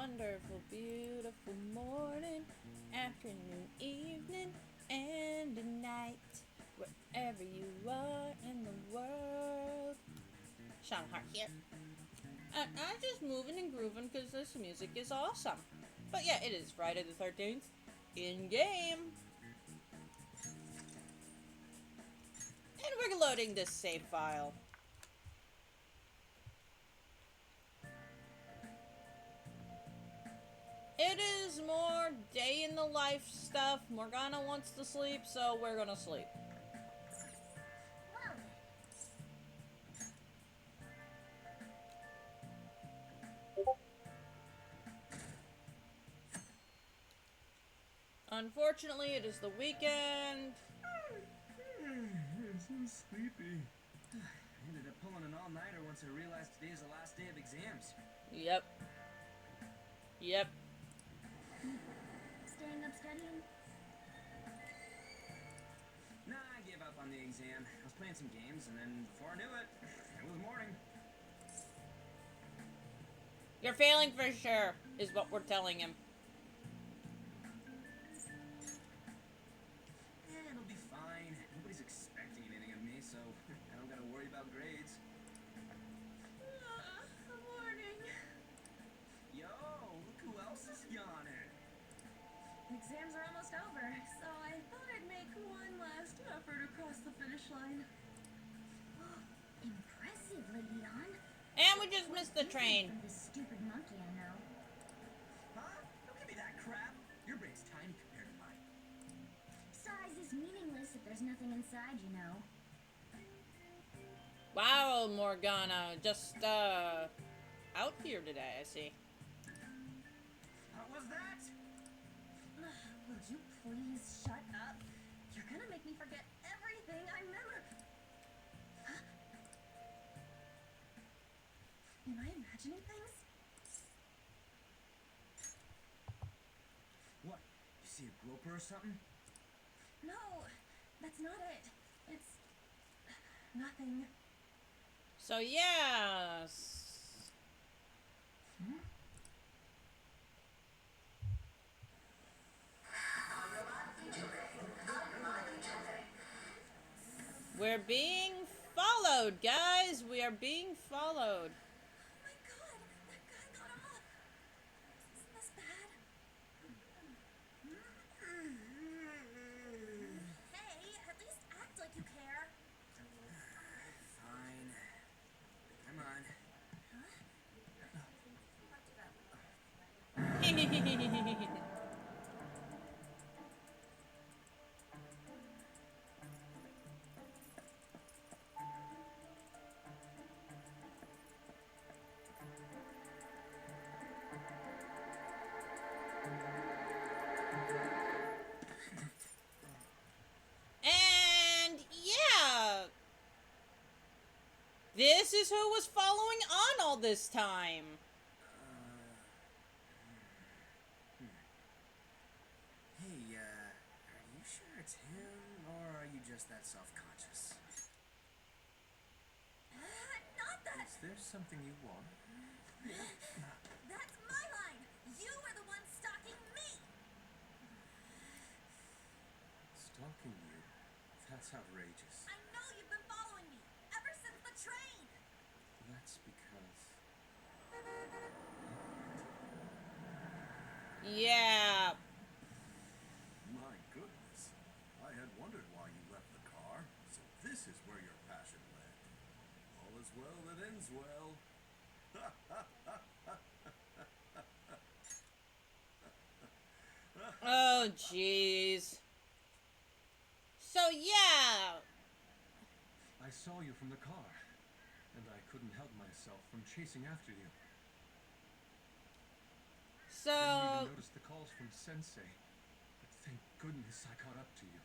wonderful, beautiful morning, afternoon, evening, and a night, wherever you are in the world. Sean Hart here. And I'm just moving and grooving because this music is awesome. But yeah, it is Friday the 13th in game. And we're loading this save file. It is more day in the life stuff. Morgana wants to sleep, so we're gonna sleep. Unfortunately, it is the weekend. I'm so sleepy. I ended up pulling an all-nighter once I realized today is the last day of exams. Yep. Staying up studying? Nah, I gave up on the exam. I was playing some games, and then before I knew it, it was morning. You're failing for sure, is what we're telling him. It'll be fine. Nobody's expecting anything of me, so I don't gotta worry about grades. Morning. Yo, look who else is yawning. Exams are almost over, so I thought I'd make one last effort across the finish line. Impressive, Lady Dawn. And we just missed the train. From this stupid monkey I know. Huh? Don't give me that crap. Your brain's tiny compared to mine. Size is meaningless if there's nothing inside, you know. Wow, Morgana, just, out here today, I see. What was that? Will you please shut up? You're gonna make me forget everything I remember. Huh? Am I imagining things? What? You see a groper or something? No, that's not it. It's nothing. So, yes. We're being followed, guys. We are being followed. Oh my god, that guy got off. Isn't this bad? Hey, at least act like you care. Fine. Come on. And yeah, this is who was following on all this time. Hey, are you sure it's him, or are you just that self-conscious? Not that! Is there something you want? That's my line! You were the one stalking me! Stalking you? That's outrageous. I know you've been following me, ever since the train! That's because... Yeah. My goodness. I had wondered why you left the car, so this is where your passion led. All is well that ends well. Oh, jeez. So, yeah. I saw you from the car, and I couldn't help myself from chasing after you. Didn't So, even notice the calls from Sensei, but thank goodness I caught up to you.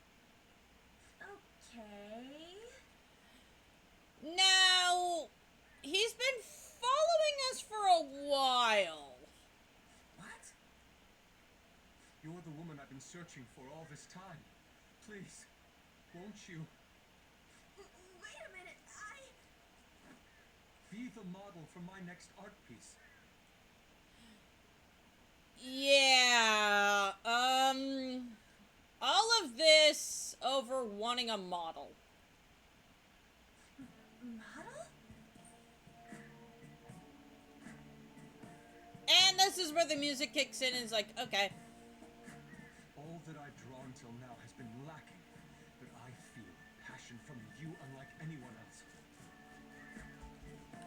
Okay... now, he's been following us for a while. What? You're the woman I've been searching for all this time. Please, won't you Wait a minute, be the model for my next art piece? Yeah, all of this over wanting a model. Model? And this is where the music kicks in and is like, okay. All that I've drawn till now has been lacking, but I feel passion from you unlike anyone else.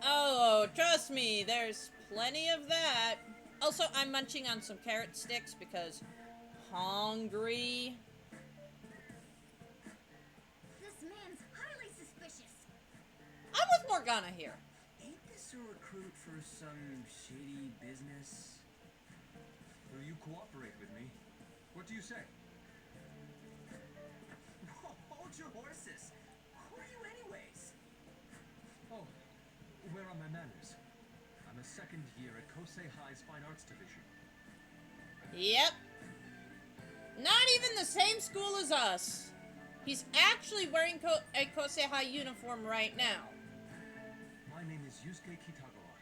Oh, trust me, there's plenty of that. Also, I'm munching on some carrot sticks because hungry. This man's highly suspicious. I'm with Morgana here. Ain't this a recruit for some shady business? Will you cooperate with me? What do you say? Hold your horses. Who are you anyways? Oh, where are my manners? I'm a second year at Kosei High's Fine Arts Division. Yep. Not even the same school as us. He's actually wearing a Kosei High uniform right now. My name is Yusuke Kitagawa.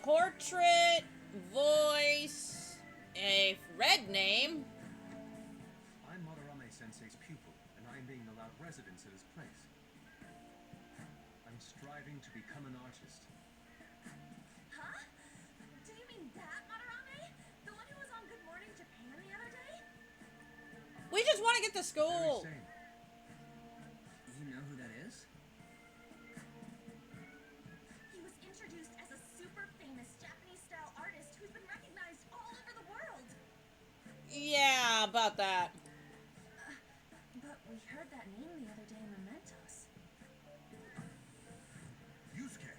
Portrait, voice, a red name. I'm Madarame Sensei's pupil, and I am being allowed residence at his place. I'm striving to become an artist. Huh? Do you mean that Madarame? The one who was on Good Morning Japan the other day? We just want to get to Very school. same. You know who that is? He was introduced as a super famous Japanese-style artist who's been recognized all over the world. Yeah, about that. But we heard that name the other day in Mementos. Yusuke!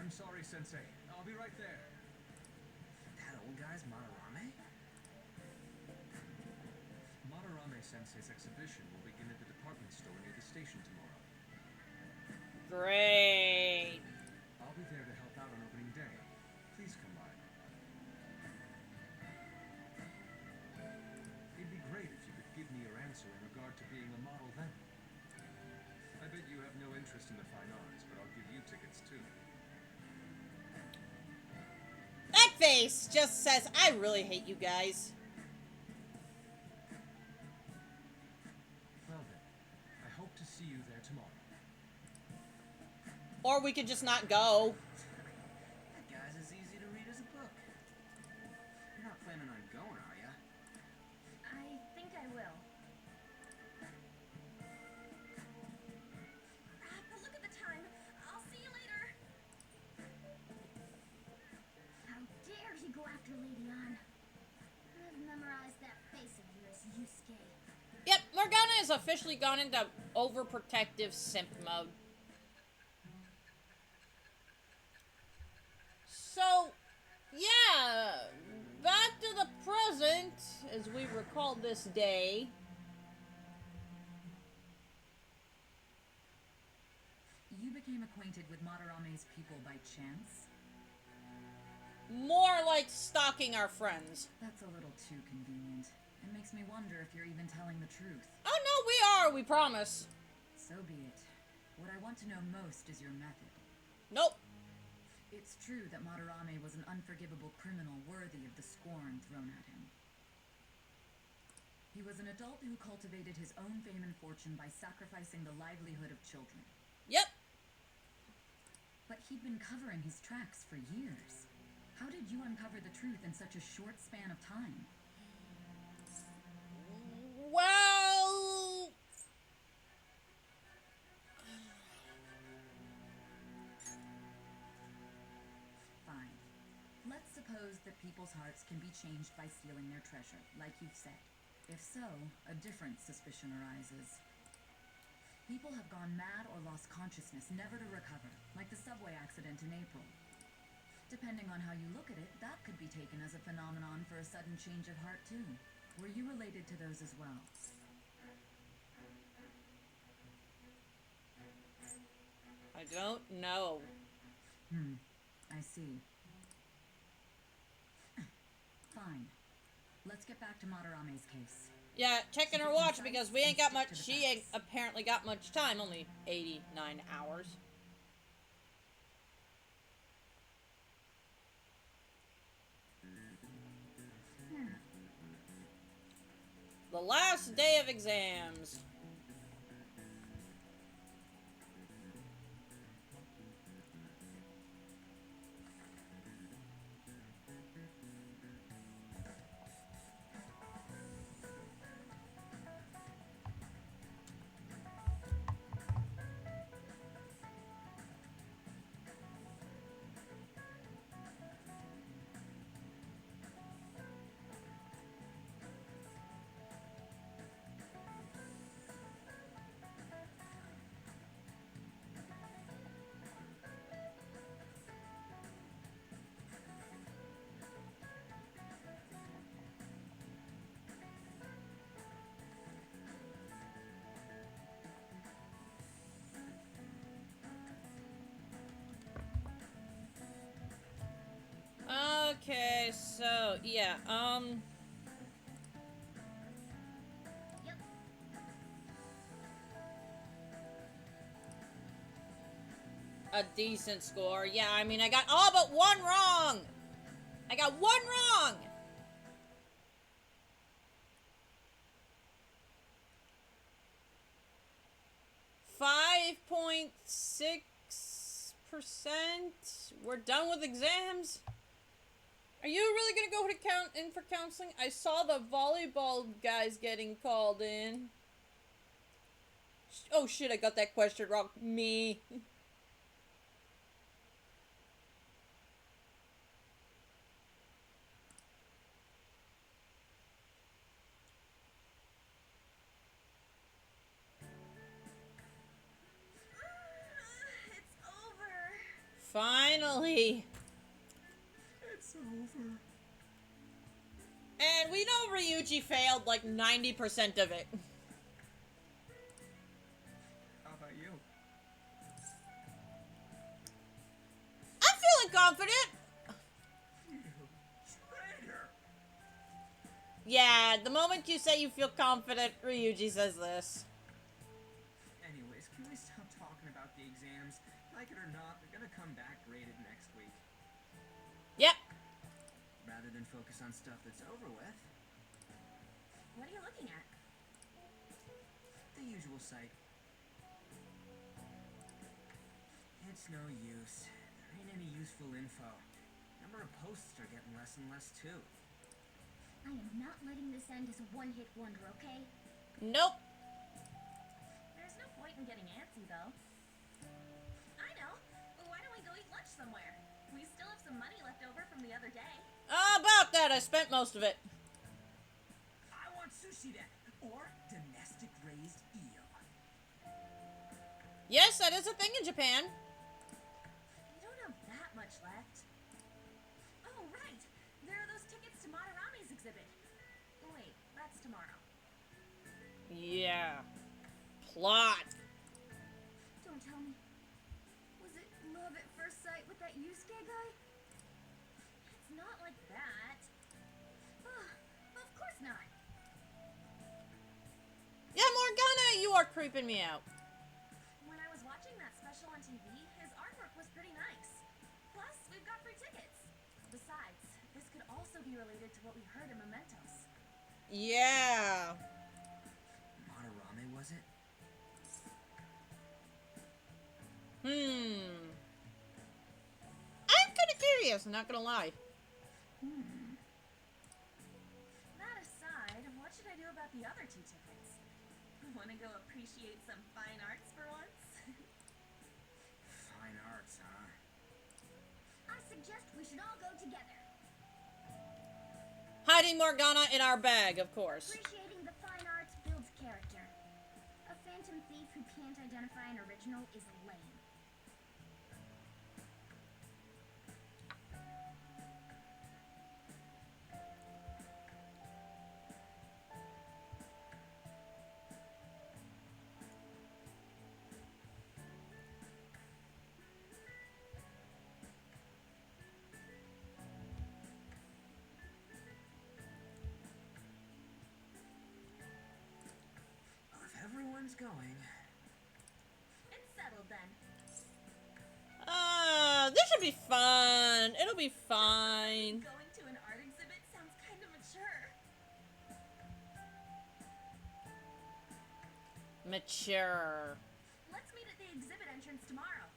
I'm sorry, Sensei. I'll be right there. That old guy's Madarame? Madarame Sensei's exhibition will begin at the department store near the station tomorrow. Great. I'll be there to help out on opening day. Please come by. It'd be great if you could give me your answer in regard to being a model then. I bet you have no interest in the fine arts, but I'll give you tickets too. That face just says, I really hate you guys. Well then, I hope to see you there tomorrow. Or we could just not go. That guy's as easy to read as a book. You're not planning on going, are ya? I think I will. But look at the time. I'll see you later. How dare he go after Lady Ann? I've memorized that face of yours, Yusuke. Yep, Morgana has officially gone into overprotective simp mode. So, yeah, back to the present, as we recall this day. You became acquainted with Madarame's people by chance? More like stalking our friends. That's a little too convenient. It makes me wonder if you're even telling the truth. Oh no, we are, we promise. So be it. What I want to know most is your method. Nope. It's true that Madarame was an unforgivable criminal worthy of the scorn thrown at him. He was an adult who cultivated his own fame and fortune by sacrificing the livelihood of children. Yep. But he'd been covering his tracks for years. How did you uncover the truth in such a short span of time? Well, Fine. Let's suppose that people's hearts can be changed by stealing their treasure, like you've said. If so, a different suspicion arises. People have gone mad or lost consciousness, never to recover, like the subway accident in April. Depending on how you look at it, that could be taken as a phenomenon for a sudden change of heart, too. Were you related to those as well? I don't know. I see. Fine. Let's get back to Madarame's case. Yeah, checking her watch because we ain't got much. She ain't apparently got much time. Only 89 hours. The last day of exams. Okay, so, yeah, Yep. a decent score. Yeah, I mean, I got all but one wrong! I got one wrong! %. We're done with exams? Are you really gonna go to in for counseling? I saw the volleyball guys getting called in. Oh shit, I got that question wrong. Me. It's over. Finally. It's over. And we know Ryuji failed like 90% of it. How about you? I'm feeling confident. Traitor! Yeah, the moment you say you feel confident, Ryuji says this. Anyways, can we stop talking about the exams? Like it or not, they're gonna come back graded next week. Yep. Rather than focus on stuff that's over with, What are you looking at? the usual sight. It's no use. There ain't any useful info. Number of posts are getting less and less too. I am not letting this end as a one-hit wonder, okay? Nope. There's no point in getting antsy, though. I know. Well, why don't we go eat lunch somewhere? We still have some money left over from the other day. About that, I spent most of it. I want sushi then, or domestic raised eel. Yes, that is a thing in Japan. We don't have that much left. Oh, right. There are those tickets to Madarami's exhibit. Wait, that's tomorrow. Yeah. Plot. Don't tell me. Was it love at first sight with that Yusuke guy? It's not like that. Of course not. Yeah, Morgana, you are creeping me out. When I was watching that special on TV, his artwork was pretty nice. Plus, we've got free tickets. Besides, this could also be related to what we heard in Mementos. Yeah. Madarame, was it? I'm kind of curious, I'm not gonna lie. That aside, what should I do about the other 2 tickets? Want to go appreciate some fine arts for once? Fine arts, huh? I suggest we should all go together. Hiding Morgana in our bag, of course. Appreciating the fine arts builds character. A phantom thief who can't identify an original is lame. Well, if everyone's going, It's settled then. This should be fun. It'll be fine. Going to an art exhibit sounds kind of mature. Mature. Let's meet at the exhibit entrance tomorrow.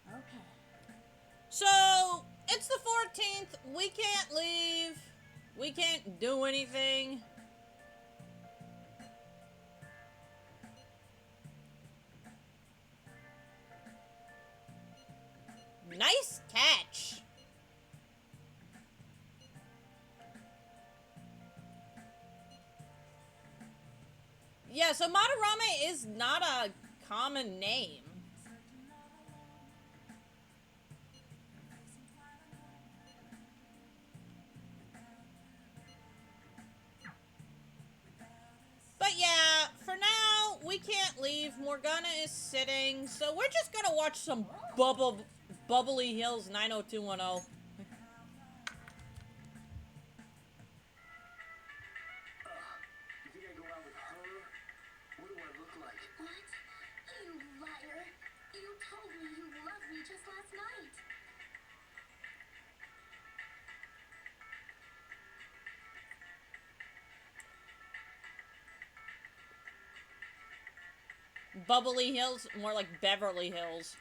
Okay. So, it's the 14th. We can't leave. We can't do anything. Nice catch. Yeah, so Madarame is not a common name. But yeah, for now, we can't leave. Morgana is sitting, so we're just gonna watch some Bubbly Hills 90210. You think I go out with her? What do I look like? What? You liar. You told me you loved me just last night. Bubbly Hills, more like Beverly Hills.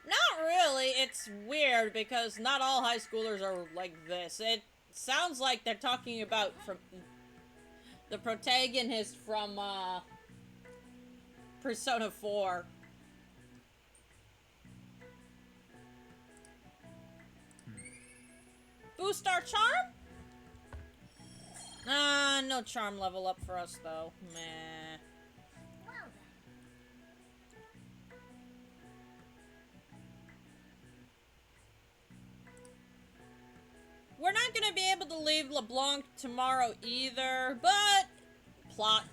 Not really. It's weird because not all high schoolers are like this. It sounds like they're talking about from the protagonist from Persona 4. Boost our charm? No charm level up for us though. Meh. Well then. We're not gonna be able to leave LeBlanc tomorrow either, but plot.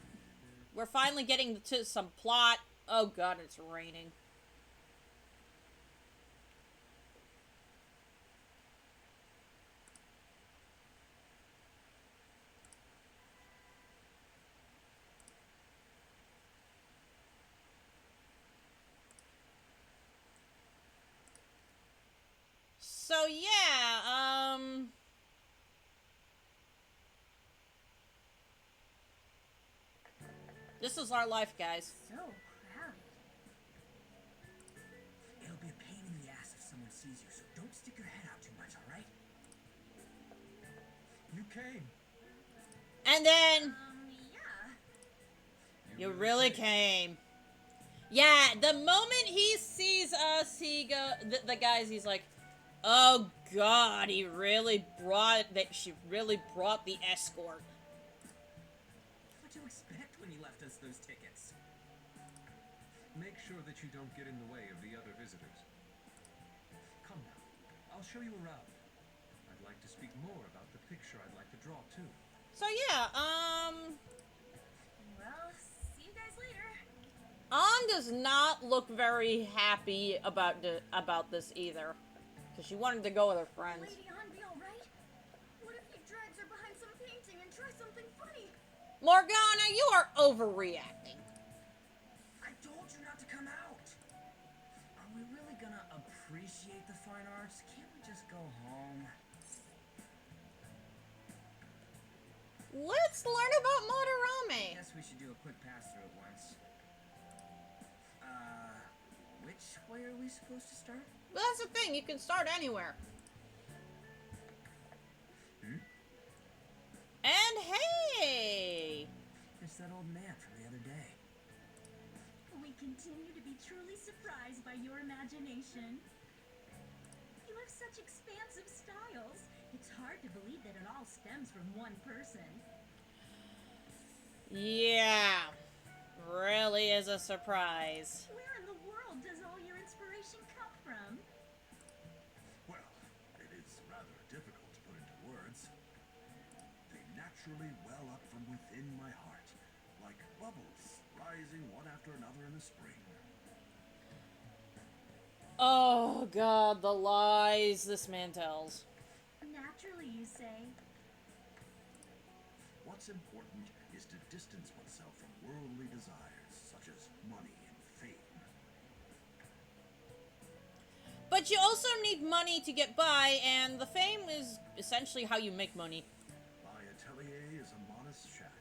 We're finally getting to some plot. Oh god, it's raining. So yeah, this is our life, guys. So crowded. It'll be a pain in the ass if someone sees you, so don't stick your head out too much, alright? You came. And then Yeah. you really came. Yeah, the moment he sees us, he the guys, he's like, oh god, he really brought that. She really brought the escort. What'd you expect when you left us those tickets? Make sure that you don't get in the way of the other visitors. Come now. I'll show you around. I'd like to speak more about the picture I'd like to draw too. So yeah, Well, see you guys later. An does not look very happy about this either, because she wanted to go with her friends. Lady An, be alright? What if he drags her behind some painting and tries something funny? Morgana, you are overreacting. I told you not to come out! Are we really gonna appreciate the fine arts? Can't we just go home? Let's learn about Madarame. Guess we should do a quick pass through it once. Which way are we supposed to start? But that's the thing, you can start anywhere. And hey! It's that old man from the other day. We continue to be truly surprised by your imagination. You have such expansive styles. It's hard to believe that it all stems from one person. Yeah, really is a surprise. Where in the world does all your inspiration come from? Well, it is rather difficult to put into words. They naturally well up from within my heart, like bubbles rising one after another in the spring. Oh god, the lies this man tells. Naturally, you say. what's important is to distance oneself from worldly desires such as money and fame. But you also need money to get by, and the fame is essentially how you make money. My atelier is a modest shack,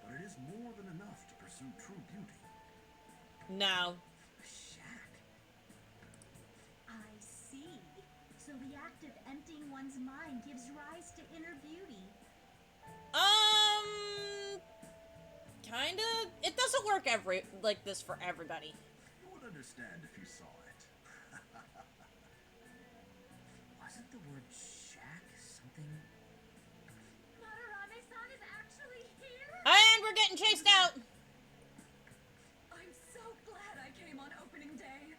but it is more than enough to pursue true beauty. No. Shack? I see. So the act of emptying one's mind gives rise to inner beauty. Kinda. It doesn't work like this for everybody. You would understand if you saw it. Wasn't the word shack something? Madarame-san is actually here? And we're getting chased out. I'm so glad I came on opening day.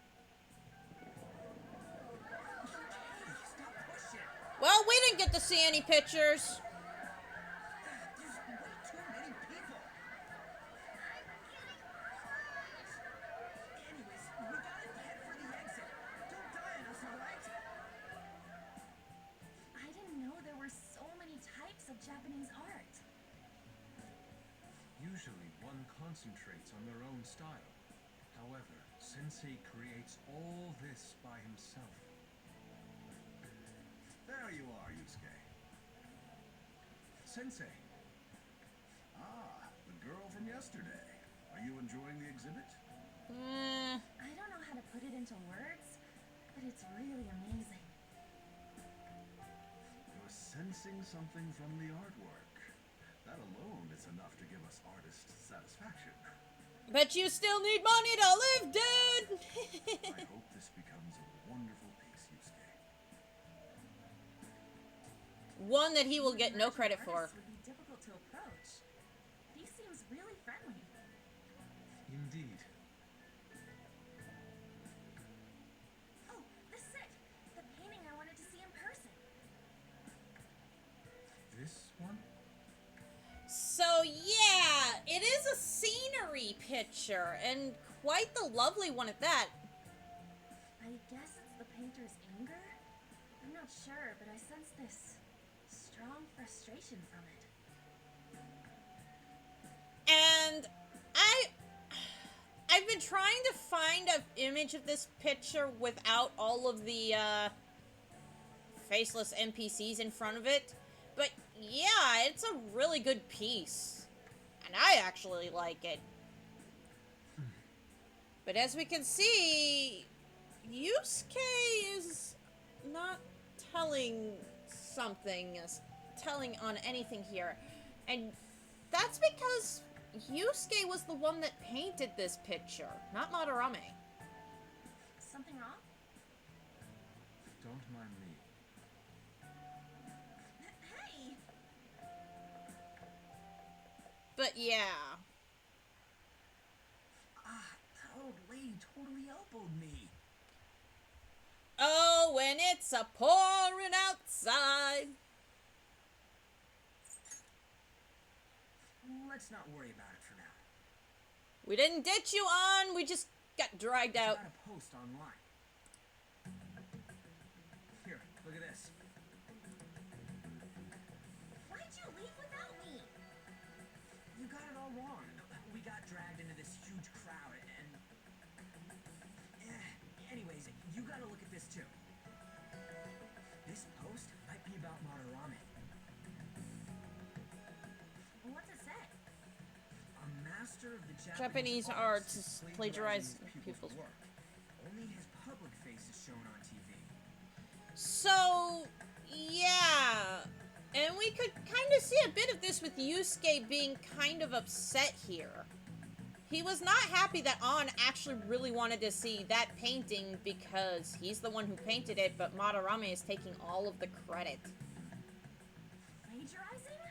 Stop pushing! Well, we didn't get to see any pictures. There's way too many people! Anyways, we gotta head for the exit. Don't die on us, alright? I didn't know there were so many types of Japanese art. Usually one concentrates on their own style. However, Sensei creates all this by himself. There you are, Yusuke. Sensei, Ah, the girl from yesterday. Are you enjoying the exhibit? I don't know how to put it into words, but it's really amazing. You're sensing something from the artwork. That alone is enough to give us artist satisfaction. But you still need money to live, dude. I hope this becomes a wonderful piece, Yusuke. One that he will get no credit for. Artists would be difficult to approach. He seems really friendly. indeed. Oh, this is it. The painting I wanted to see in person. This one? So yeah, it is a scenery picture, and quite the lovely one at that. I guess it's the painter's anger? I'm not sure, but I sense this strong frustration from it. And I've been trying to find an image of this picture without all of the faceless NPCs in front of it. But yeah, it's a really good piece. And I actually like it. But as we can see, Yusuke is not telling something, telling on anything here. And that's because Yusuke was the one that painted this picture, not Madarame. Something wrong? Don't mind me. Hey! But yeah. Ah, that old lady totally elbowed me. Oh, when it's a pouring outside. Let's not worry about it for now. We didn't ditch you on, we just got dragged I out. got a post online. Here, look at this. Why'd you leave without me? You got it all wrong. We got dragged into this huge crowd and... Anyways, you gotta look at this too. This post might be about Madarame. What's it say? A master of the Japanese arts is plagiarized people's pupils' work. Only his public face is shown on TV. So, yeah. And we could kind of see a bit of this with Yusuke being kind of upset here. He was not happy that An actually really wanted to see that painting because he's the one who painted it, but Madarame is taking all of the credit. Plagiarizing?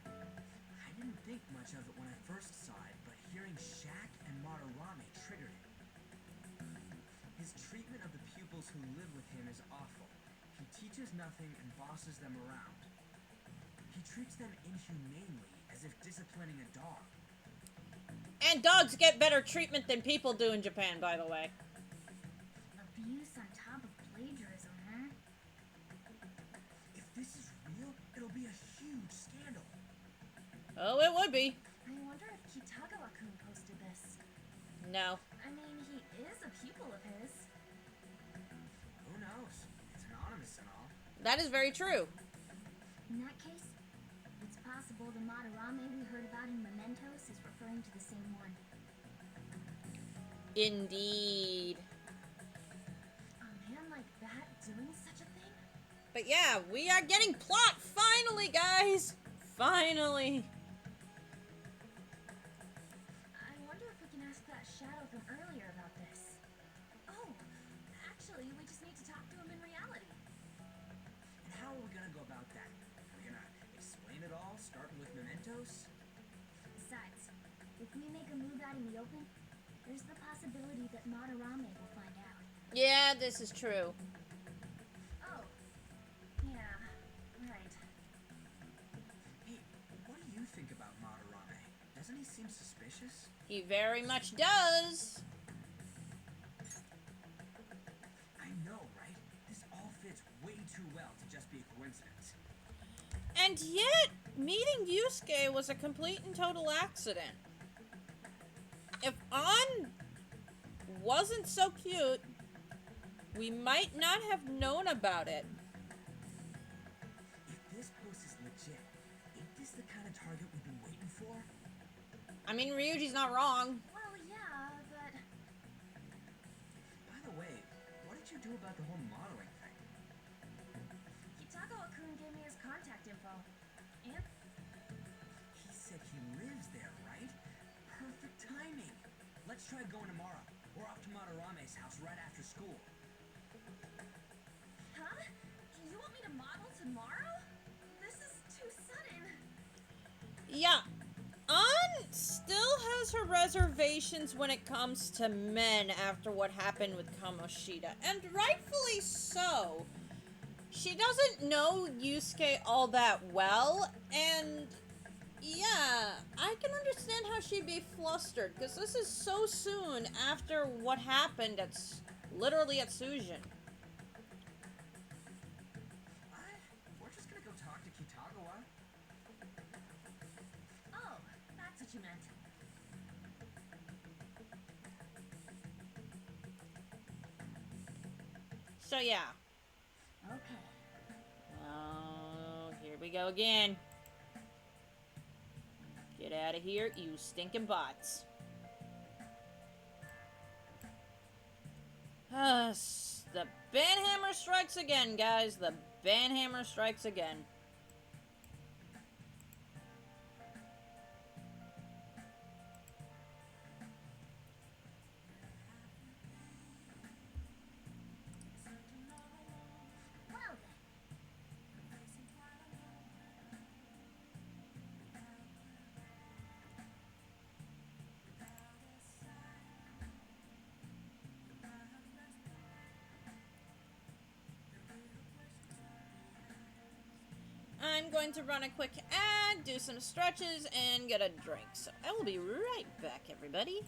I didn't think much of it when I first saw it, but hearing Shaq and Madarame triggered it. His treatment of the pupils who live with him is awful. He teaches nothing and bosses them around. He treats them inhumanely, as if disciplining a dog. And dogs get better treatment than people do in Japan, by the way. Abuse on top of plagiarism, huh? If this is real, it'll be a huge scandal. Oh, it would be. I wonder if Kitagawa-kun posted this. No. I mean, he is a pupil of his. Who knows? It's anonymous and all. That is very true. In that case, it's possible the Madarame we heard about in Mementos is referring to the same one. Indeed. A man like that doing such a thing? But yeah, we are getting plot finally, guys. Finally. I wonder if we can ask that shadow from earlier about this. Oh, actually, we just need to talk to him in reality. And how are we gonna go about that? Are we gonna explain it all, starting with Mementos? Besides, if we make a move out in the open, there's the possibility that Madarame will find out. Yeah, this is true. Oh, yeah, right. Hey, what do you think about Madarame? Doesn't he seem suspicious? He very much does. I know, right? This all fits way too well to just be a coincidence. And yet, meeting Yusuke was a complete and total accident. If An wasn't so cute, we might not have known about it. If this post is legit, ain't this the kind of target we've been waiting for? I mean, Ryuji's not wrong. Well, yeah, but By the way, what did you do about the whole modeling thing? Kitagawa-kun gave me his contact info. And He said he lives there, right? Perfect timing. Let's try going tomorrow. We're off to Madarame's house right after school. huh? You want me to model tomorrow? This is too sudden. Yeah, An still has her reservations when it comes to men after what happened with Kamoshida, and rightfully so. She doesn't know Yusuke all that well, and yeah, I can understand how she'd be flustered, because this is so soon after what happened literally at Sujin. We're just gonna go talk to Kitagawa. Oh, that's what you meant. So yeah. Okay. Oh, here we go again. Get out of here, you stinking bots. The banhammer strikes again, guys. The banhammer strikes again. Well then. I'm going to run a quick ad, do some stretches, and get a drink. So I will be right back, everybody.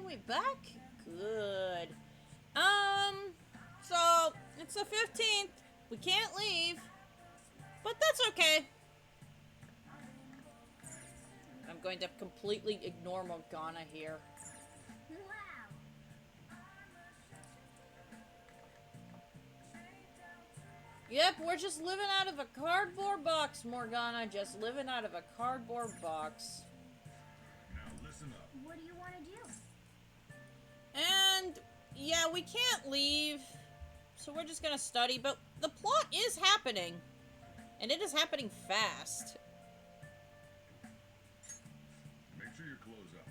We back. Good. So it's the 15th. We can't leave, but that's okay. I'm going to completely ignore Morgana here. Yep, we're just living out of a cardboard box, Morgana. Just living out of a cardboard box. Now listen up. What do you want to do? And, yeah, we can't leave. So we're just gonna study, but the plot is happening. And it is happening fast. Make sure your clothes up.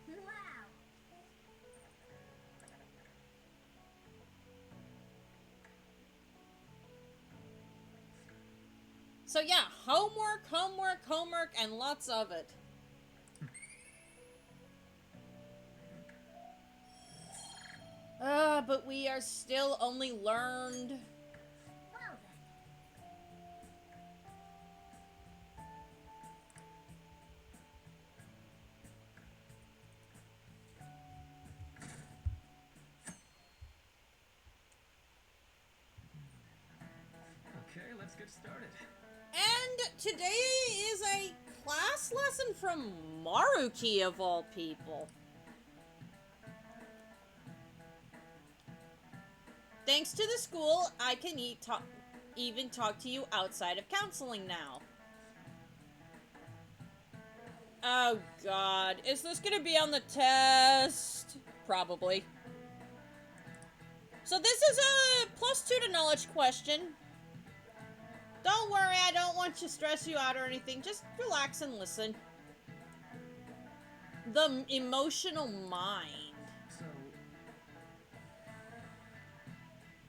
Wow. So yeah, homework, homework, homework, and lots of it. But we are still only learned. Well then. Okay, let's get started. And today is a class lesson from Maruki of all people. Thanks to the school, I can even talk to you outside of counseling now. Oh god, is this gonna be on the test? Probably. So this is a +2 to knowledge question. Don't worry, I don't want to stress you out or anything. Just relax and listen. The emotional mind. So,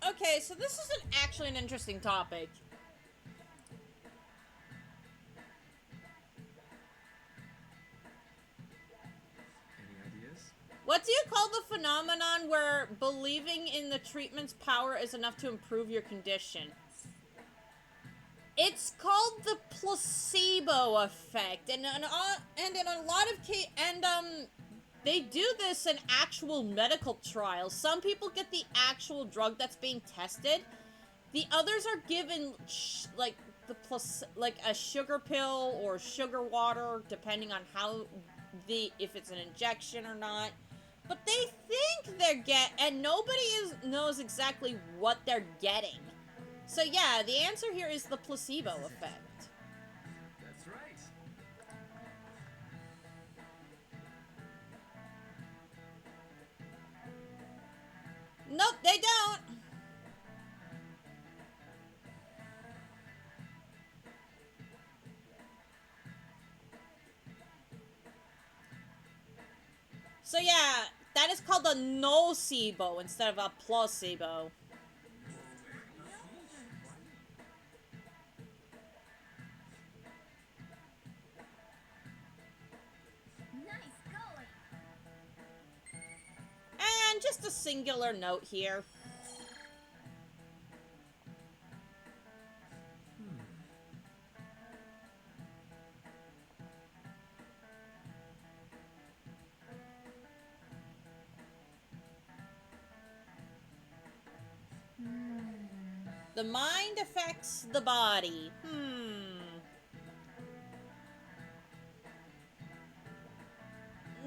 Okay, so this isn't actually an interesting topic. Any ideas? What do you call the phenomenon where believing in the treatment's power is enough to improve your condition? It's called the placebo effect, and in a lot of they do this in actual medical trials. Some people get the actual drug that's being tested. The others are given like a sugar pill or sugar water, depending on if it's an injection or not. But they think and nobody knows exactly what they're getting. So yeah, the answer here is the placebo effect. That's right. Nope, they don't. So yeah, that is called a nocebo instead of a placebo. Nice going. And just a singular note here. The mind affects the body.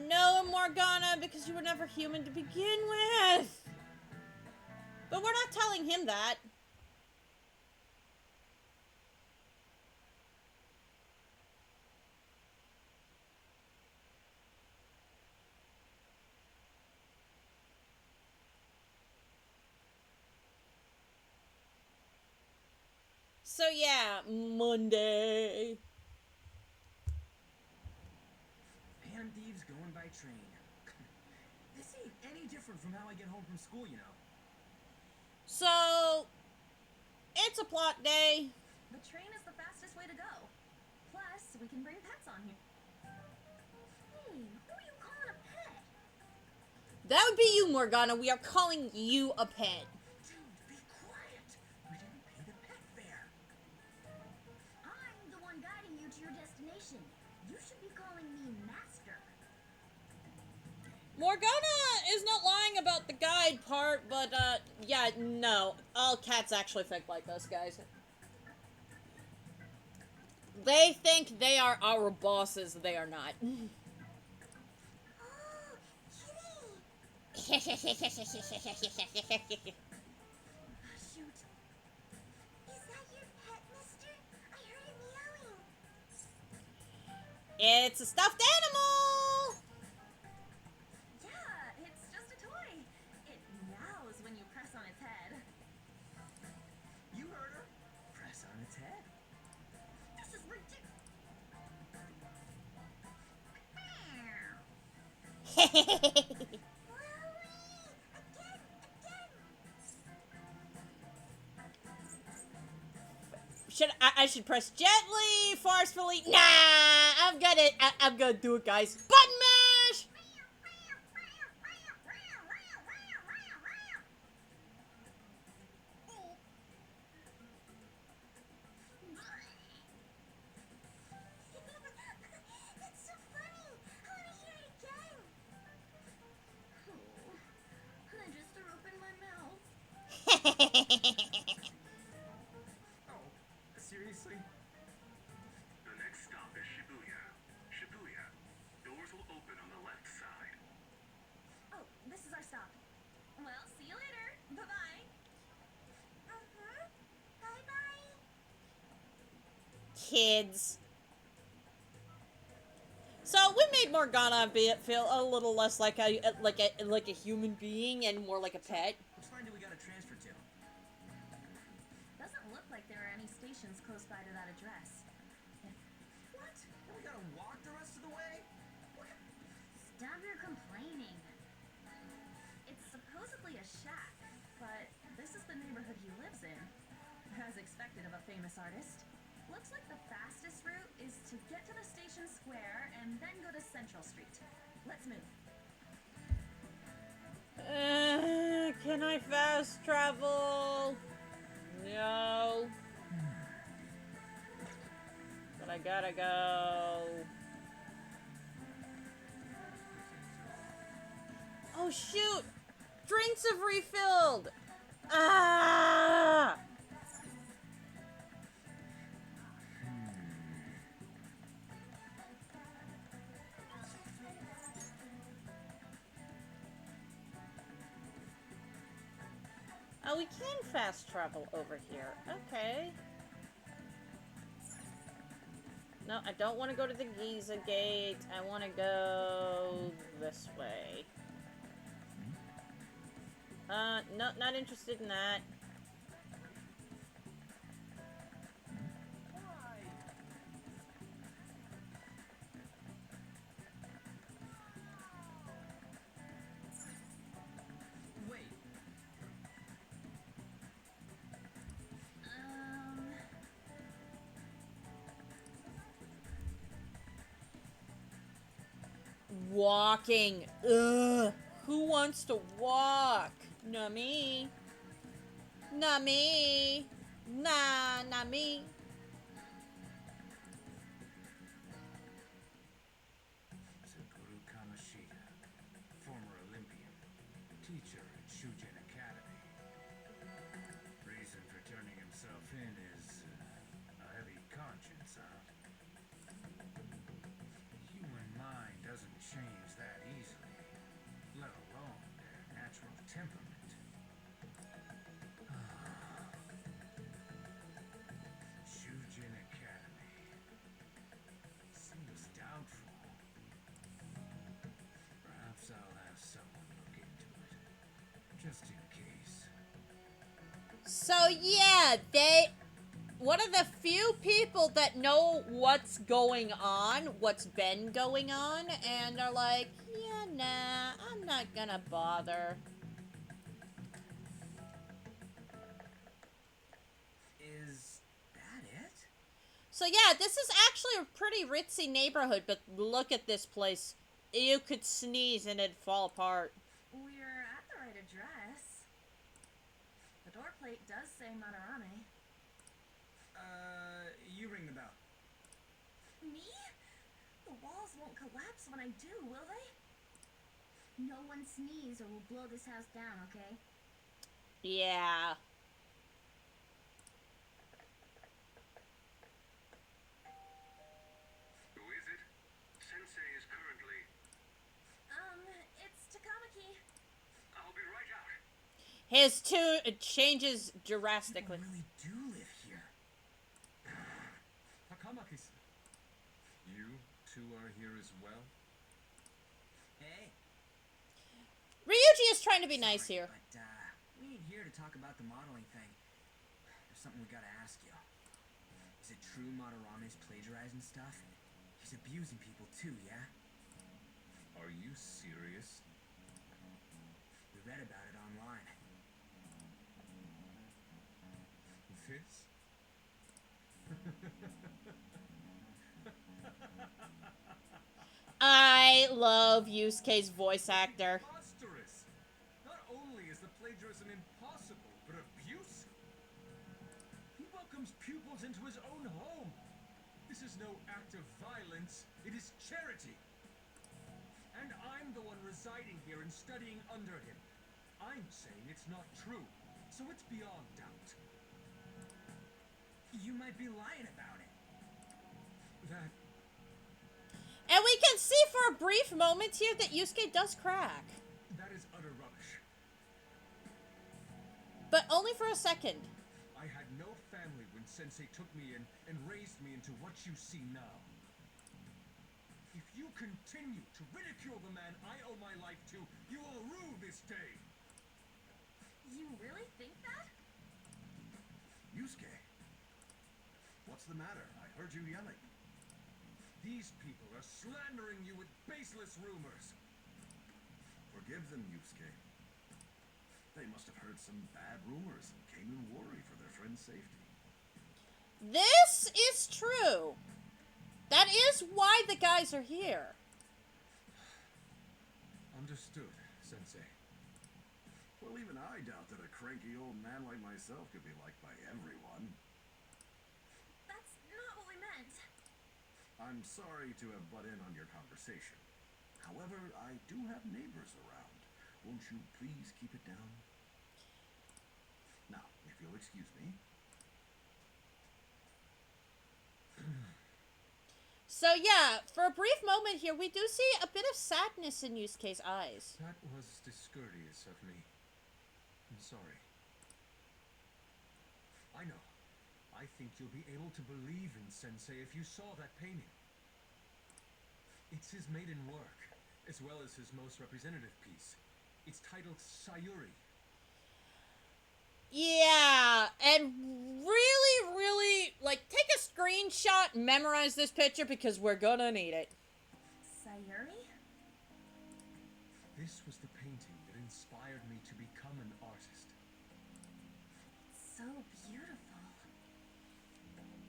No, Morgana, because you were never human to begin with. But we're not telling him that. So yeah, Monday. Phantom Thieves going by train. This ain't any different from how I get home from school, you know. So, it's a plot day. The train is the fastest way to go. Plus, we can bring pets on here. Hey, who are you calling a pet? That would be you, Morgana. We are calling you a pet. Dude, be quiet. We didn't pay the pet fare. I'm the one guiding you to your destination. You should be calling me Master. Morgana is not lying about the guide part, but, yeah, no. All cats actually think like us, guys. They think they are our bosses. They are not. Oh, Kitty! Shoot. Is that your pet, mister? I heard it meowing. It's a stuffed animal! Yeah, it's just a toy. It meows when you press on its head. You heard her. Press on its head. This is ridiculous. I should press gently, forcefully. Nah, I'm gonna do it, guys. Button mash! That's so funny. I want to hear it again. Oh, I just threw up in my mouth. Oh, seriously? The next stop is Shibuya. Shibuya. Doors will open on the left side. Oh, this is our stop. Well, see you later. Bye-bye. Uh-huh. Bye-bye. Kids. So we made Morgana feel a little less like a human being and more like a pet. Which line do we gotta transfer to? Doesn't look like there are any stations close by to that address. What? And we gotta walk the rest of the way? Stop your complaining. It's supposedly a shack, but this is the neighborhood he lives in. As expected of a famous artist. Looks like the fastest route is to get to the station square and then go to Central Street. Let's move. Can I fast travel? No. But I gotta go. Oh shoot! Drinks have refilled! Ah! Oh, we can fast travel over here. Okay. No, I don't want to go to the Giza Gate. I want to go this way. No, not interested in that. Wait. Walking. Ugh. Who wants to walk? Not me. Not me. Nah, not me. Sakura Kamoshida, former Olympian, teacher at Shujin Academy. Reason for turning himself in is a heavy conscience, huh? Human mind doesn't change that easily, let alone their natural temperament. Shujin Academy. Seems doubtful. Perhaps I'll have someone look into it. Just in case. So yeah, they... One of the few people that know what's going on, what's been going on, and are like, yeah, nah, I'm not gonna bother. Is that it? So yeah, this is actually a pretty ritzy neighborhood, but look at this place. You could sneeze and it'd fall apart. We're at the right address. The door plate does say Madarame. You ring the bell. Me? The walls won't collapse when I do, will they? No one sneeze or we'll blow this house down, okay? Yeah. Who is it? Sensei is currently... It's Takamaki. His tune changes drastically. People really do live here. Takamaki-san, you two are here as well? Hey. Ryuji is trying to be nice Sorry, here. But, we ain't here to talk about the modeling thing. There's something we gotta ask you. Is it true Madarame's plagiarizing stuff? He's abusing people too, yeah? Are you serious? We read about it online. This? I love Yusuke's voice actor. Preposterous! Not only is the plagiarism impossible, but abusive. He welcomes pupils into his own home. This is no act of violence, it is charity. And I'm the one residing here and studying under him. I'm saying it's not true, so it's beyond doubt. You might be lying about it. That And we can see for a brief moment here that Yusuke does crack. is utter rubbish. But only for a second. I had no family when Sensei took me in and raised me into what you see now. If you continue to ridicule the man I owe my life to, you will rue this day. You really think that? Yusuke, what's the matter? I heard you yelling. These people are slandering you with baseless rumors. Forgive them, Yusuke. They must have heard some bad rumors and came in worry for their friend's safety. This is true. That is why the guys are here. Understood, Sensei. Well, even I doubt that a cranky old man like myself could be liked by everyone. That's not what we meant. I'm sorry to have butt in on your conversation. However, I do have neighbors around. Won't you please keep it down? Now, if you'll excuse me. So yeah, for a brief moment here, we do see a bit of sadness in Yusuke's eyes. That was discourteous of me. I'm sorry. I know. I think you'll be able to believe in Sensei if you saw that painting. It's his maiden work, as well as his most representative piece. It's titled Sayuri. Yeah, and really, like, take a screenshot, memorize this picture, because we're gonna need it. Sayuri? This was the painting that inspired me to become an artist. So beautiful.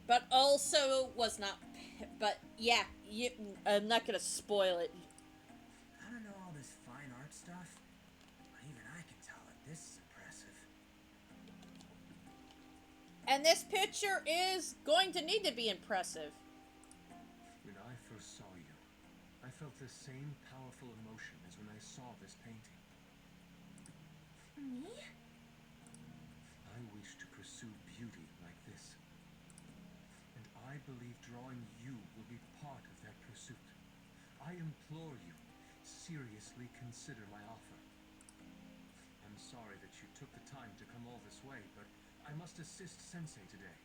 But also was not, but yeah, I'm not gonna spoil it. I don't know all this fine art stuff, but even I can tell that this is impressive. And this picture is going to need to be impressive. When I first saw you, I felt the same powerful emotion as when I saw this painting. Me? I wish to pursue beauty like this. And I believe drawing you will be part of that pursuit. I implore you, seriously consider my offer. I'm sorry that you took the time to come all this way, but I must assist Sensei today.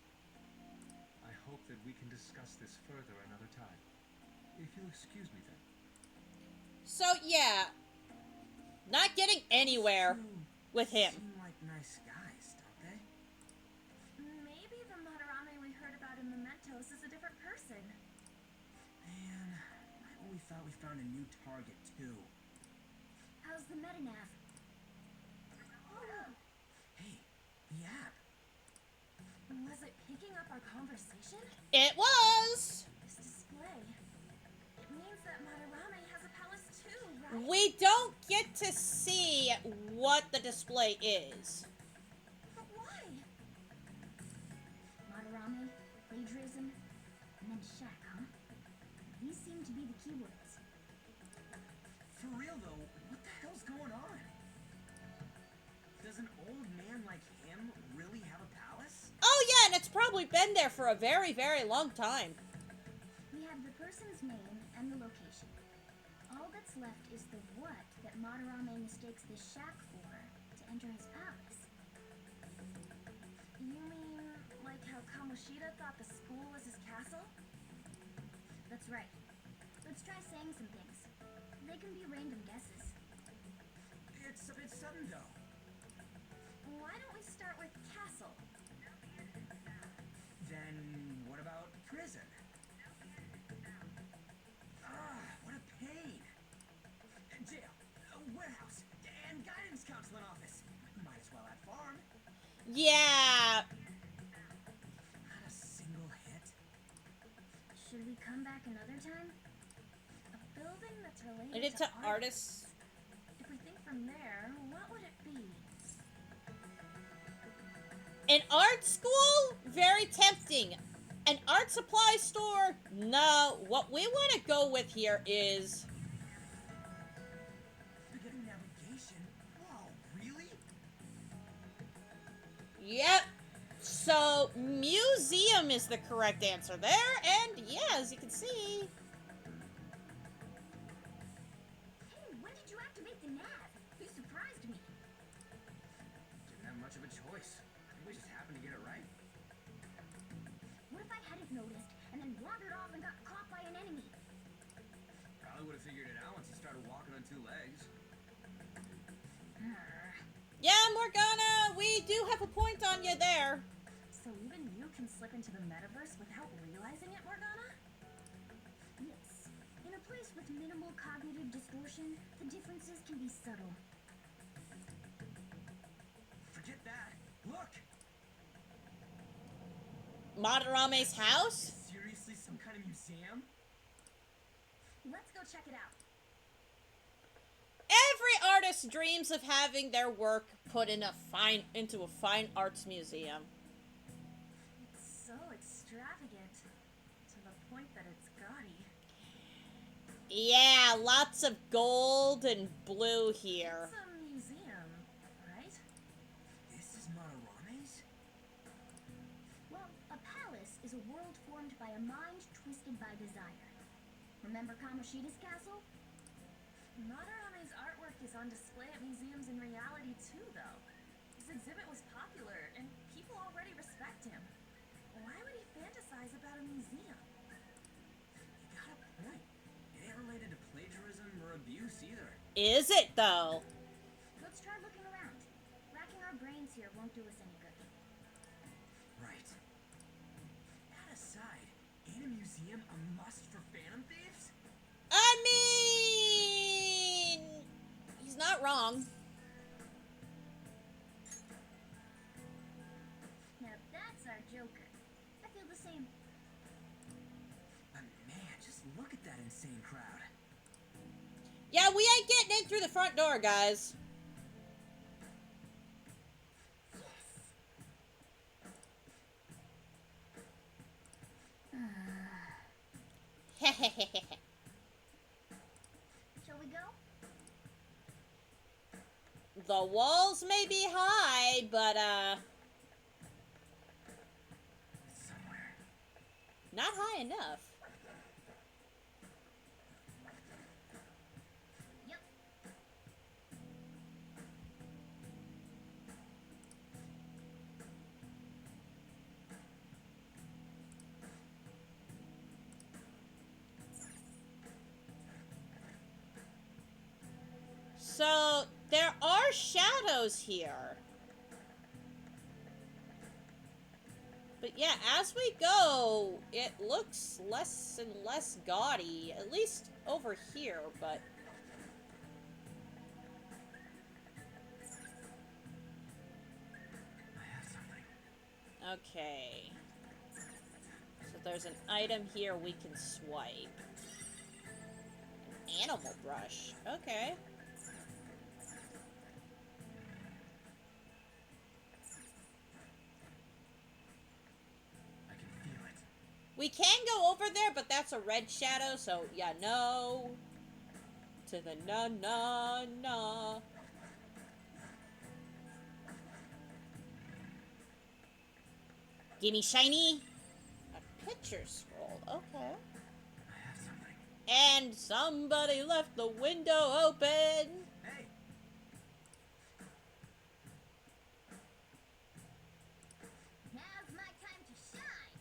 I hope that we can discuss this further another time. If you'll excuse me then. So yeah, not getting anywhere with him. Seem like nice guys, don't they? Maybe the Madarame we heard about in Mementos is a different person. Man, I only thought we found a new target too. How's the Metanav? Hey, the app. Was it picking up our conversation? It was. This display. It means that Madarame has a palace too, right? We don't get to see what the display is. But why? Madarame, plagiarism, and then Shaq, huh? These seem to be the keywords. For real though, what the hell's going on? Does an old man like him really have a palace? Oh yeah, and it's probably been there for a very long time. We have the person's name and the location. All that's left is the what that Madarame mistakes the shack for to enter his palace. Kamoshida thought the school was his castle? That's right. Let's try saying some things. They can be random guesses. It's a bit sudden, though. Why don't we start with castle? Then what about prison? What a pain. Jail, warehouse, and guidance counseling office. Might as well add farm. Yeah. Not a single hit. Should we come back another time? A building that's related Related to to artists. If we think from there, what would it be? An art school? Very tempting. An art supply store? No. What we want to go with here is... Spaghetti navigation? Whoa, really? Yep. So, museum is the correct answer there. And yeah, as you can see... Hey, when did you activate the nav? You surprised me. Didn't have much of a choice. I think we just happened to get it right. What if I hadn't noticed and then wandered off and got caught by an enemy? Probably would have figured it out once you started walking on two legs. Yeah, Morgana, we do have a point on you there. So even you can slip into the metaverse without realizing it, Morgana? Yes. In a place with minimal cognitive distortion, the differences can be subtle. Forget that. Look! Madarame's house? Seriously, some kind of museum? Let's go check it out. Every artist dreams of having their work put in into a fine arts museum. It's so extravagant, to the point that it's gaudy. Yeah, lots of gold and blue here. It's a museum, right? This is Madarame's? Well, a palace is a world formed by a mind twisted by desire. Remember Kamoshida's castle? Madarame's artwork is on display at museums in reality too, though. His exhibit was popular, and people already respect him. Why would he fantasize about a museum? You got a point. It ain't related to plagiarism or abuse either. Is it, though? Let's try looking around. Racking our brains here won't do us any good. Right. That aside, ain't a museum a must for Phantom Thieves? I mean... He's not wrong. Now that's our Joker. I feel the same. But man, just look at that insane crowd. Yeah, we ain't getting in through the front door, guys. Hehehehe. Shall we go? The walls may be high, but, Somewhere. not high enough. Yep. So, there are shadows here. But yeah, as we go, it looks less and less gaudy. At least over here, but... I have something. Okay. So there's an item here we can swipe. An animal brush. Okay. I can feel it. We can go over there, but that's a red shadow, so yeah, no. To the na. Gimme shiny. A picture scroll. Okay. I have something. And somebody left the window open. Hey! Now's my time to shine.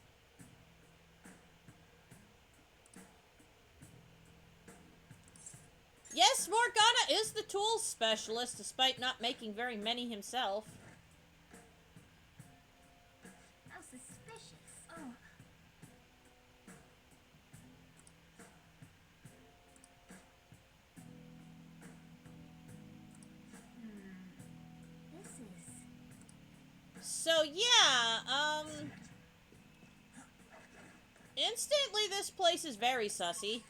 Yes, Morgana is the tools specialist, despite not making very many himself. How suspicious. Oh. This is... So, yeah, instantly this place is very sussy.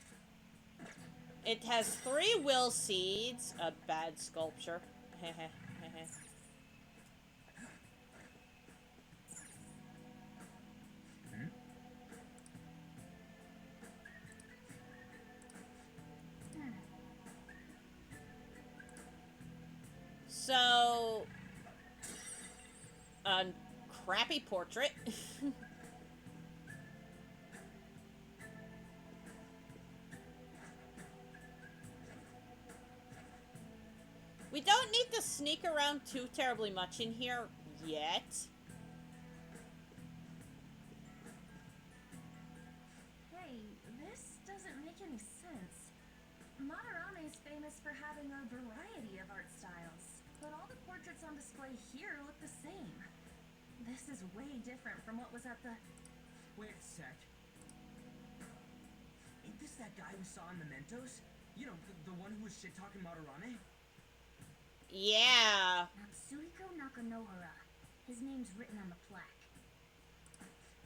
It has 3 will seeds, a bad sculpture. So, a crappy portrait. We don't need to sneak around too terribly much in here yet. Hey, this doesn't make any sense. Madarame is famous for having a variety of art styles, but all the portraits on display here look the same. This is way different from what was at the... Wait a sec. Ain't this that guy we saw in Mementos? You know, the one who was shit-talking Madarame? Yeah. Natsuhiko Nakanohara. His name's written on the plaque.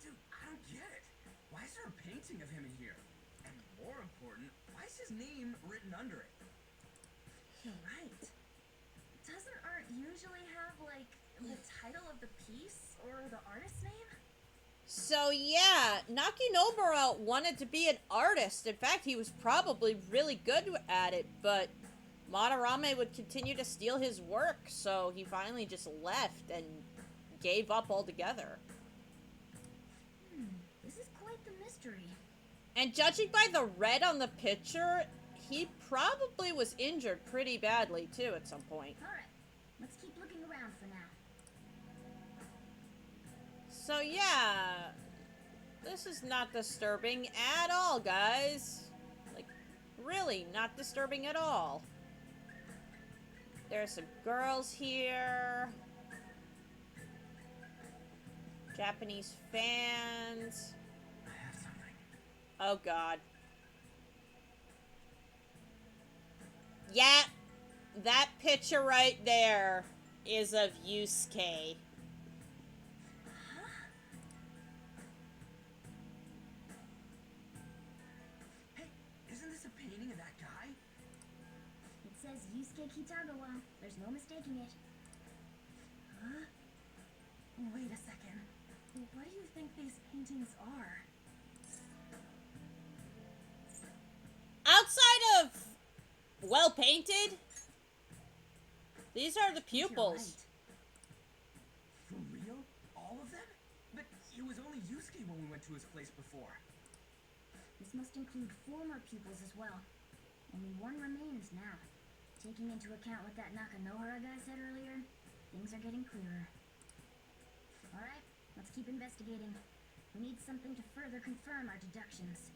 Dude, I don't get it. Why is there a painting of him in here? And more important, why is his name written under it? You're right. Doesn't art usually have, like, the title of the piece or the artist's name? So yeah, Nakinobara wanted to be an artist. In fact, he was probably really good at it, but Madarame would continue to steal his work, so he finally just left and gave up altogether. This is quite the mystery. And judging by the red on the picture, he probably was injured pretty badly too at some point. Alright, let's keep looking around for now. So yeah, this is not disturbing at all, guys. Like, really not disturbing at all. There's some girls here. Japanese fans. I have something. Oh god. Yeah, that picture right there is of Yusuke. Hey, isn't this a painting of that guy? It says Yusuke Kitagawa. There's no mistaking it. Huh? Wait a second. What do you think these paintings are? Outside of well painted, these are the You're pupils. right. For real? All of them? But it was only Yusuke when we went to his place before. This must include former pupils as well. Only one remains now. Taking into account what that Nakanohara guy said earlier, things are getting clearer. Alright, let's keep investigating. We need something to further confirm our deductions.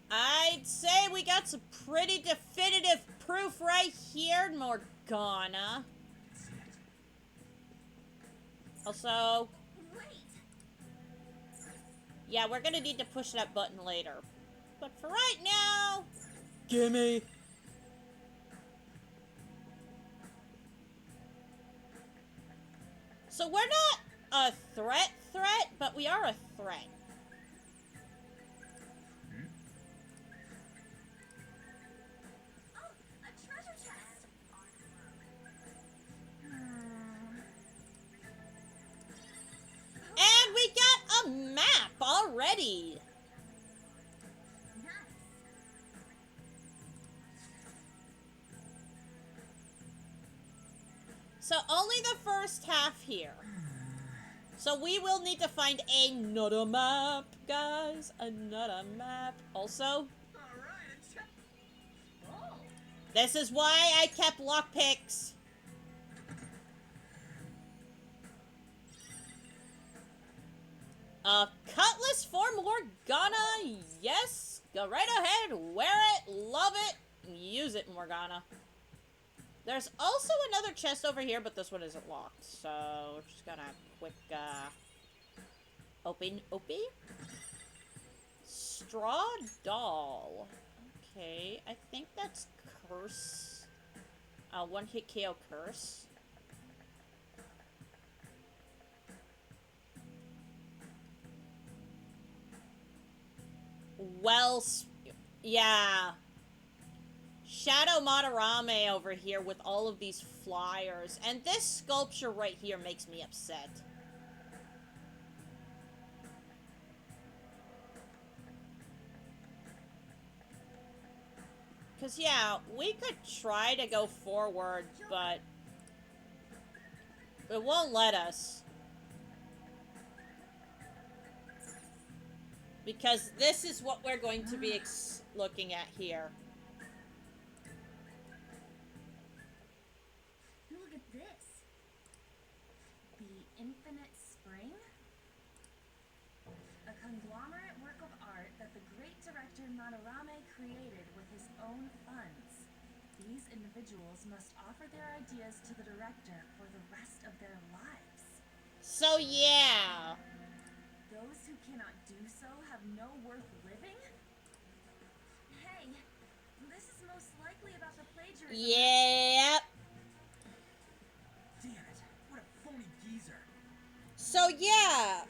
I'd say we got some pretty definitive proof right here, Morgana. See it. Also, Wait! yeah, we're gonna need to push that button later. But for right now, gimme. So we're not a threat, but we are a threat. Oh, a treasure chest! And we got a map already. Nice. So only the first half here. So we will need to find another map, guys. Another map. Also, Alright, it's... Oh, this is why I kept lockpicks. A cutlass for Morgana. Yes, Go right ahead, wear it, love it, use it, Morgana. There's also another chest over here, but this one isn't locked, so we're just gonna quick, open. Straw doll. Okay, I think that's curse. One hit KO curse. Well, yeah. Shadow Madarame over here with all of these flyers. And this sculpture right here makes me upset. Because, yeah, we could try to go forward, but it won't let us. Because this is what we're going to be looking at here. Look at this. The Infinite Spring? A conglomerate work of art that the great director Madarame created with his own funds. These individuals must offer their ideas to the director for the rest of their lives. So, yeah. Those who cannot do so have no worth living? Hey, this is most likely about the plagiarism. Yep. Damn it, what a phony geezer. So, yeah.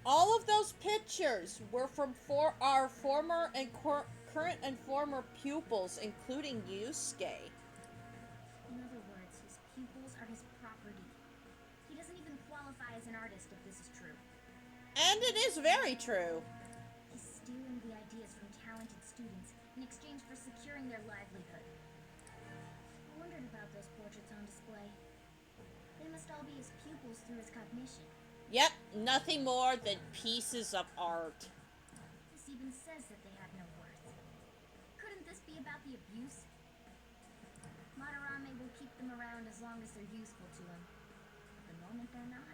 All of those pictures were from our former and current and former pupils, including Yusuke. In other words, his pupils are his property. He doesn't even qualify as an artist if this is true. And it is very true. He's stealing the ideas from talented students in exchange for securing their livelihood. I wondered about those portraits on display. They must all be his pupils through his cognition. Yep, nothing more than pieces of art. This even says that they have no worth. Couldn't this be about the abuse? Madarame will keep them around as long as they're useful to him. The moment they're not,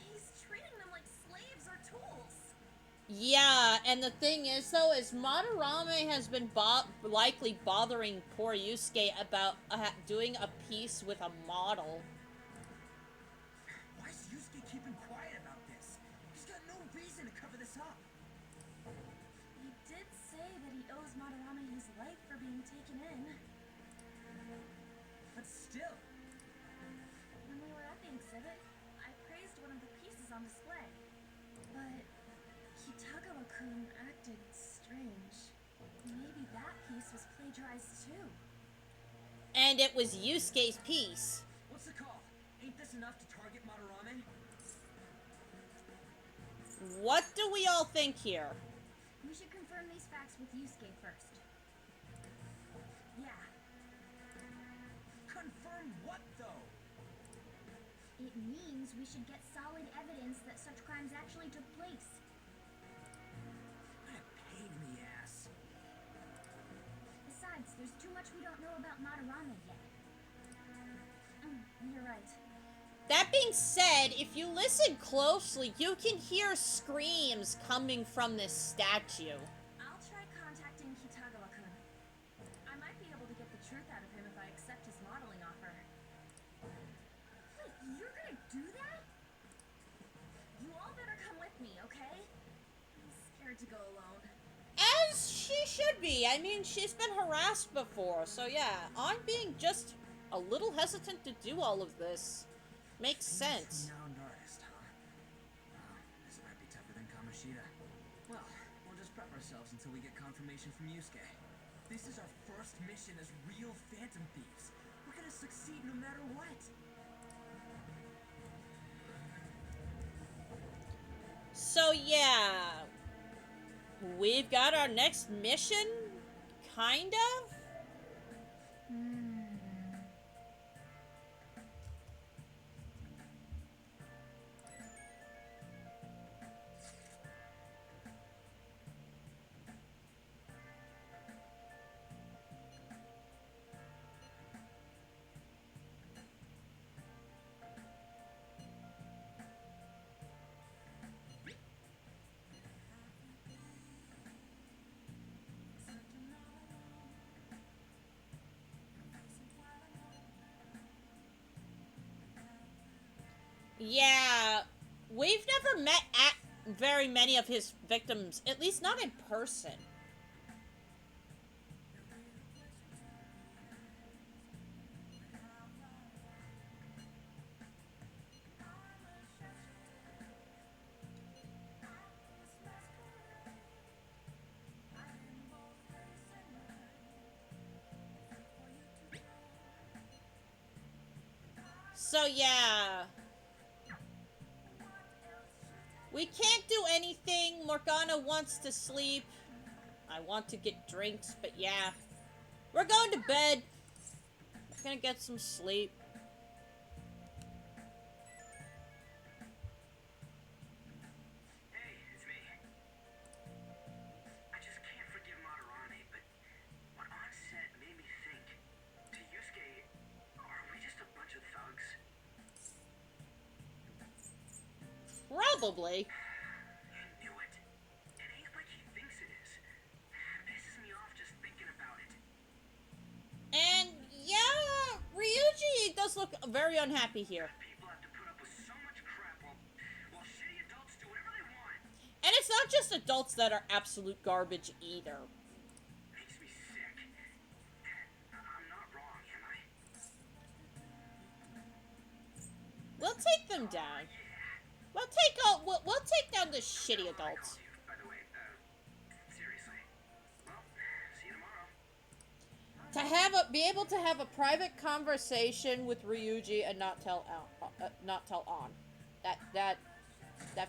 he's treating them like slaves or tools. Yeah, and the thing is, though, is Madarame has been likely bothering poor Yusuke about doing a piece with a model. Why is Yusuke keeping quiet about this? He's got no reason to cover this up. He did say that he owes Madarame his life for being taken in. But still. When we were at the exhibit, I praised one of the pieces on display. But Kitagawa-kun acted strange. Maybe that piece was plagiarized too. And it was Yusuke's piece. What's the call? Ain't this enough to target Madarame? What do we all think here? We should confirm these facts with Yusuke first. Yeah, Confirm what, though? it means we should get solid evidence that such crimes actually took place. What a pain in the ass. Besides, there's too much we don't know about Madarame yet. You're right. That being said, if you listen closely, you can hear screams coming from this statue. I'll try contacting Kitagawa-kun. I might be able to get the truth out of him if I accept his modeling offer. Wait, you're gonna do that? You all better come with me, okay? I'm scared to go alone. As she should be. I mean, she's been harassed before, so yeah, I'm being just a little hesitant to do all of this. Makes sense. Renowned artist, huh? Wow, this might be tougher than Kamoshida. Well, we'll just prep ourselves until we get confirmation from Yusuke. This is our first mission as real Phantom Thieves. We're gonna succeed no matter what. So yeah, we've got our next mission, kind of? Yeah, we've never met very many of his victims, at least not in person. So yeah, we can't do anything. Morgana wants to sleep. I want to get drinks, but yeah. We're going to bed. We're gonna get some sleep. Hey, it's me. I just can't forgive Madarame, but what An said made me think. To Yusuke, are we just a bunch of thugs? Probably. I knew it. It ain't like he thinks it is. Pisses me off just thinking about it. And yeah, Ryuji does look very unhappy here. People have to put up with so much crap while shitty adults do whatever they want. And it's not just adults that are absolute garbage either. Makes me sick. I'm not wrong, am I? We'll take them down. We'll take down the shitty I adults. called you, by the way. Seriously. Well, see you tomorrow. To be able to have a private conversation with Ryuji and not tell An. That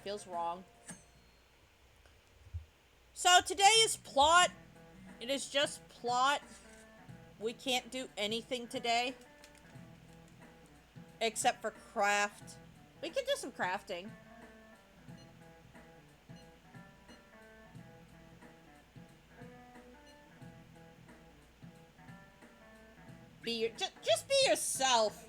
feels wrong. So today is plot. It is just plot. We can't do anything today. Except for craft. We can do some crafting. Just be yourself.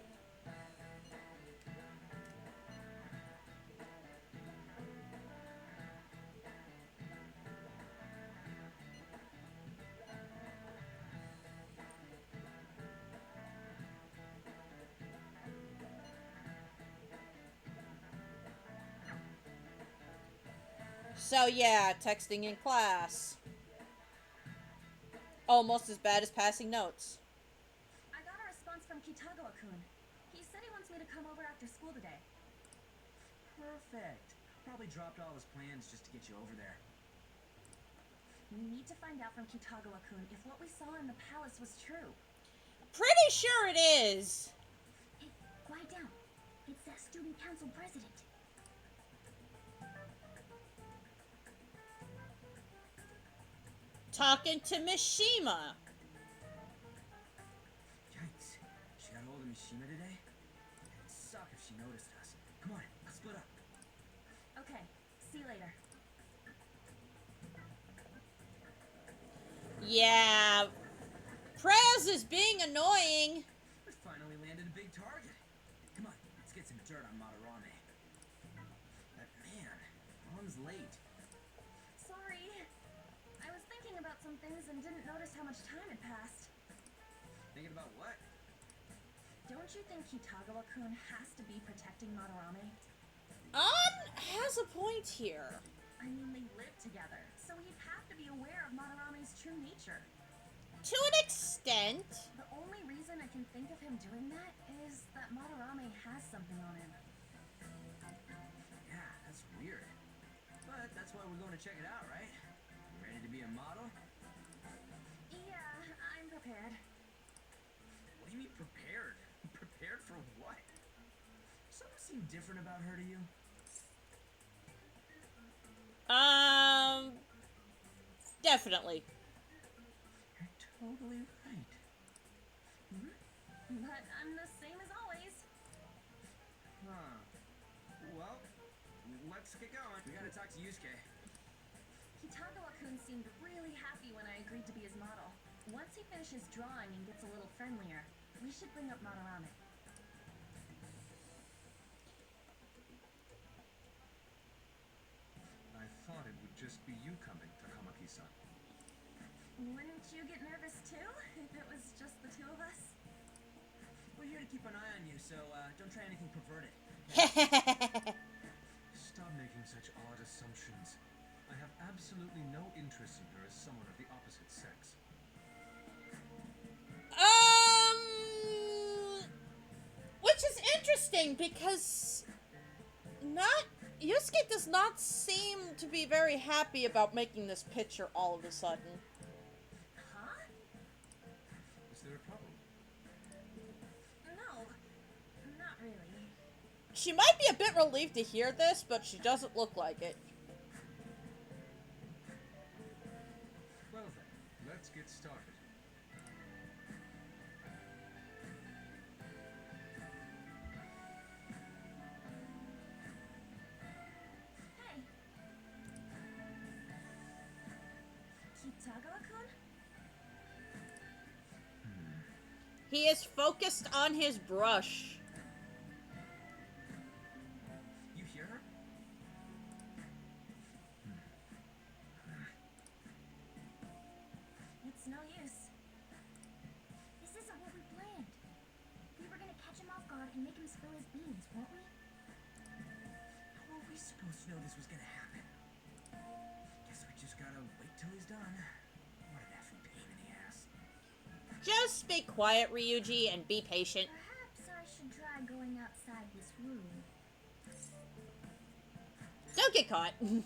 So yeah, texting in class. Almost as bad as passing notes. I got a response from Kitagawa-kun. He said he wants me to come over after school today. Perfect. Probably dropped all his plans just to get you over there. We need to find out from Kitagawa-kun if what we saw in the palace was true. Pretty sure it is. Hey, quiet down. It's that student council president. Talking to Mishima. Yikes. She got hold of Mishima today? It'd suck if she noticed us. Come on, let's split up. Okay, see you later. Yeah. Prez is being annoying. We finally landed a big target. Come on, let's get some dirt on Madarame. But man, An's late. Sorry. I was thinking about some things and didn't notice how much time had passed. Thinking about what? Don't you think Kitagawa-kun has to be protecting Madarame? An has a point here. I mean, they live together, so he'd have to be aware of Madarame's true nature. To an extent. The only reason I can think of him doing that is that Madarame has something on him. Yeah, that's weird. But that's why we're going to check it out, right? You ready to be a model? Yeah, I'm prepared. What do you mean prepared? Prepared for what? Something seemed different about her to you? Definitely. You're totally right. But I'm the same as always. Huh. Well, let's get going. We gotta talk to Yusuke. Kitagawa-kun seemed really happy when I agreed to be his model. Once he finishes drawing and gets a little friendlier, we should bring up Madarame. I thought it would just be you coming, Takamaki-san. Wouldn't you get nervous too, if it was just the two of us? We're here to keep an eye on you, so don't try anything perverted. Stop making such odd assumptions. I have absolutely no interest in her as someone of the opposite sex. Which is interesting because Yusuke does not seem to be very happy about making this picture all of a sudden. Huh? Is there a problem? No, not really. She might be a bit relieved to hear this, but she doesn't look like it. Well then, let's get started. Hey. Kitagawa-kun? He is focused on his brush. You hear her? It's no use. This isn't what we planned. We were gonna catch him off guard and make him spill his beans, weren't we? How were we supposed to know this was gonna happen? Guess we just gotta wait till he's done. What an effing pain in the ass. Just be quiet, Ryuji, and be patient. Perhaps I should try going outside this room. Don't get caught. Who do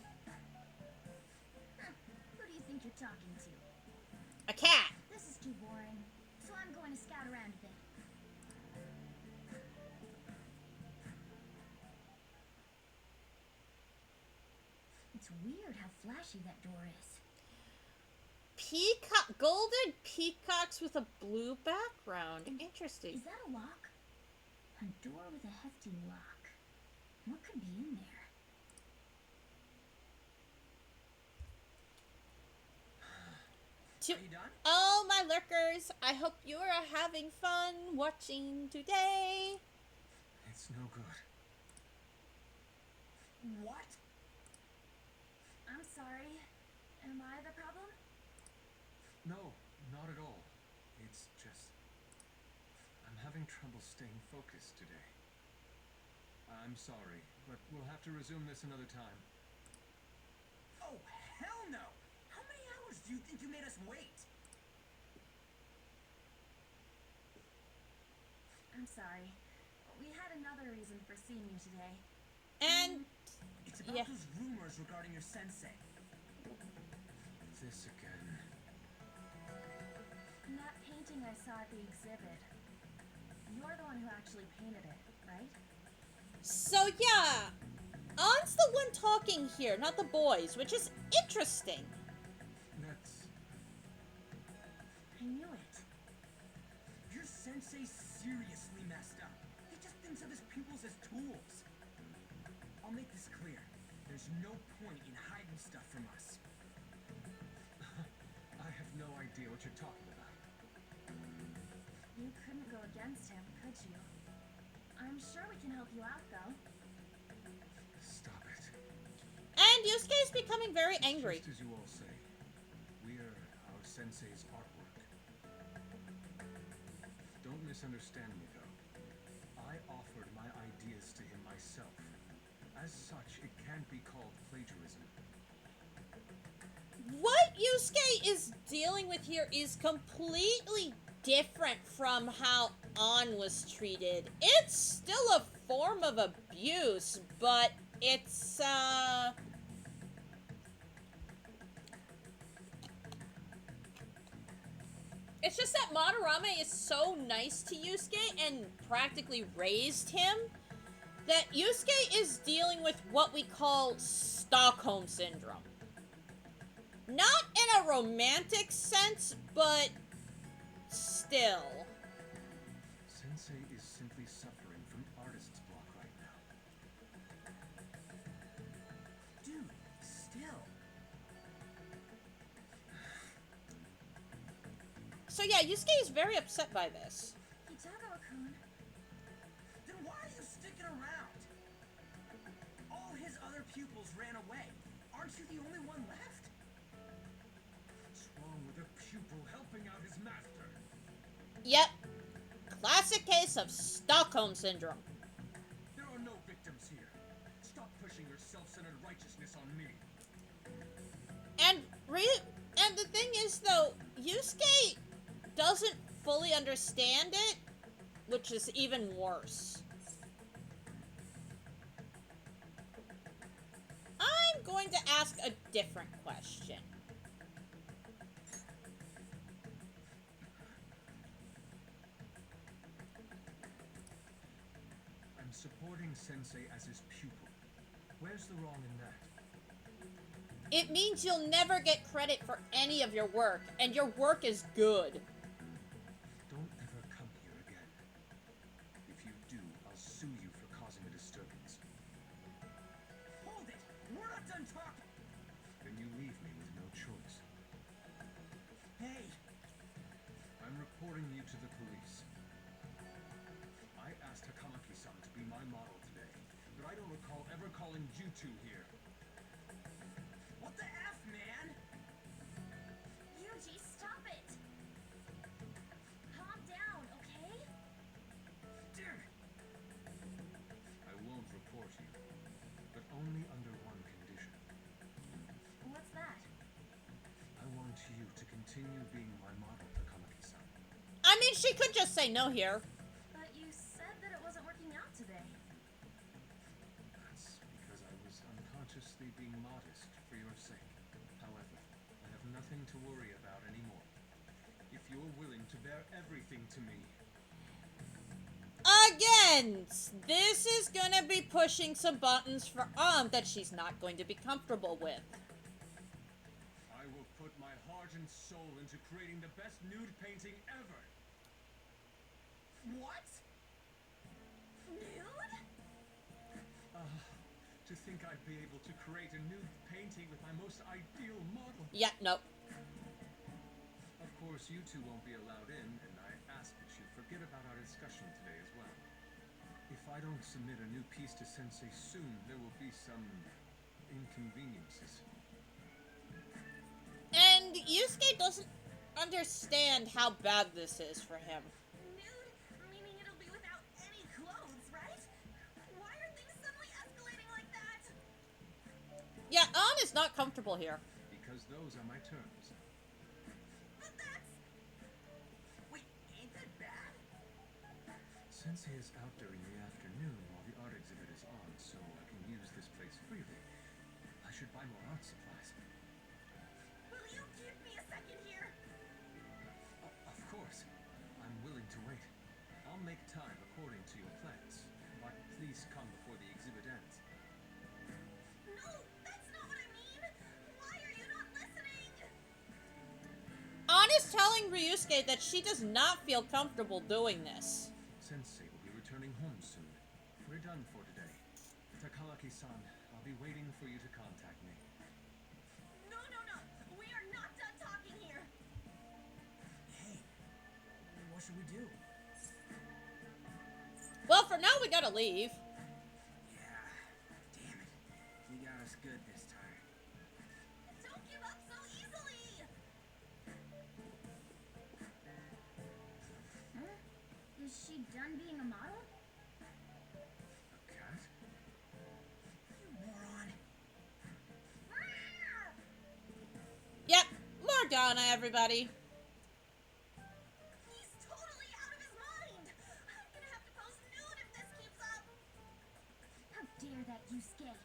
you think you're talking to? A cat. This is too boring, so I'm going to scout around a bit. It's weird how flashy that door is. Golden peacocks with a blue background. Interesting. Is that a lock? A door with a hefty lock. What could be in there? Are you done? Oh, my lurkers, I hope you are having fun watching today. It's no good. What? I'm sorry. Am I the problem? No, not at all. It's just... I'm having trouble staying focused today. I'm sorry, but we'll have to resume this another time. Oh, hell no! How many hours do you think you made us wait? I'm sorry. We had another reason for seeing you today. And It's about Yeah. those rumors regarding your sensei. This again. In that painting I saw at the exhibit, you're the one who actually painted it, right? so, yeah. On's the one talking here, not the boys, which is interesting. That's... I knew it. Your sensei seriously messed up. He just thinks of his pupils as tools. I'll make this clear. There's no point in hiding stuff from us. I have no idea what you're talking about. You couldn't go against him, could you? I'm sure we can help you out, though. Stop it. And Yusuke is becoming very angry. Just as you all say, we're our sensei's artwork. Don't misunderstand me, though. I offered my ideas to him myself. As such, it can't be called plagiarism. What Yusuke is dealing with here is completely different from how An was treated. It's still a form of abuse, but it's, it's just that Madarame is so nice to Yusuke and practically raised him that Yusuke is dealing with what we call Stockholm Syndrome. Not in a romantic sense, but still. Sensei is simply suffering from artist's block right now. Dude, still. So yeah, Yusuke is very upset by this. Kitagawa-kun, Then why are you sticking around? All his other pupils ran away. Aren't you the only one left? What's wrong with a pupil helping out his master? Yep. Classic case of Stockholm Syndrome. There are no victims self-centered righteousness on me. And the thing is, though, Yusuke doesn't fully understand it, which is even worse. I'm going to ask a different question. I'm supporting Sensei as his pupil. Where's the wrong in that? It means you'll never get credit for any of your work, and your work is good. Don't ever come here again. If you do, I'll sue you for causing a disturbance. Hold it! We're not done talking! Then you leave me with no choice. Hey! I'm reporting you to the police. I asked Takamaki-san to be my model today, but I don't recall ever calling you two here. What the F, man? Yuji, stop it! Calm down, okay? Damn it! I won't report you, but only under one condition. What's that? I want you to continue being my model, Takamaki-san. I mean, she could just say no here. But you said that it wasn't working out today. That's because I was unconsciously being modest for your sake. However, I have nothing to worry about anymore. If you're willing to bear everything to me, Again, this is gonna be pushing some buttons for that she's not going to be comfortable with. I will put my heart and soul into creating the best nude painting ever. What? Nude? To think I'd be able to create a nude painting with my most ideal model. Yeah, nope. Of course, you two won't be allowed in, and I ask that you forget about our discussion today as well. If I don't submit a new piece to Sensei soon, there will be some inconveniences. And Yusuke doesn't understand how bad this is for him. Nude? Meaning it'll be without any clothes, right? Why are things suddenly escalating like that? Yeah, is not comfortable here. Because those are my terms. But that's... Wait, ain't that bad? Sensei is out during the afternoon while the art exhibit is on, so I can use this place freely. I should buy more art supplies. Will you give me a second here? Of course. I'm willing to wait. I'll make time according to your plans. But please come before the exhibit ends. No, that's not what I mean. Why are you not listening? An is telling Ryusuke that she does not feel comfortable doing this. Sensei will be returning home soon. We're done for today. Takamaki-san, I'll be waiting for you to contact me. No, no, no. We are not done talking here. Hey, what should we do? Well, for now, we gotta leave. Yeah, damn it. You got us good this time. Don't give up so easily. Huh? Is she done being a model? A cat? You moron. Yep, Morgana, everybody. He's totally out of his mind. I'm gonna have to post nude if this keeps up. How dare that, Yusuke?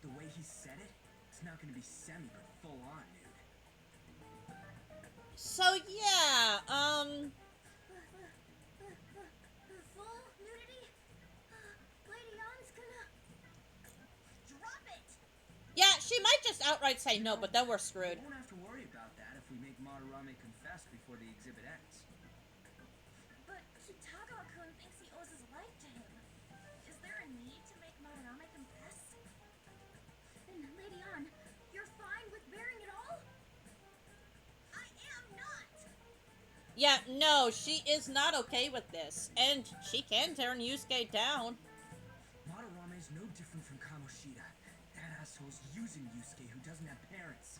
The way he said it, it's not gonna be semi, but full on, dude. So, yeah, Full nudity? Lady Ann's gonna... Drop it! yeah, she might just outright say no, but then we're screwed. We won't have to worry about that if we make Madarame confess before the exhibit ends. But Kitagawa-kun thinks he owes his life to him. Is there a need to make Madarame confess? Then, Lady Ann, you're fine with bearing it all? I am not! Yeah, no, she is not okay with this. And she can turn Yusuke down. Madarame is no different from Kamoshida. That asshole's using Yusuke who doesn't have parents.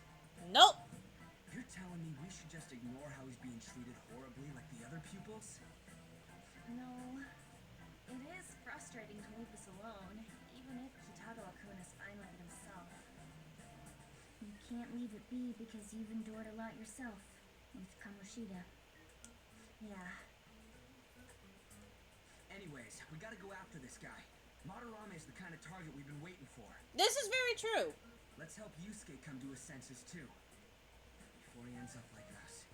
Nope. You're telling me we should just ignore how he's being treated horribly like the other pupils? No. It is frustrating to leave this alone, even if Kitagawa-kun is finally can't leave it be because you've endured a lot yourself with Kamoshida. Yeah. Anyways, we gotta go after this guy. Madarame is the kind of target we've been waiting for. This is very true. Let's help Yusuke come to his senses too. Before he ends up like us.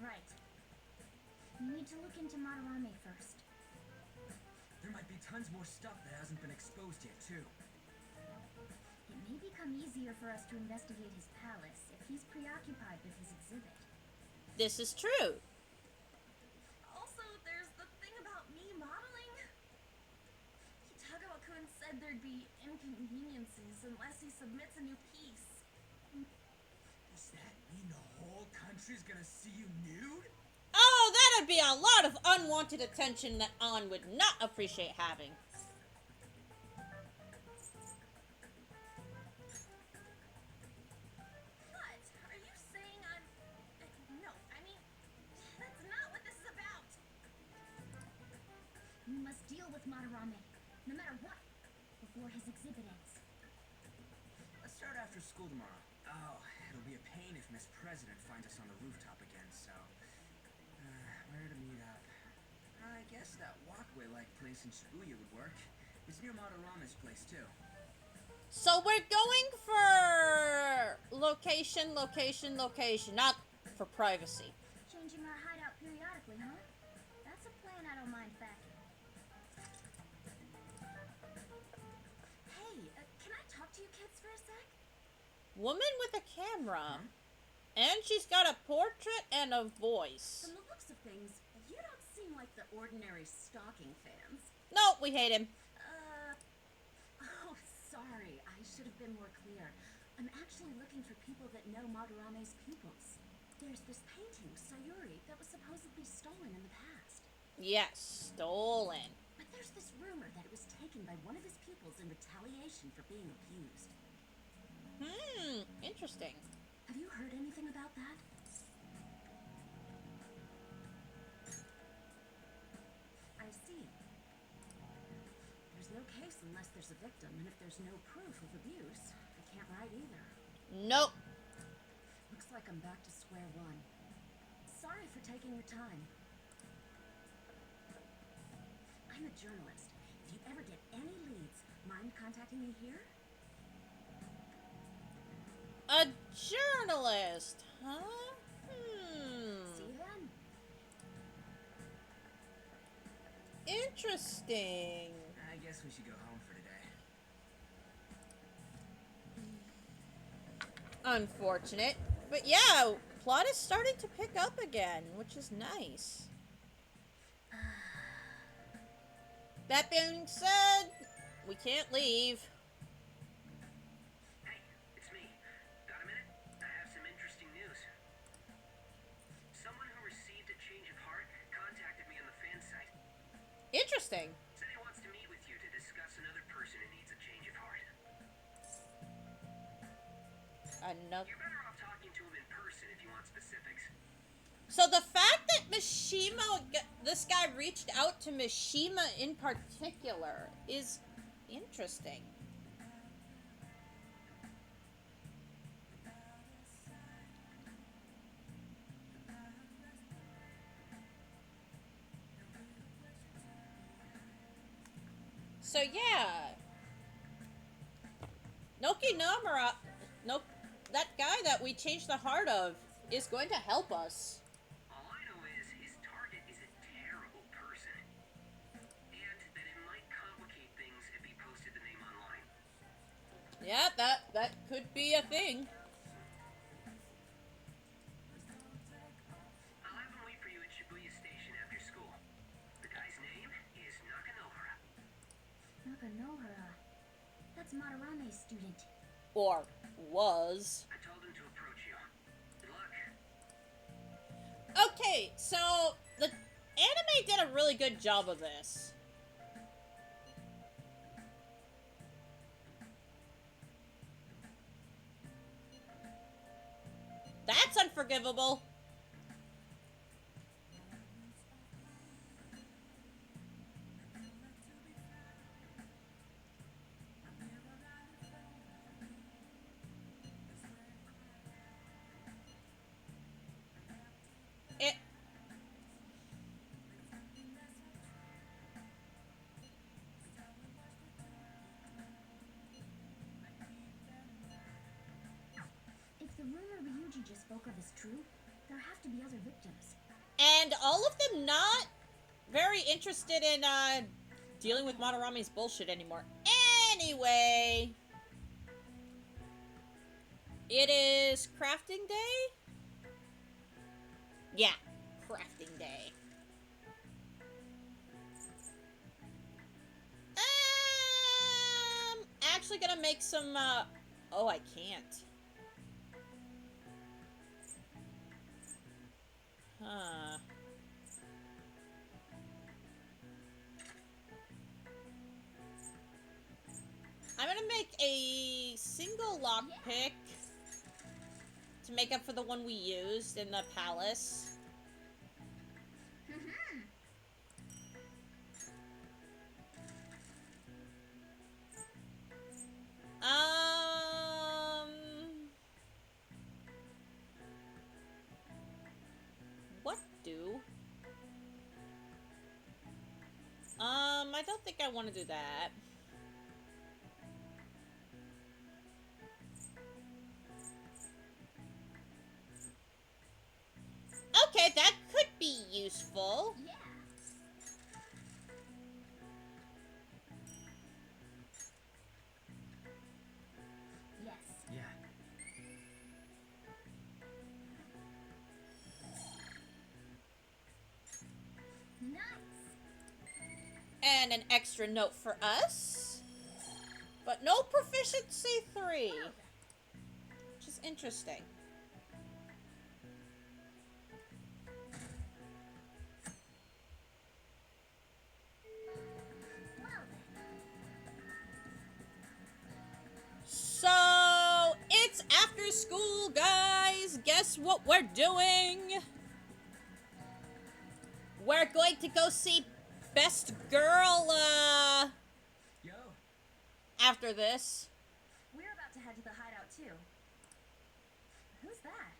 Right. You need to look into Madarame first. There might be tons more stuff that hasn't been exposed yet too. It may become easier for us to investigate his palace if he's preoccupied with his exhibit. This is true. Also, there's the thing about me modeling. Kitagawa-kun said there'd be inconveniences unless he submits a new piece. Does that mean the whole country's gonna see you nude? Oh, that'd be a lot of unwanted attention that An would not appreciate having. What? Are you saying I'm... No, I mean, that's not what this is about. We must deal with Madarame, no matter what, before his exhibit ends. Let's start after school tomorrow. Oh, it'll be a pain if Miss President finds us on the rooftop again, so... where to meet up? I guess that walkway-like place in Shibuya would work. It's near Madarame's place, too. So we're going for location, not for privacy. Changing our hideout periodically, huh? That's a plan I don't mind backing. Hey, can I talk to you kids for a sec? Woman with a camera. And she's got a portrait and a voice. From the looks of things, you don't seem like the ordinary stalking fans. No, we hate him. Oh, sorry. I should have been more clear. I'm actually looking for people that know Madarame's pupils. There's this painting, Sayuri, that was supposedly stolen in the past. Yes, stolen. But there's this rumor that it was taken by one of his pupils in retaliation for being abused. Interesting. Have you heard anything about that? I see. There's no case unless there's a victim, and if there's no proof of abuse, I can't write either. Nope. Looks like I'm back to square one. Sorry for taking your time. I'm a journalist. If you ever get any leads, mind contacting me here? A journalist, huh? See you then. Interesting. I guess we should go home for today. Unfortunate. But yeah, plot is starting to pick up again, which is nice. That being said, we can't leave. Hey, it's me. Got a minute? I have some interesting news. Someone who received a change of heart contacted me on the fan site. Interesting. Said he wants to meet with you to discuss another person who needs a change of heart. Another. You're better off talking to him in person if you want specifics. So the fact that this guy reached out to Mishima in particular is interesting. So yeah, Noki Nomura, that guy that we changed the heart of is going to help us. All I know is his target is a terrible person. And that it might complicate things if he posted the name online. Yeah, that could be a thing. I'll have him wait for you at Shibuya Station after school. The guy's name is Nakanohara. Nakanohara. That's Madarame's student. Or was. I told him to approach you. Good luck. Okay, so the anime did a really good job of this. That's unforgivable. the rumor Ryuji just spoke of is true, there have to be other victims. And all of them not very interested in dealing with Madarame's bullshit anymore. Anyway, it is crafting day? Yeah, crafting day. Actually gonna make some, oh, I can't. Huh. I'm gonna make a single lockpick to make up for the one we used in the palace. What do? I don't think I want to do that. Okay, that could be useful. Yeah. Yes. Yeah. Nice. And an extra note for us. But no proficiency 3. Which is interesting. So, it's after school, guys. Guess what we're doing? We're going to go see Best Girl, Yo. after this. We're about to head to the hideout too. Who's that?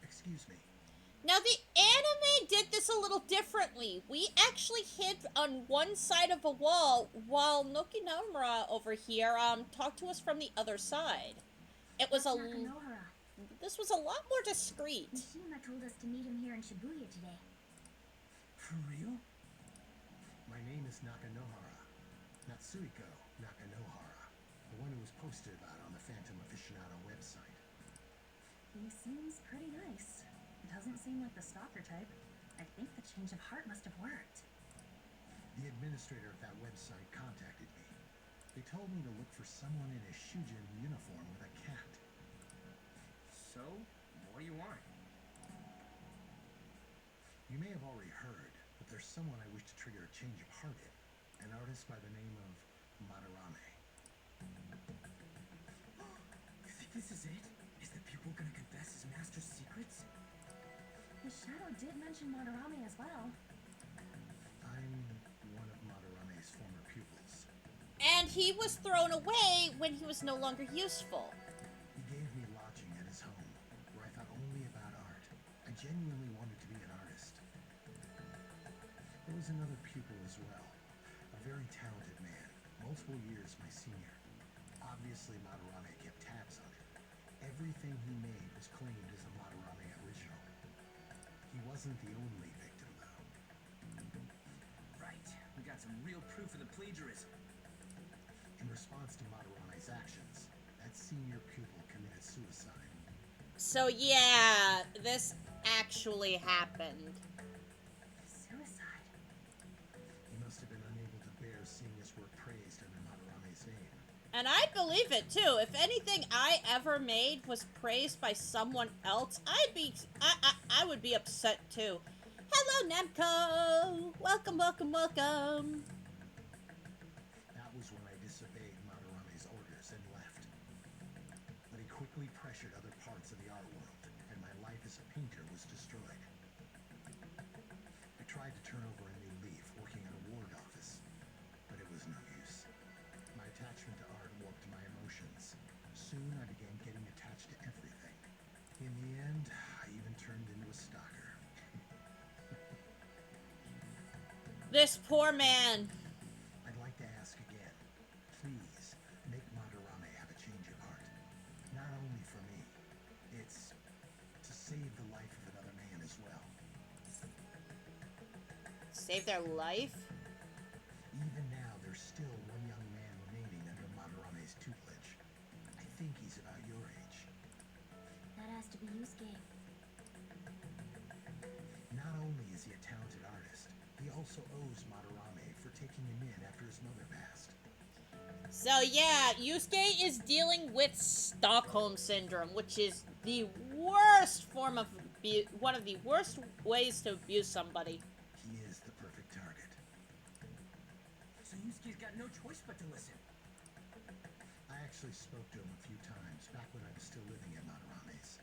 Excuse me. Now, the anime did this a little differently. We actually hid on one side of a wall while Noki Namura over here, talked to us from the other side. It was That's Nakanohara. This was a lot more discreet. Mishima told us to meet him here in Shibuya today. For real? My name is Nakanohara. Natsuhiko Nakanohara. The one who was posted about on the Phantom Aficionado website. He seems pretty nice. Doesn't seem like the stalker type. I think the change of heart must have worked. The administrator of that website contacted me. They told me to look for someone in a Shujin uniform with a cat. So, what do you want? You may have already heard, but there's someone I wish to trigger a change of heart in. An artist by the name of Madarame. You think this is it? Is the pupil gonna confess his master's secrets? His shadow did mention Madarame as well. I'm one of Madarame's former pupils. And he was thrown away when he was no longer useful. He gave me lodging at his home, where I thought only about art. I genuinely wanted to be an artist. There was another pupil as well, a very talented man, multiple years my senior. Obviously, Madarame kept tabs on him. Everything he made was claimed as a Madarame original. He wasn't the only victim, though. Right. We got some real proof of the plagiarism. In response to Madarame's actions, that senior pupil committed suicide. So yeah, this actually happened. Suicide. He must have been unable to bear seeing his work praised under Madarame's name. And I believe it too. If anything I ever made was praised by someone else, I would be upset too. Hello, Namco! Welcome, welcome, welcome! That was when I disobeyed Madarame's orders and left. But he quickly pressured other parts of the art world, and my life as a painter was destroyed. I tried to turn over a new leaf, working at a ward office, but it was no use. My attachment to art warped my emotions. Soon I began getting attached to everything. In the end, I even turned into a stalker. This poor man. I'd like to ask again. Please, make Madarame have a change of heart. Not save their life? Even now, there's still one young man remaining under Madarame's tutelage. I think he's about your age. That has to be Yusuke. Not only is he a talented artist, he also owes Madarame for taking him in after his mother passed. So yeah, Yusuke is dealing with Stockholm Syndrome, which is the worst form of one of the worst ways to abuse somebody. He is the perfect target. So Yusuke's got no choice but to listen. I actually spoke to him a few times back when I was still living at Madarame's.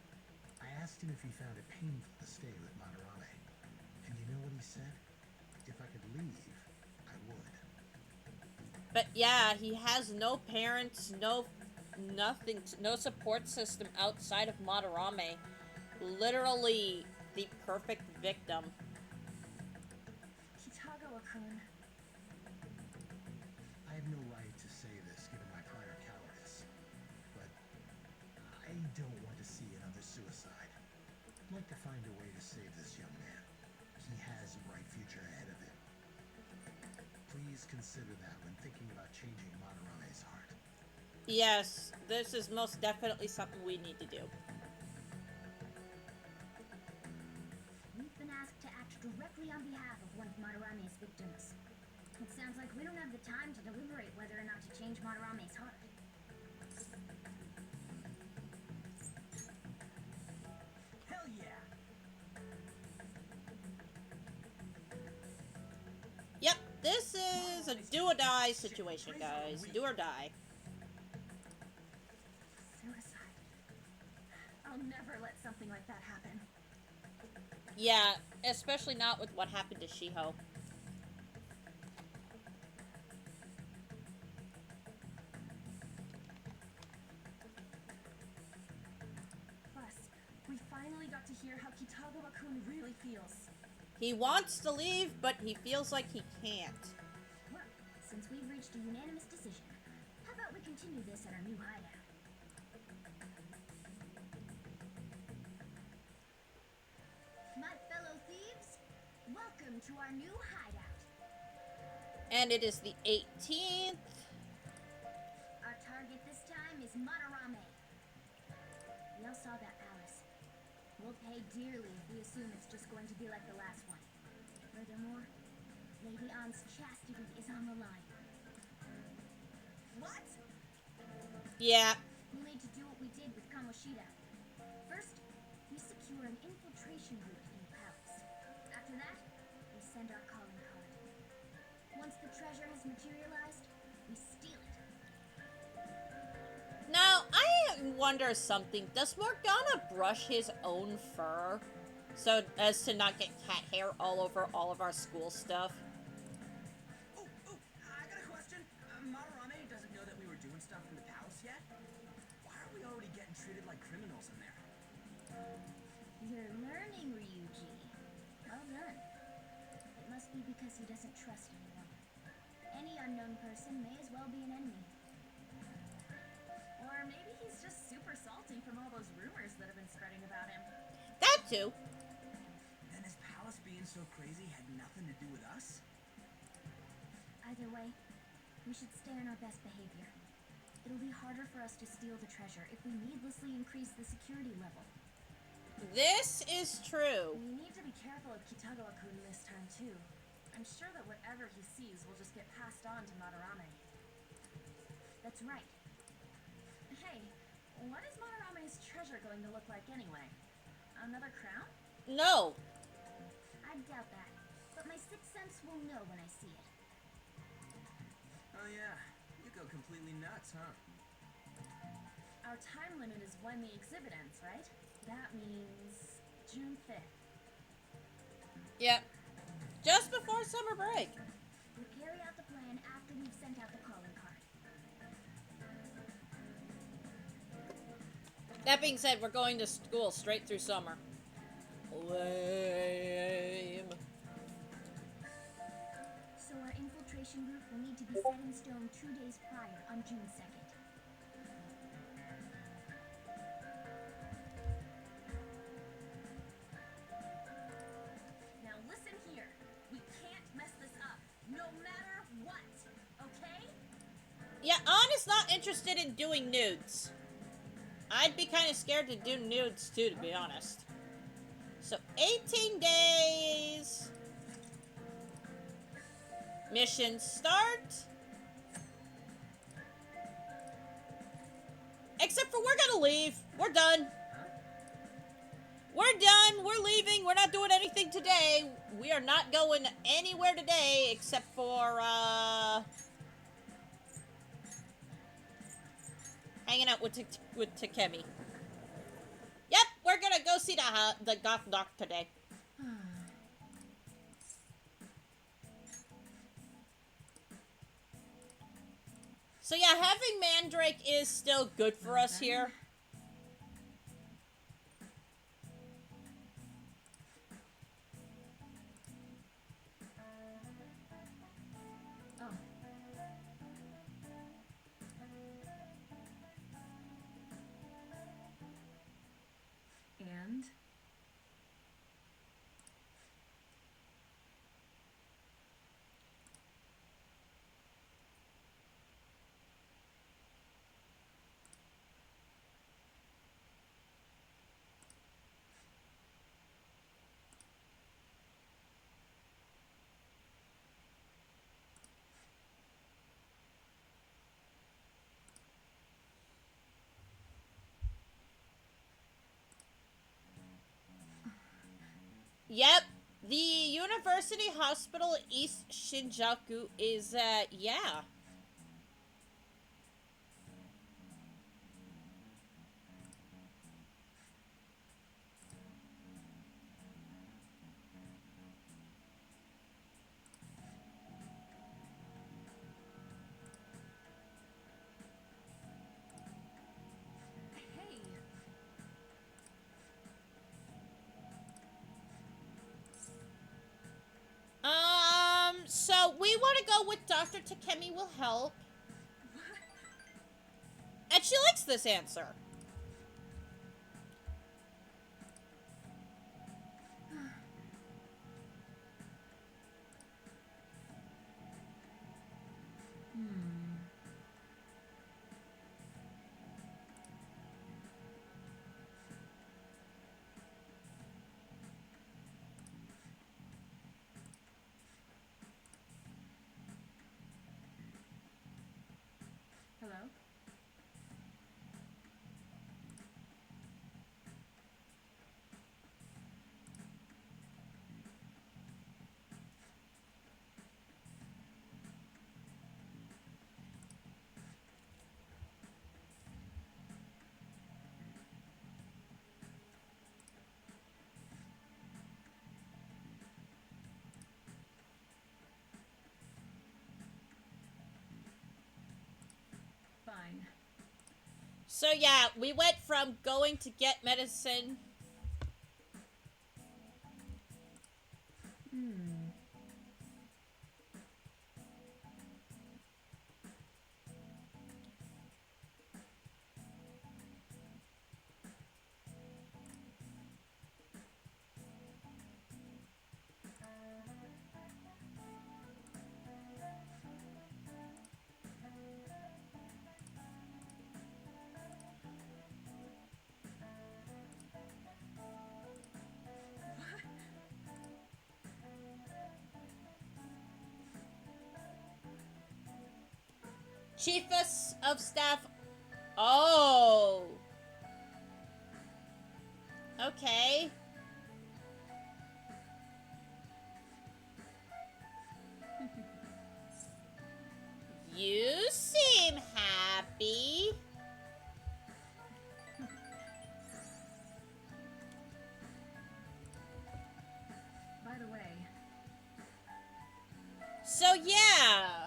I asked him if he found it painful to stay with Madarame. And you know what he said? If I could leave, I would. But yeah, he has no parents, nothing, no support system outside of Madarame. Literally the perfect victim. Kitagawa-kun. I have no right to say this given my prior cowardice, but I don't want to see another suicide. I'd like to find a way to save this young man. He has a bright future ahead of him. Please consider that when thinking about changing Madarame's heart. Yes, this is most definitely something we need to do. We've been asked to act directly on behalf of one of Madarame's victims. It sounds like we don't have the time to deliberate whether or not to change Madarame's heart. Hell yeah! Yep, this is a do or die situation, guys. Do or die. Suicide. I'll never let something like that happen. Yeah, especially not with what happened to Shiho. Plus, we finally got to hear how Kitagawa-kun really feels. He wants to leave, but he feels like he can't. Well, since we've reached a unanimous decision, how about we continue this at our new hideout? My fellow thieves, welcome to our new hideout. And it is the 18th. Our target this time is Madarame. We all saw that palace. We'll pay dearly if we assume it's just going to be like the last one. Furthermore, Lady Ann's chastity is on the line. What? Yeah. We need to do what we did with Kamoshida. First, we secure an infiltration route in the palace. After that, we send our calling card. Once the treasure has materialized, we steal it. Now, I wonder something. Does Morgana brush his own fur? So as to not get cat hair all over all of our school stuff? Oh, I got a question. Madarame doesn't know that we were doing stuff in the palace yet? Why are we already getting treated like criminals in there? You're learning, Ryuji. Well done. It must be because he doesn't trust anyone. Any unknown person may as well be an enemy. Or maybe he's just super salty from all those rumors that have been spreading about him. That too. Then his palace being so crazy had nothing to do with us? Either way, we should stay on our best behavior. It'll be harder for us to steal the treasure if we needlessly increase the security level. This is true. We need to be careful of Kitagawa-kun this time, too. I'm sure that whatever he sees will just get passed on to Madarame. That's right. Hey, what is Madarame's treasure going to look like anyway? Another crown? No. I doubt that, but my sixth sense will know when I see it. Oh yeah, you go completely nuts, huh? Our time limit is when the exhibit ends, right? That means June 5th. Yep. Just before summer break. We'll carry out the plan after we've sent out the calling card. That being said, we're going to school straight through summer. Lame. So our infiltration route will need to be set in stone 2 days prior on June 2nd. Now listen here. We can't mess just not interested in doing nudes. I'd be kind of scared to do nudes too, to be honest. So, 18 days. Mission start. Except for we're gonna leave. We're done. We're done. We're leaving. We're not doing anything today. We are not going anywhere today except for, hanging out with Takemi. Yep, we're gonna go see the goth doc today. So yeah, having Mandrake is still good for us here. Oh. And? Yep, the University Hospital East Shinjuku is, yeah. Hey. So we want to go with Dr. Takemi will help. And she likes this answer. Hello? Fine. So yeah, we went from going to get medicine. Chiefess of Staff. Oh. Okay. You seem happy. By the way, So yeah.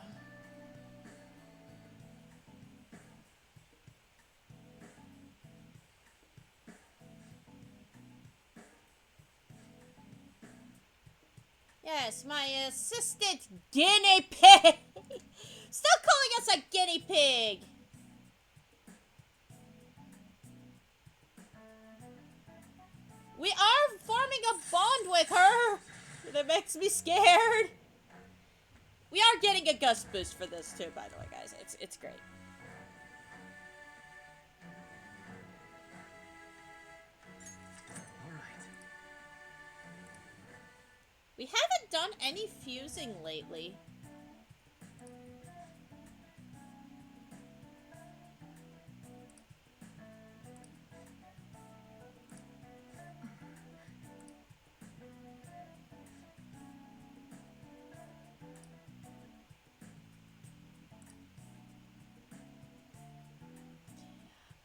Yes, my assistant guinea pig. Stop calling us a guinea pig. We are forming a bond with her. That makes me scared. We are getting a gust boost for this too, by the way, guys. It's great. We haven't done any fusing lately.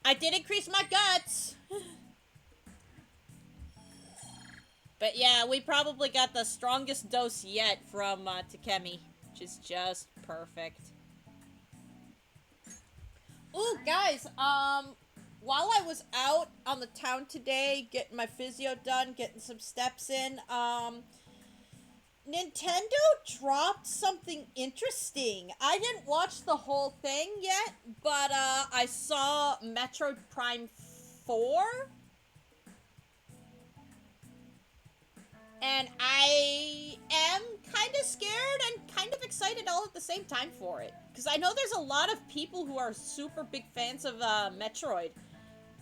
I did increase my guts! But yeah, we probably got the strongest dose yet from Takemi, which is just perfect. Ooh, guys, while I was out on the town today, getting my physio done, getting some steps in, Nintendo dropped something interesting. I didn't watch the whole thing yet, but I saw Metroid Prime 4. And I am kind of scared and kind of excited all at the same time for it. Because I know there's a lot of people who are super big fans of Metroid.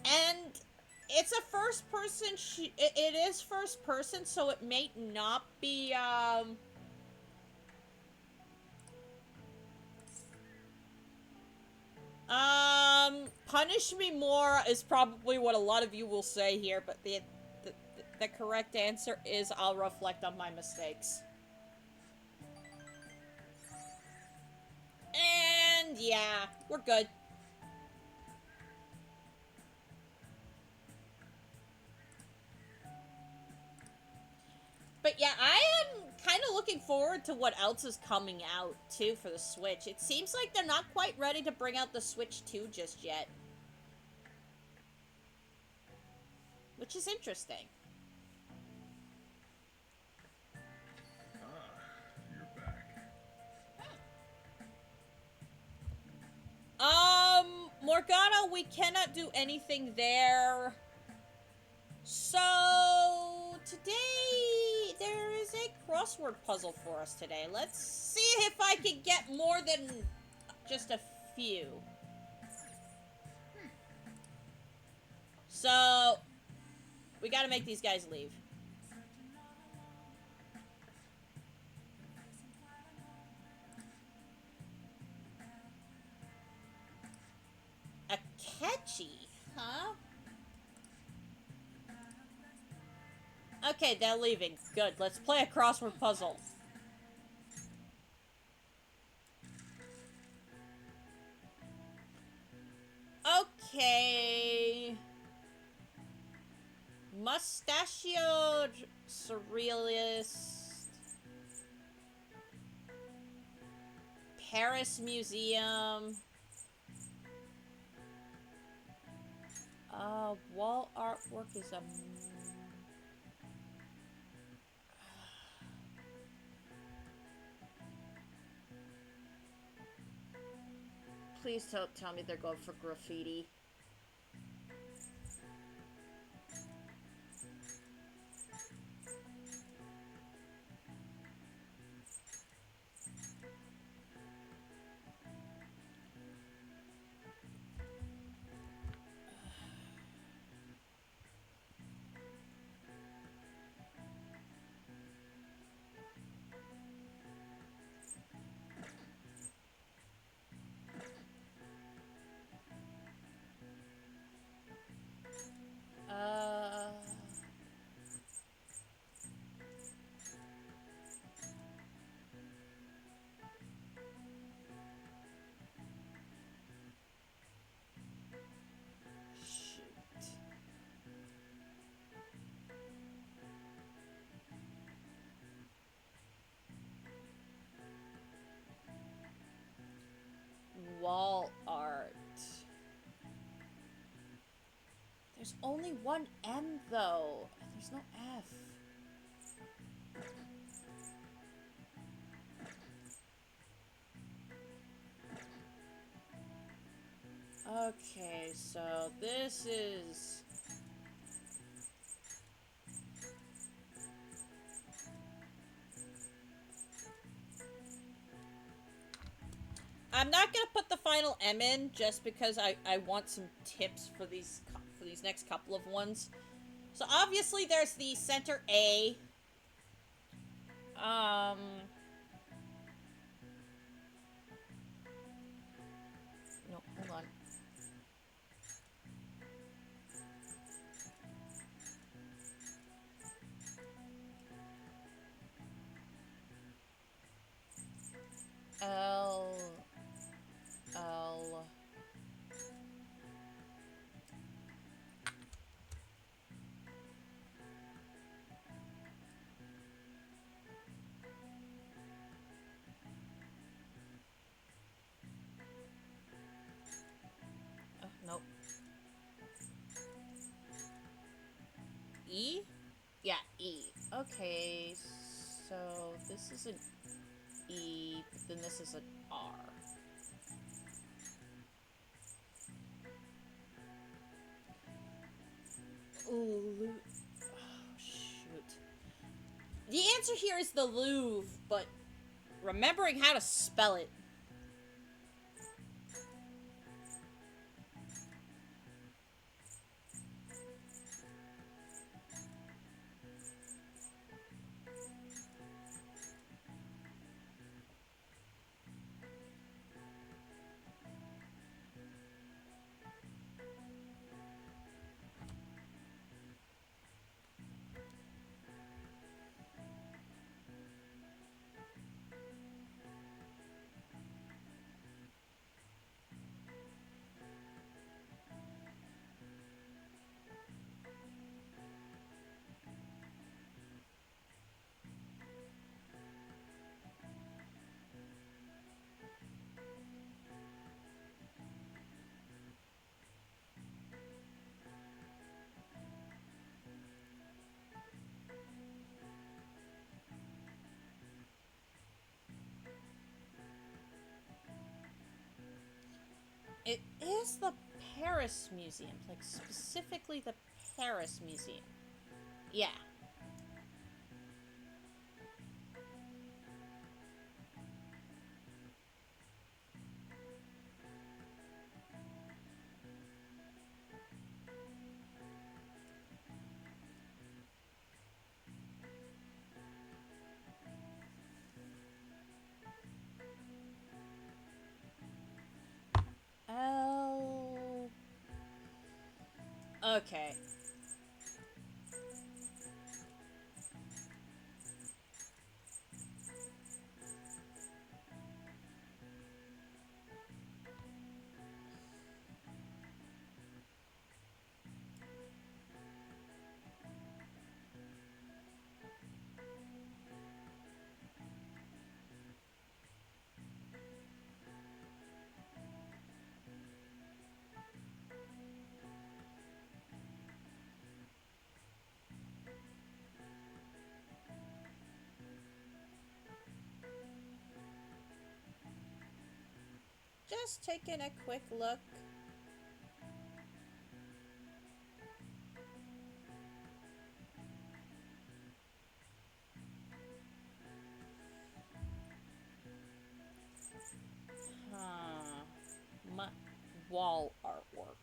And it's a first person, it is first person, so it may not be, punish me more is probably what a lot of you will say here, but the correct answer is I'll reflect on my mistakes. And yeah, we're good. But yeah, I am kind of looking forward to what else is coming out, too, for the Switch. It seems like they're not quite ready to bring out the Switch 2 just yet. Which is interesting. You're back. Morgana, we cannot do anything there. So, today, there is a crossword puzzle for us today. Let's see if I can get more than just a few. So, we gotta make these guys leave. Akechi, huh? Okay, they're leaving. Good, let's play a crossword puzzle. Okay. Mustachioed Surrealist. Paris Museum. Wall artwork is a... Please don't tell me they're going for graffiti. Wall art. There's only one M though. There's no F. Okay, so this is... I'm not gonna put the final M in just because I want some tips for these next couple of ones. So obviously there's the center A. No, hold on. L. L. Oh, nope. E? Yeah, E. Okay, so this is an E, but then this is an R. Ooh, oh, shoot. The answer here is the Louvre, but remembering how to spell it. It is the Paris Museum, like specifically the Paris Museum. Yeah. L. Okay. Just taking a quick look. Huh. Wall artwork.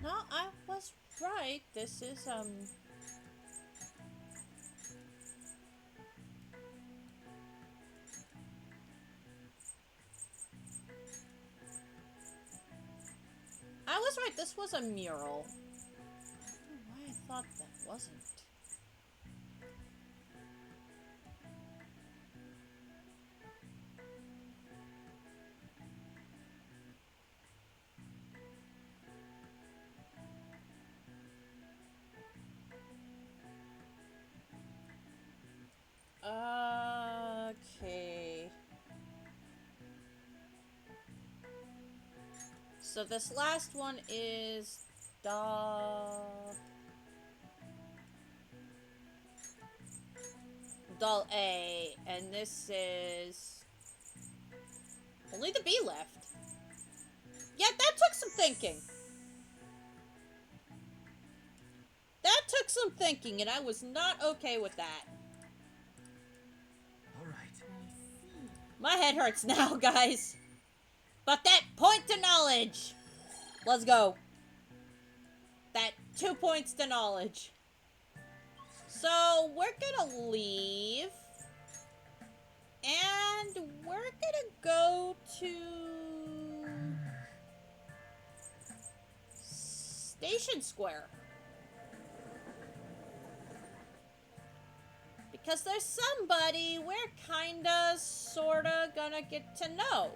No, I was right. This is, I was right. This was a mural. I don't know why I thought that wasn't. Okay. So this last one is doll A, and this is only the B left. Yeah, that took some thinking. That took some thinking, and I was not okay with that. All right. I see. My head hurts now, guys. But that point to knowledge. Let's go. That 2 points to knowledge. So, we're gonna leave. And we're gonna go to Station Square. Because there's somebody we're kinda, sorta gonna get to know.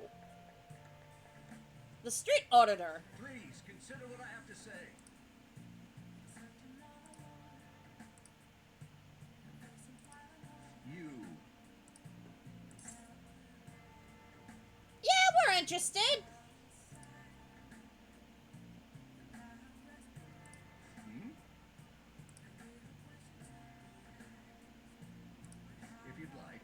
The street auditor. Please consider what I have to say. You. Yeah, we're interested. Hmm? If you'd like.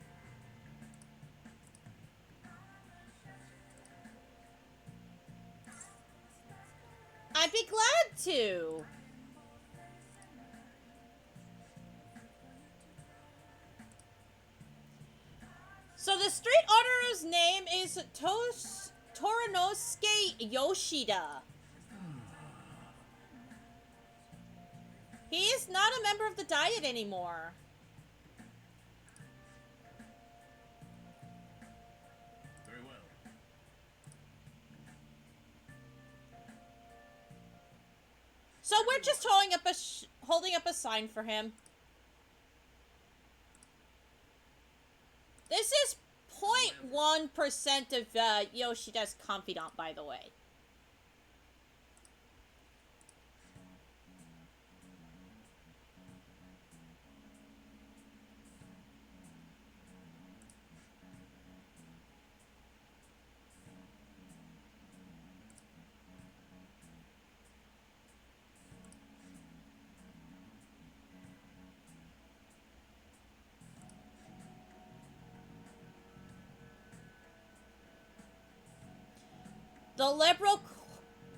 I'd be glad to. So the street auditor's name is Torinosuke Yoshida. He is not a member of the Diet anymore. Very well. So we're just holding up a sign for him. This is 0.1% of Yoshida's confidant, by the way.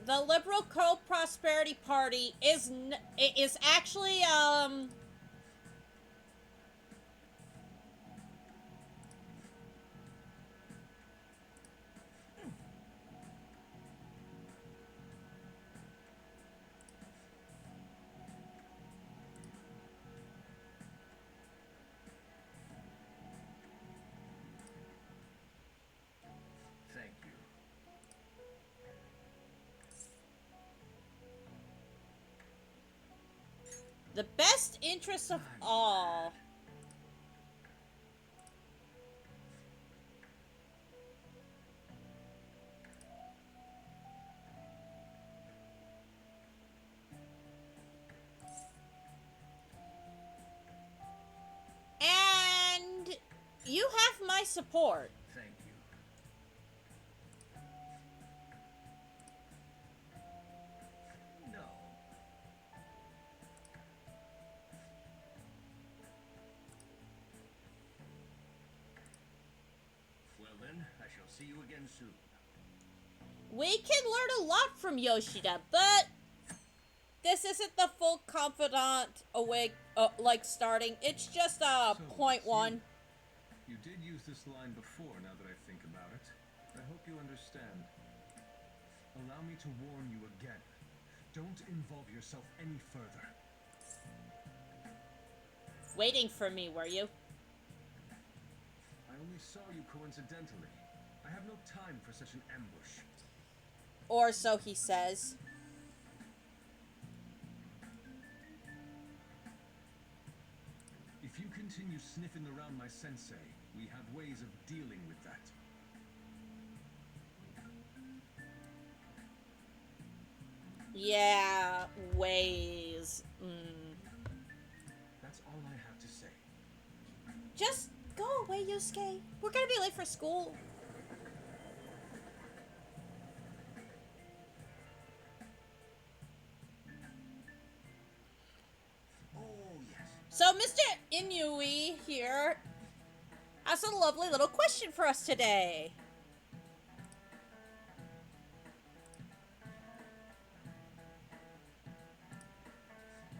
The Liberal Co-Prosperity Party is actually Thank you. the best interest of all. And you have my support. Thank you. No. Well then, I shall see you again soon. We can learn a lot from Yoshida, but this isn't the full confidant awake like starting. It's just a So, 0.1. You did use this line before, now that I think about it. I hope you understand. Allow me to warn you again. Don't involve yourself any further. Waiting for me, were you? I only saw you coincidentally. I have no time for such an ambush. Or so he says. If you continue sniffing around my sensei, we have ways of dealing with that. Yeah, ways. That's all I have to say. Just go away, Yusuke. We're gonna be late for school. Oh, yes. So Mr. Inui here has a lovely little question for us today.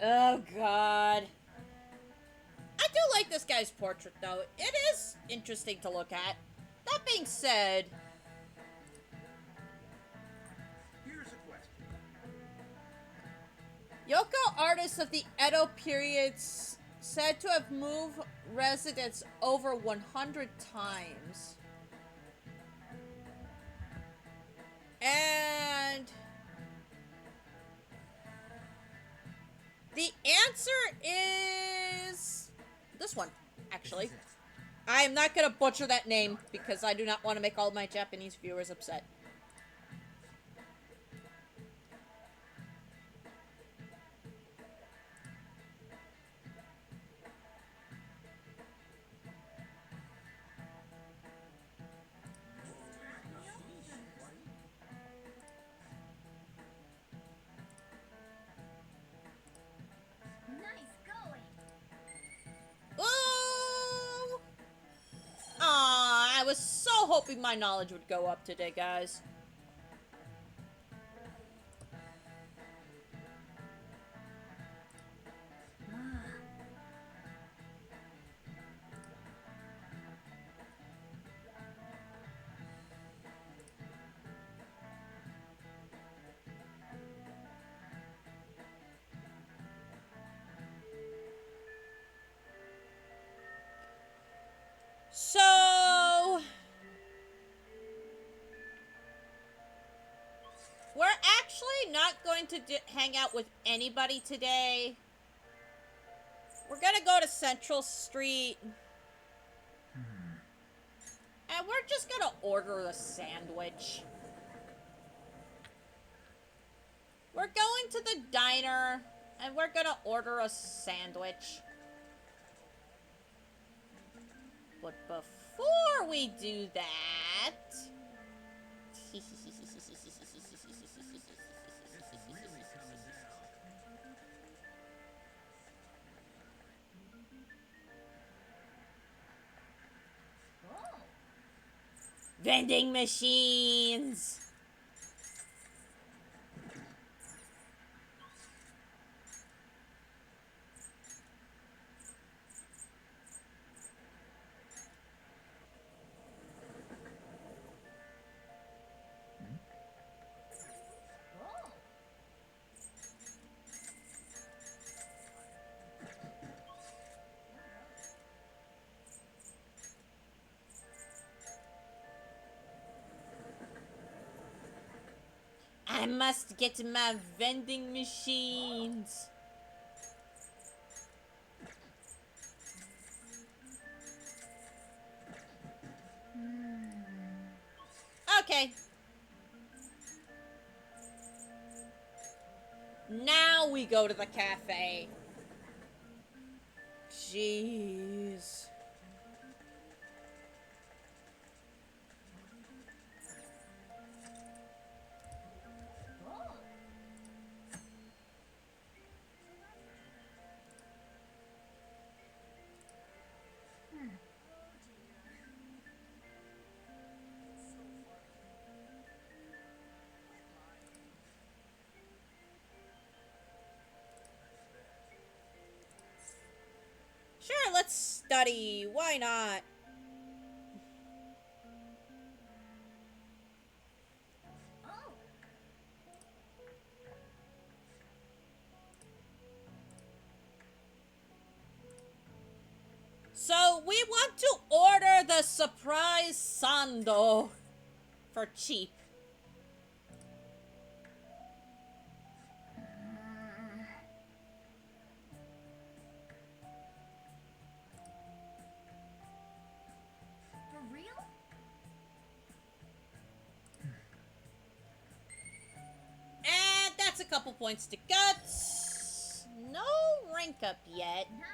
Oh, God. I do like this guy's portrait, though. It is interesting to look at. That being said... Here's a question. Yoko, artists of the Edo periods, said to have moved residents over 100 times. And... the answer is... this one, actually. I am not gonna butcher that name, because I do not want to make all my Japanese viewers upset. Nice going. Ooh! Aw, I was so hoping my knowledge would go up today, guys. So... we're actually not going to hang out with anybody today. We're gonna go to Central Street. And we're just gonna order a sandwich. We're going to the diner, and we're gonna order a sandwich. But before we do that... It's really coming down. Oh. vending machines! Oh. I must get my vending machines. Okay. Now we go to the cafe. Jeez. Oh. Sure, let's study. Why not? Oh. So, we want to order the surprise sando for cheap. For real? And that's a couple points to guts. No rank up yet. Nice.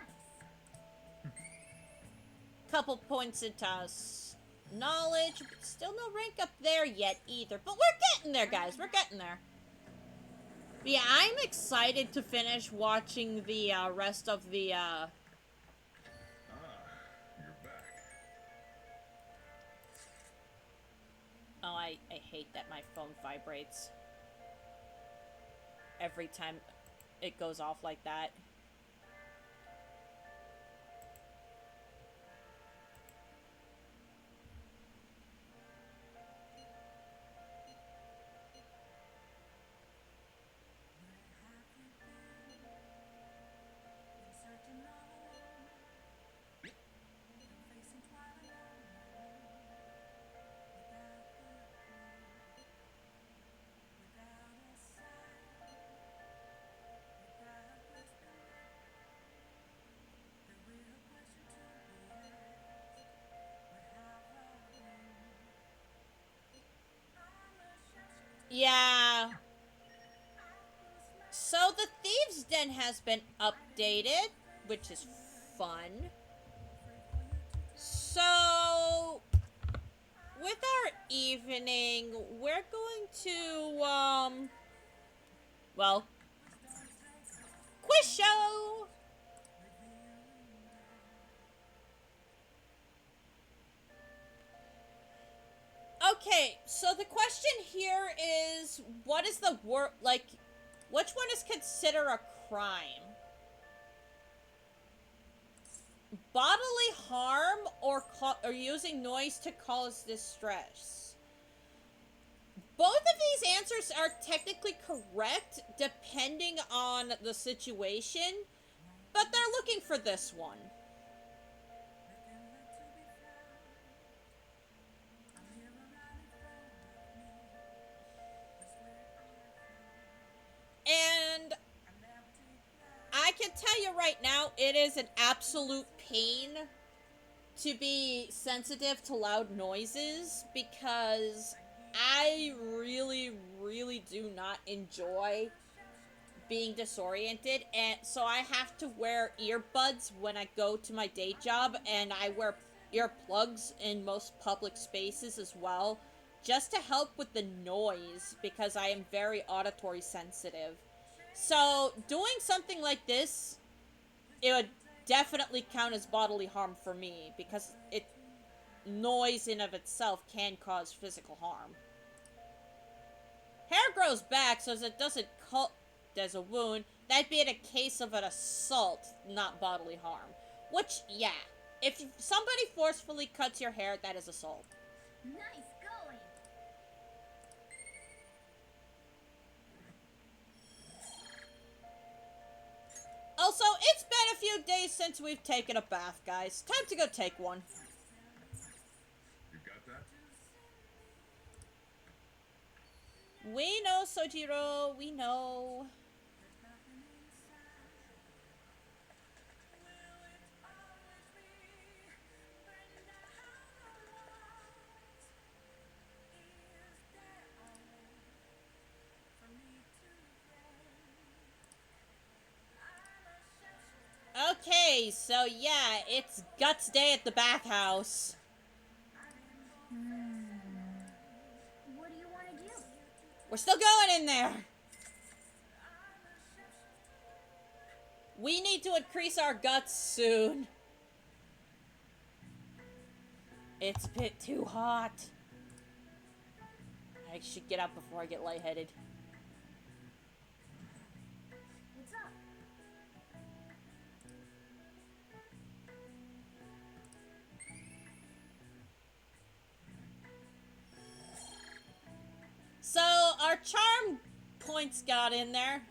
Couple points into knowledge, but still no rank up there yet either. But we're getting there, guys. We're getting there. But yeah, I'm excited to finish watching the rest of the Ah, you're back. Oh, I hate that my phone vibrates every time it goes off like that. Yeah. So the Thieves' Den has been updated, which is fun. So, with our evening, we're going to, well, quiz show! Okay, so the question here is, what is the word, like, which one is considered a crime? Bodily harm or using noise to cause distress? Both of these answers are technically correct, depending on the situation, but they're looking for this one. And I can tell you right now, it is an absolute pain to be sensitive to loud noises, because I really, really do not enjoy being disoriented, and so I have to wear earbuds when I go to my day job, and I wear earplugs in most public spaces as well, just to help with the noise, because I am very auditory sensitive. So, doing something like this, it would definitely count as bodily harm for me, because noise in of itself can cause physical harm. Hair grows back, so it doesn't cut as a wound. That'd be in a case of an assault, not bodily harm. Which, yeah, if somebody forcefully cuts your hair, that is assault. Nice going. Also, it's been a few days since we've taken a bath, guys. Time to go take one. You got that? We know, Sojiro. We know. Okay, so yeah, it's Guts Day at the bathhouse. What do you want to do? We're still going in there. We need to increase our guts soon. It's a bit too hot. I should get out before I get lightheaded. What's up? So, our charm points got in there.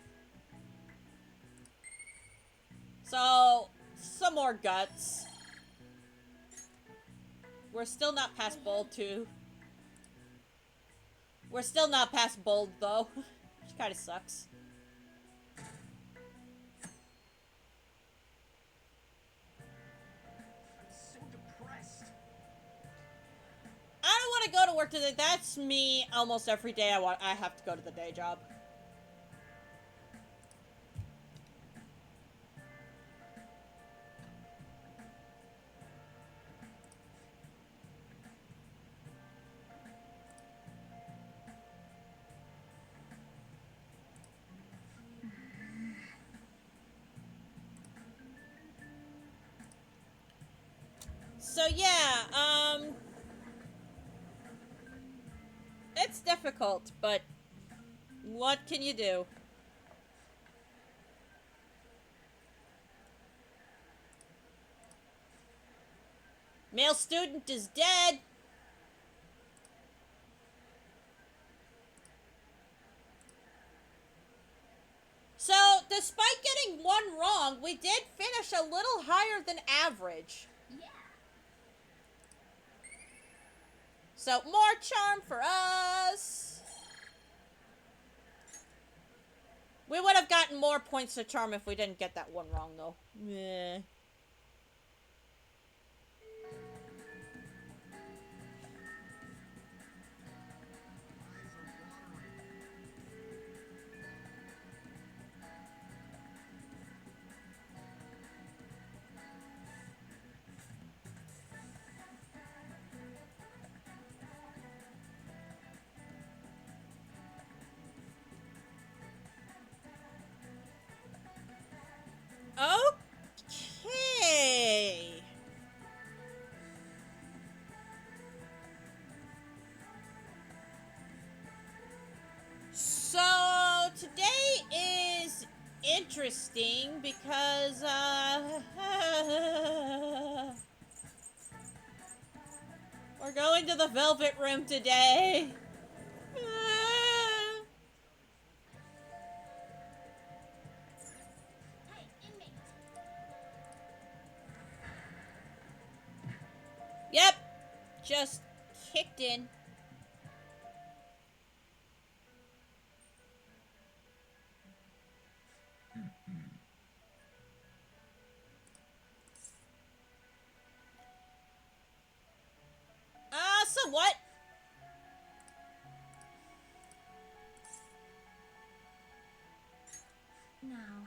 So, some more guts. We're still not past Bold 2. We're still not past Bold, though. Which kind of sucks. I'm so depressed. I don't want to go to work today. That's me almost every day I have to go to the day job. So yeah, it's difficult, but what can you do? Male student is dead. So, despite getting one wrong, we did finish a little higher than average. Yeah. So, more charm for us. We would have gotten more points to charm if we didn't get that one wrong, though. Meh. Okay. So today is interesting because we're going to the Velvet Room today. Hey, inmate. Yep, just kicked in. Somewhat. Now.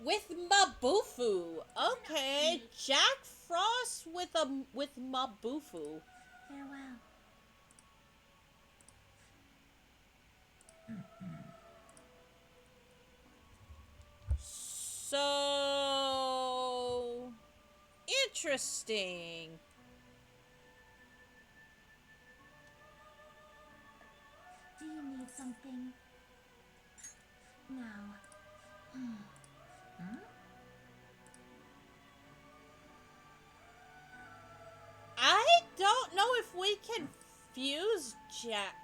With Mabufu. Okay, Jack Frost with Mabufu. Farewell. So interesting. Do you need something? Now. I don't know if we can fuse Jack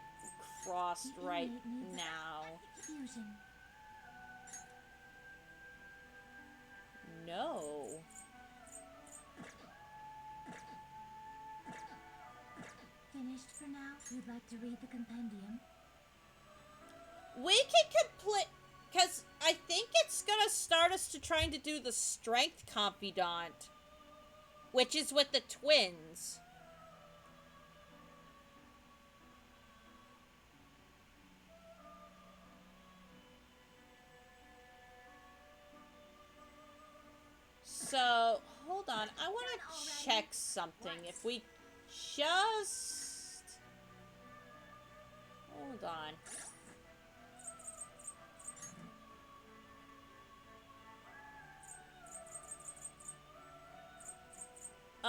Frost right now. Fusion. No. Finished for now? You'd like to read the compendium? We can complete, because I think it's gonna start us to trying to do the Strength Confidant, which is with the twins. So, hold on. I want to check something. If we just... Hold on.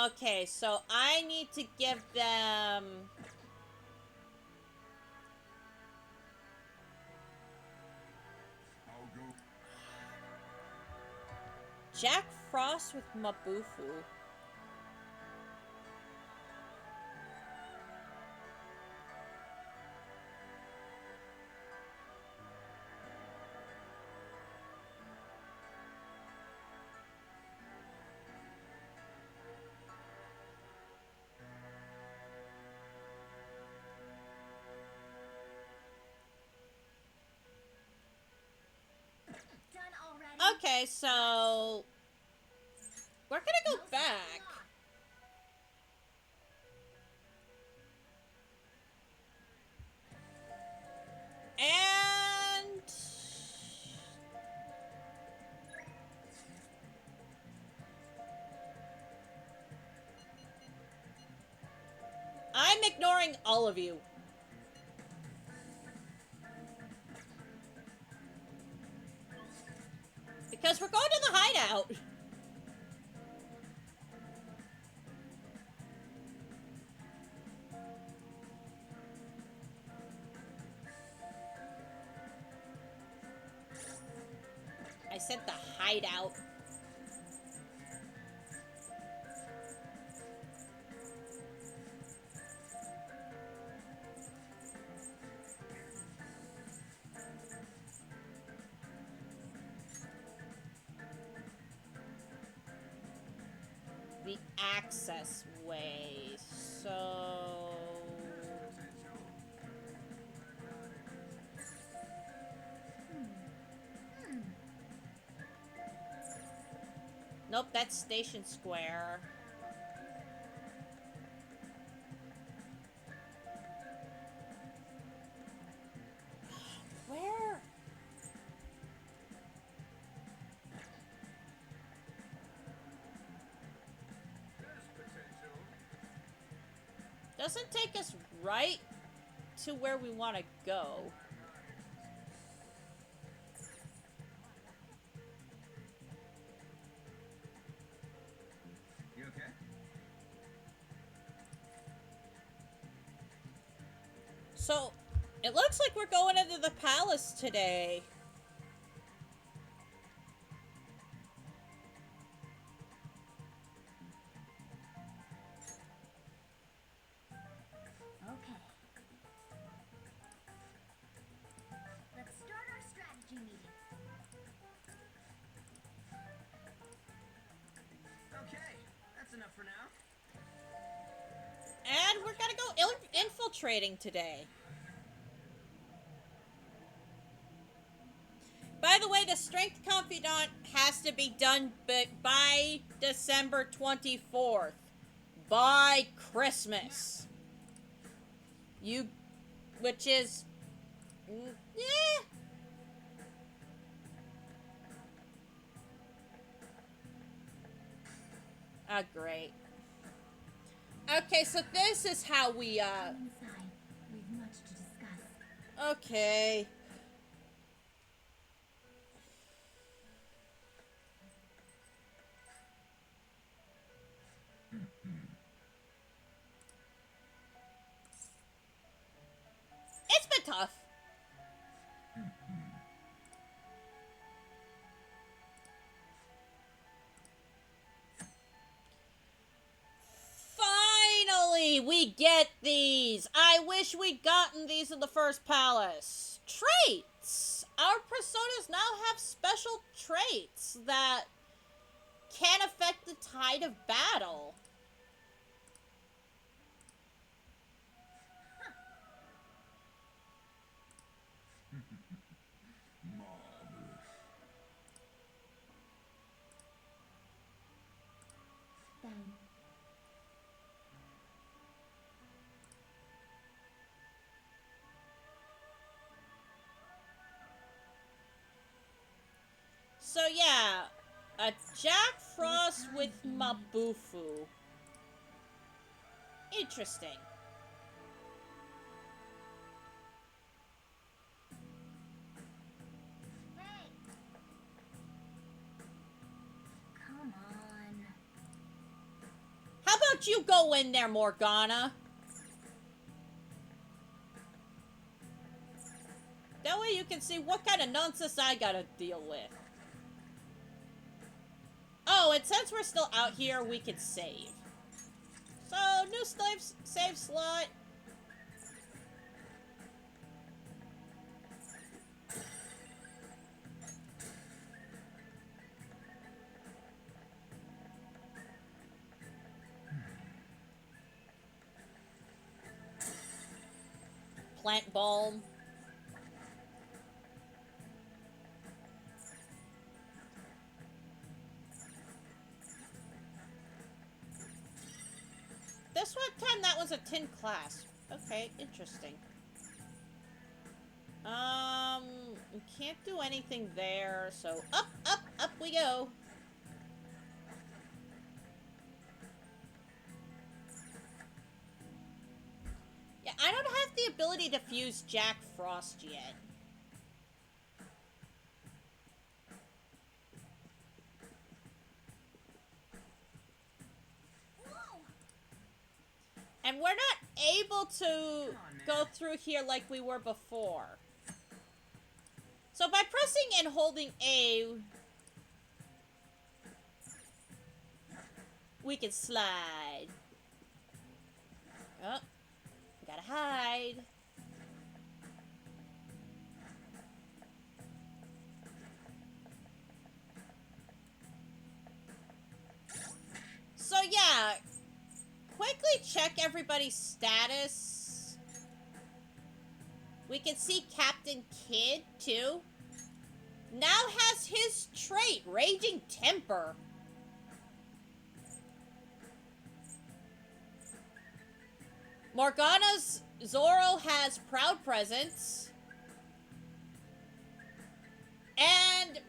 Okay, so I need to give them... I'll go. Jack Frost with Mabufu. Done already? Okay, so... We're gonna go back. And... I'm ignoring all of you. Because we're going to the hideout. I said the hideout. The access way. So... Nope, that's Station Square. Where? Doesn't take us right to where we want to go. You okay? So, it looks like we're going into the palace today. Okay. Let's start our strategy meeting. Okay, that's enough for now. And we're gonna go infiltrating today. By the way, the Strength Confidant has to be done by December 24th. By Christmas. Which is... yeah. Ah, great. Okay, so this is how we, Come inside. We've much to discuss. okay. It's been tough. Finally, we get these. I wish we'd gotten these in the first palace. Traits. Our personas now have special traits that can affect the tide of battle. Marvelous. Then So yeah, a Jack Frost with Mabufu. Interesting. hey. Come on. How about you go in there, Morgana? That way you can see what kind of nonsense I gotta deal with. Oh, and since we're still out here, we can save. So, new save slot. Plant balm. This one time that was a tin class. Okay, interesting. We can't do anything there, so up, up, up we go. Yeah, I don't have the ability to fuse Jack Frost yet. And we're not able to go through here like we were before. So by pressing and holding A, we can slide. Oh, gotta hide. So yeah, quickly check everybody's status. We can see Captain Kidd too. Now has his trait, Raging Temper. Morgana's Zoro has Proud Presence. And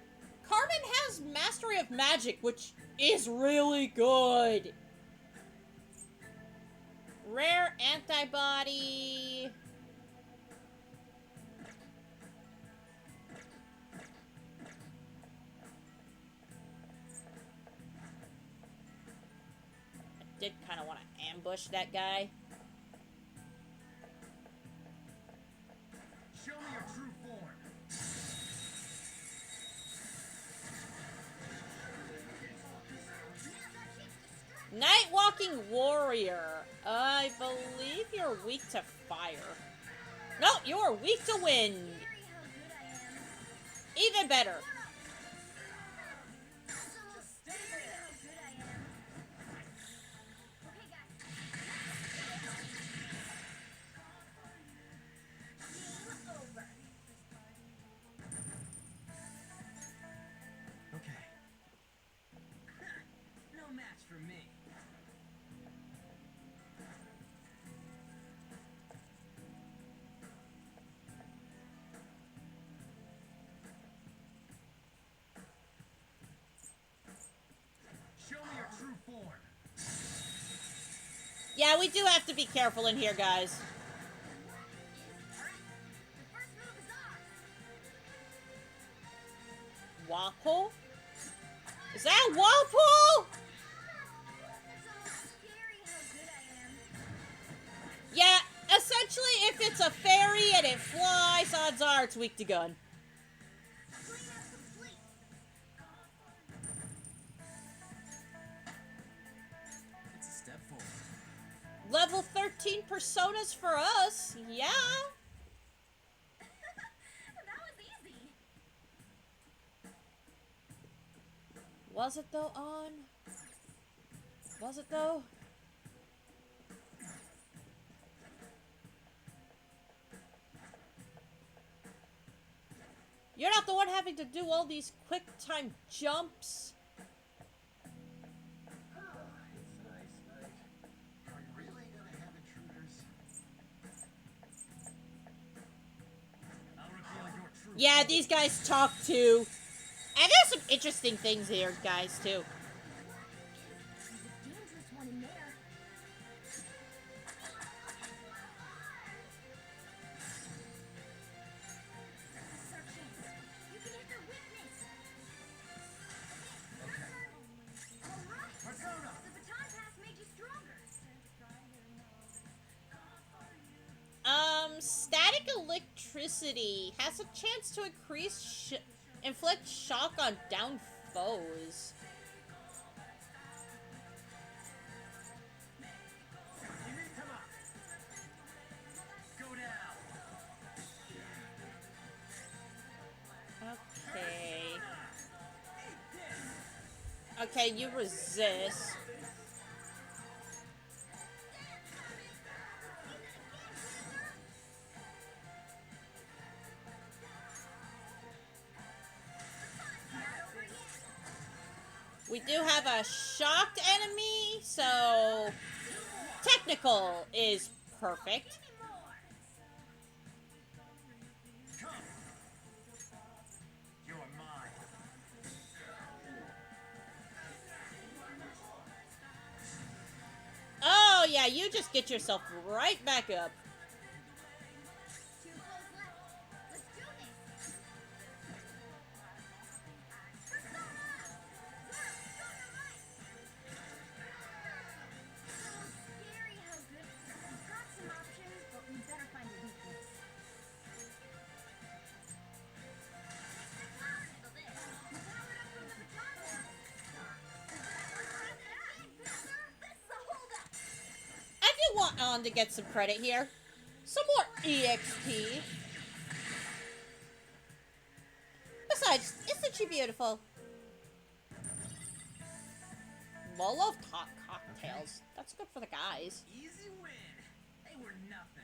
Carmen has Mastery of Magic, which is really good. Rare Antibody. I did kind of want to ambush that guy. Show me your true form. Night Walking Warrior. I believe you're weak to fire. No, you're weak to wind. Even better. Okay. No match for me. Show me your true form. Yeah, we do have to be careful in here, guys. Walpole? Is that Walpole? Yeah, essentially, if it's a fairy and it flies, odds are it's weak to gun. It's a step forward. Level 13 personas for us, yeah. That was easy. Was it though, on? Was it though? You're not the one having to do all these quick time jumps. It's a nice night. Are we really gonna have intruders? I'll reveal your true Yeah, form. these guys talk too. And there's some interesting things here, guys, too. There's a dangerous one in there. This is our chance. You can hit their weakness. Okay. All right. Persona. The baton pass made you stronger. Static electricity has a chance to inflict shock on downed foes. Imitama. Go down. Okay. Eat this. Okay, you resist. We do have a shocked enemy, so technical is perfect. Come. You're mine. Oh yeah, you just get yourself right back up. 2 foes left. Let's do this. Persona! Zoro, show your might. So scary how good. We've got some options, but we better find a weakness. Powered up from the baton pass. fun to get some credit here. Some more EXP. Besides, isn't she beautiful? Molotov cocktails. That's good for the guys. Easy win. They were nothing.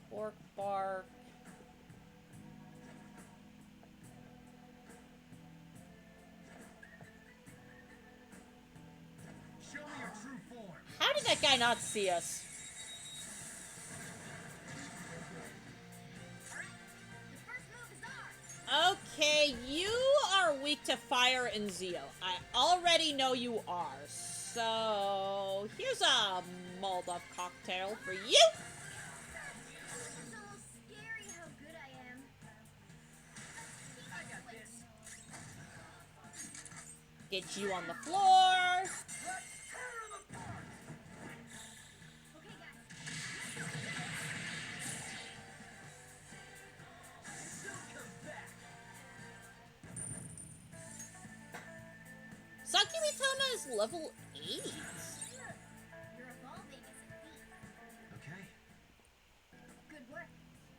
Pork bark. Show me your true form. How did that guy not see us? Okay, you are weak to fire and Zeo. I already know you are. So, here's a Molotov cocktail for you. It's almost scary how good I am. I got this. Get you on the floor. Let's tear them apart. Okay, guys. She'll come back. Saki Mitama is level 8. You're evolving as a thief. Okay. Good work.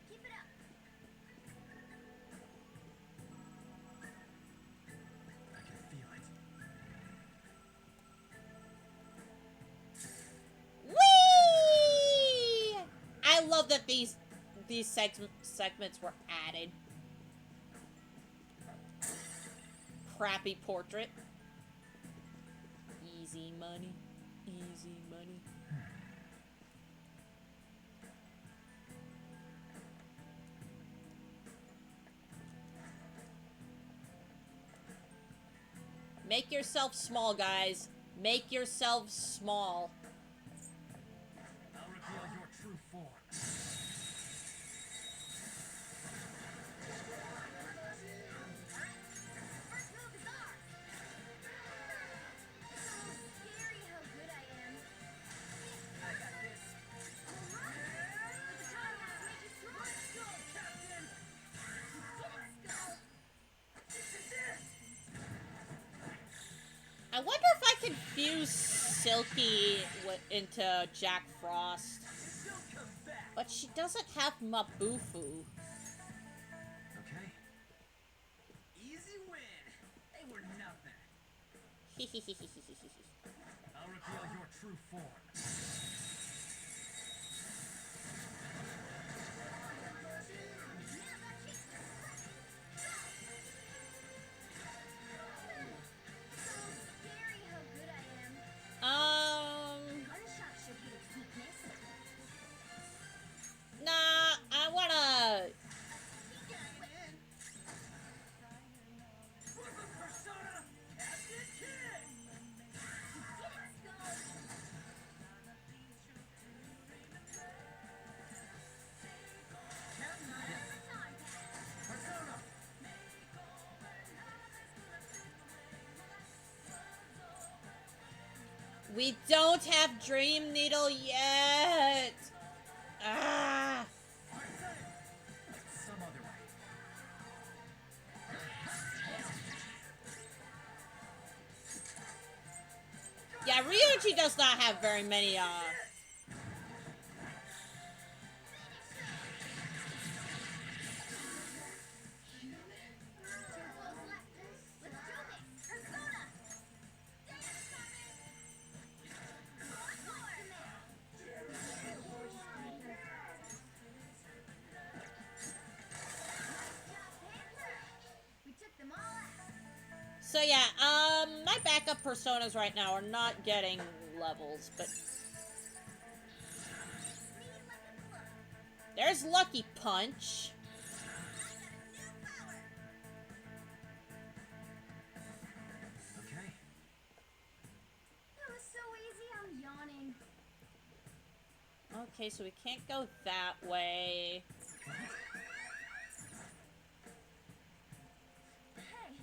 Keep it up. I can feel it. Whee! I love that these segments were added. Crappy portrait. Easy money. Easy money. Make yourself small, guys. Make yourself small. I'll reveal your true form. First move is ours. It's almost scary how good I am. I got this. But the time has to make you strong. Go, Captain. Didn't go. This is it. I wonder if I can fuse Silky into Jack Frost. She'll come back. But she doesn't have Mabufu. Okay. Easy win. They were nothing. I'll reveal your true form. Scary how good I am. Gunshot should be its weakness. Nah, I wanna... Persona, Captain Kid. Didn't go. Captain Kid. Time pass. Persona. We don't have Dream Needle yet! Ah! Some other way. Yeah, Ryuji does not have very many, Two blows left. Let's do this. Persona. We took them all out. So yeah, my backup personas right now are not getting levels, but... There's Lucky Punch. Okay. That was so easy, I'm yawning. Okay, so we can't go that way. Hey,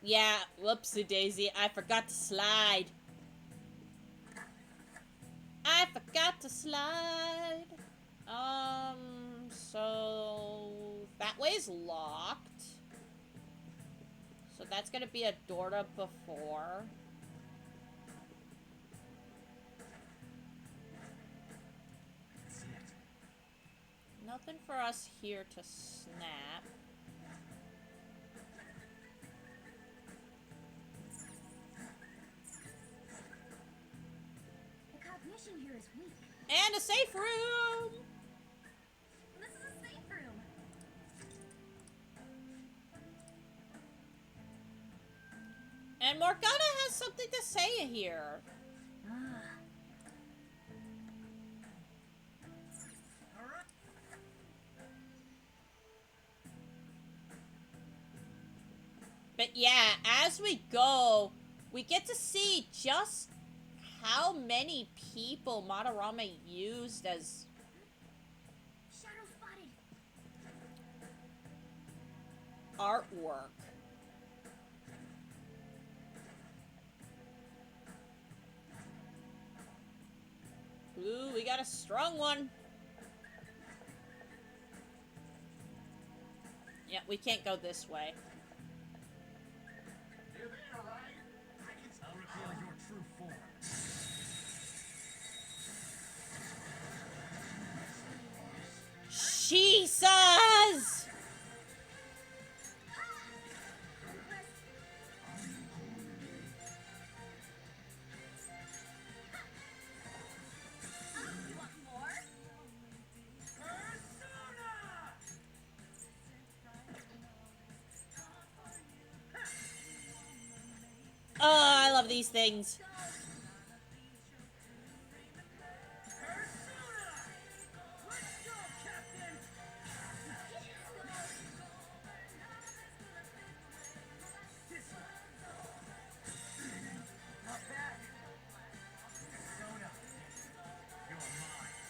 Yeah, whoopsie daisy, I forgot to slide. I forgot to slide. So... that way's locked. So that's gonna be a door to before. That's it. Nothing for us here to snap. The cognition here is weak. And a safe room! This is a safe room. And Morgana has something to say here. Alright. But yeah, as we go, we get to see just how many people Madarame used as Shadow spotted. artwork. Ooh, we got a strong one. Yeah, we can't go this way. You're there, right? I'll reveal your true form. Jesus! You want more? Oh, I love these things. Not bad. Persona. You're mine.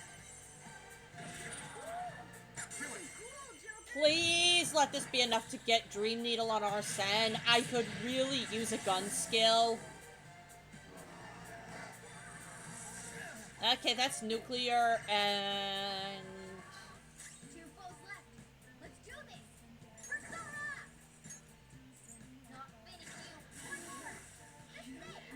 Please let this be enough to get Dream Needle on Arsene. I could really use a gun skill. Okay, that's nuclear and... Two foes left. Let's do this. Persona! Not finished you. One more. This thing.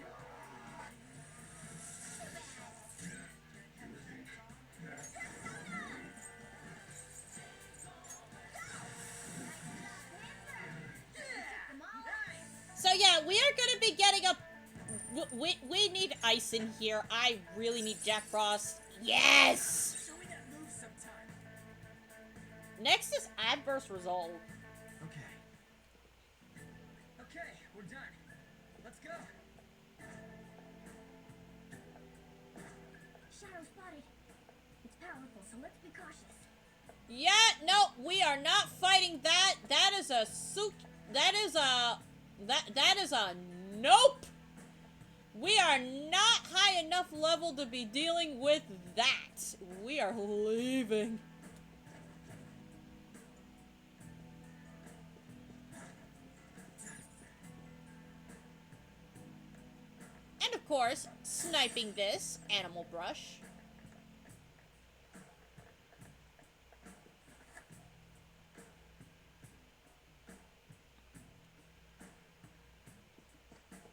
So yeah, we are gonna be getting a... We need ice in here. I really need Jack Frost. Yes! Show me that move sometime. Next is Adverse Resolve. Okay. Okay, we're done. Let's go. Shadow spotted. It's powerful, so let's be cautious. Yeah, no, we are not fighting that. That is a suit. That is a... That is a nope. We are not high enough level to be dealing with that. We are leaving. And of course, sniping this animal brush.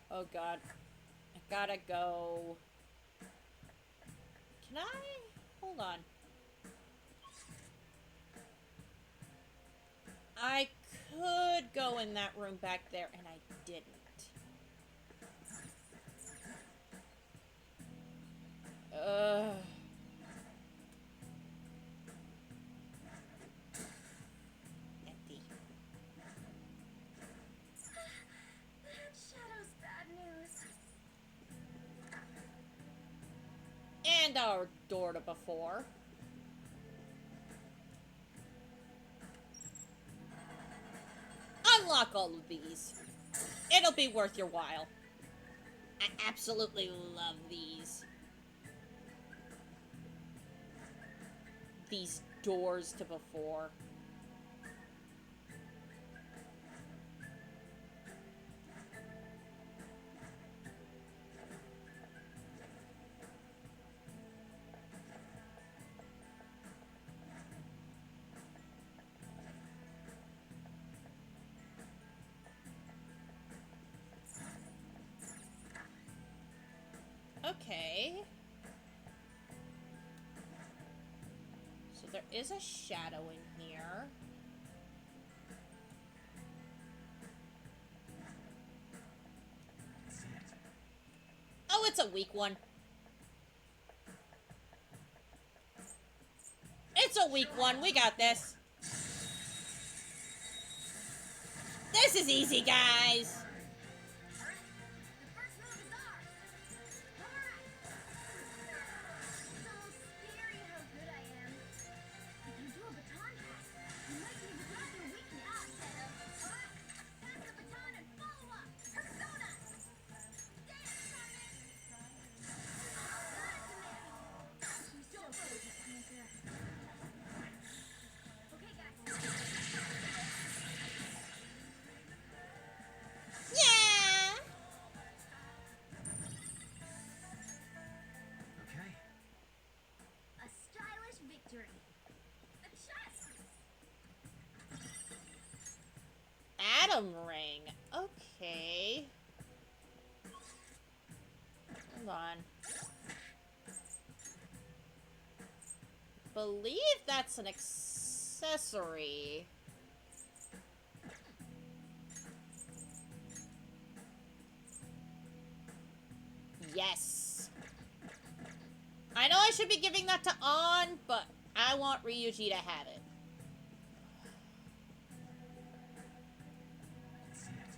Oh god. I gotta go. Can I? Hold on. I could go in that room back there, and I didn't. Empty. Shadow's bad news. And our door to before. Unlock all of these. It'll be worth your while. I absolutely love these. These doors to before. Okay. So there is a shadow in here. Oh, it's a weak one. It's a weak one. We got this. This is easy, guys. Yeah. Okay. A stylish victory. A chest. Atom ring. Okay. Hold on. Believe that's an accessory. Yes. I know I should be giving that to On, but I want Ryuji to have it. See it.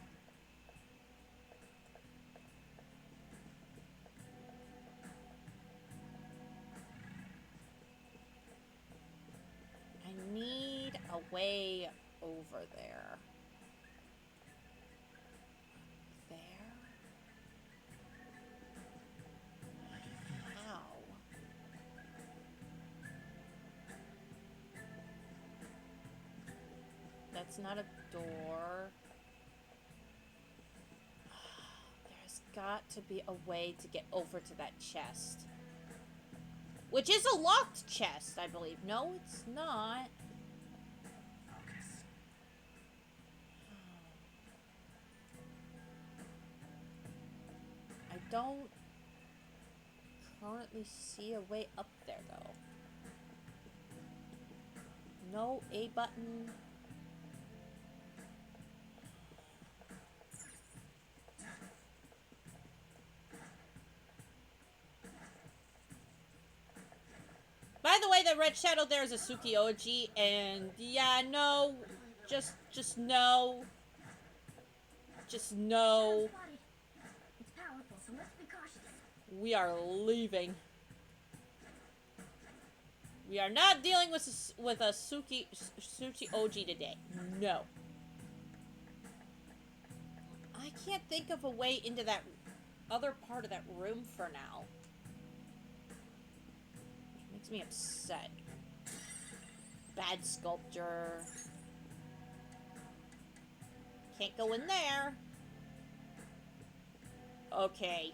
I need a way over there. There? I can feel it. How? That's not a door. There's got to be a way to get over to that chest. Which is a locked chest, I believe. No, it's not. Focus. I don't currently see a way up there, though. No A button. By the way, the red shadow there is a Tsukioji, and yeah, no, just no. Just no. Spotted. It's powerful, so let's be cautious. We are leaving. We are not dealing with a Tsukioji today. No. I can't think of a way into that other part of that room for now. Which makes me upset. Bad sculpture. Can't go in there. Okay.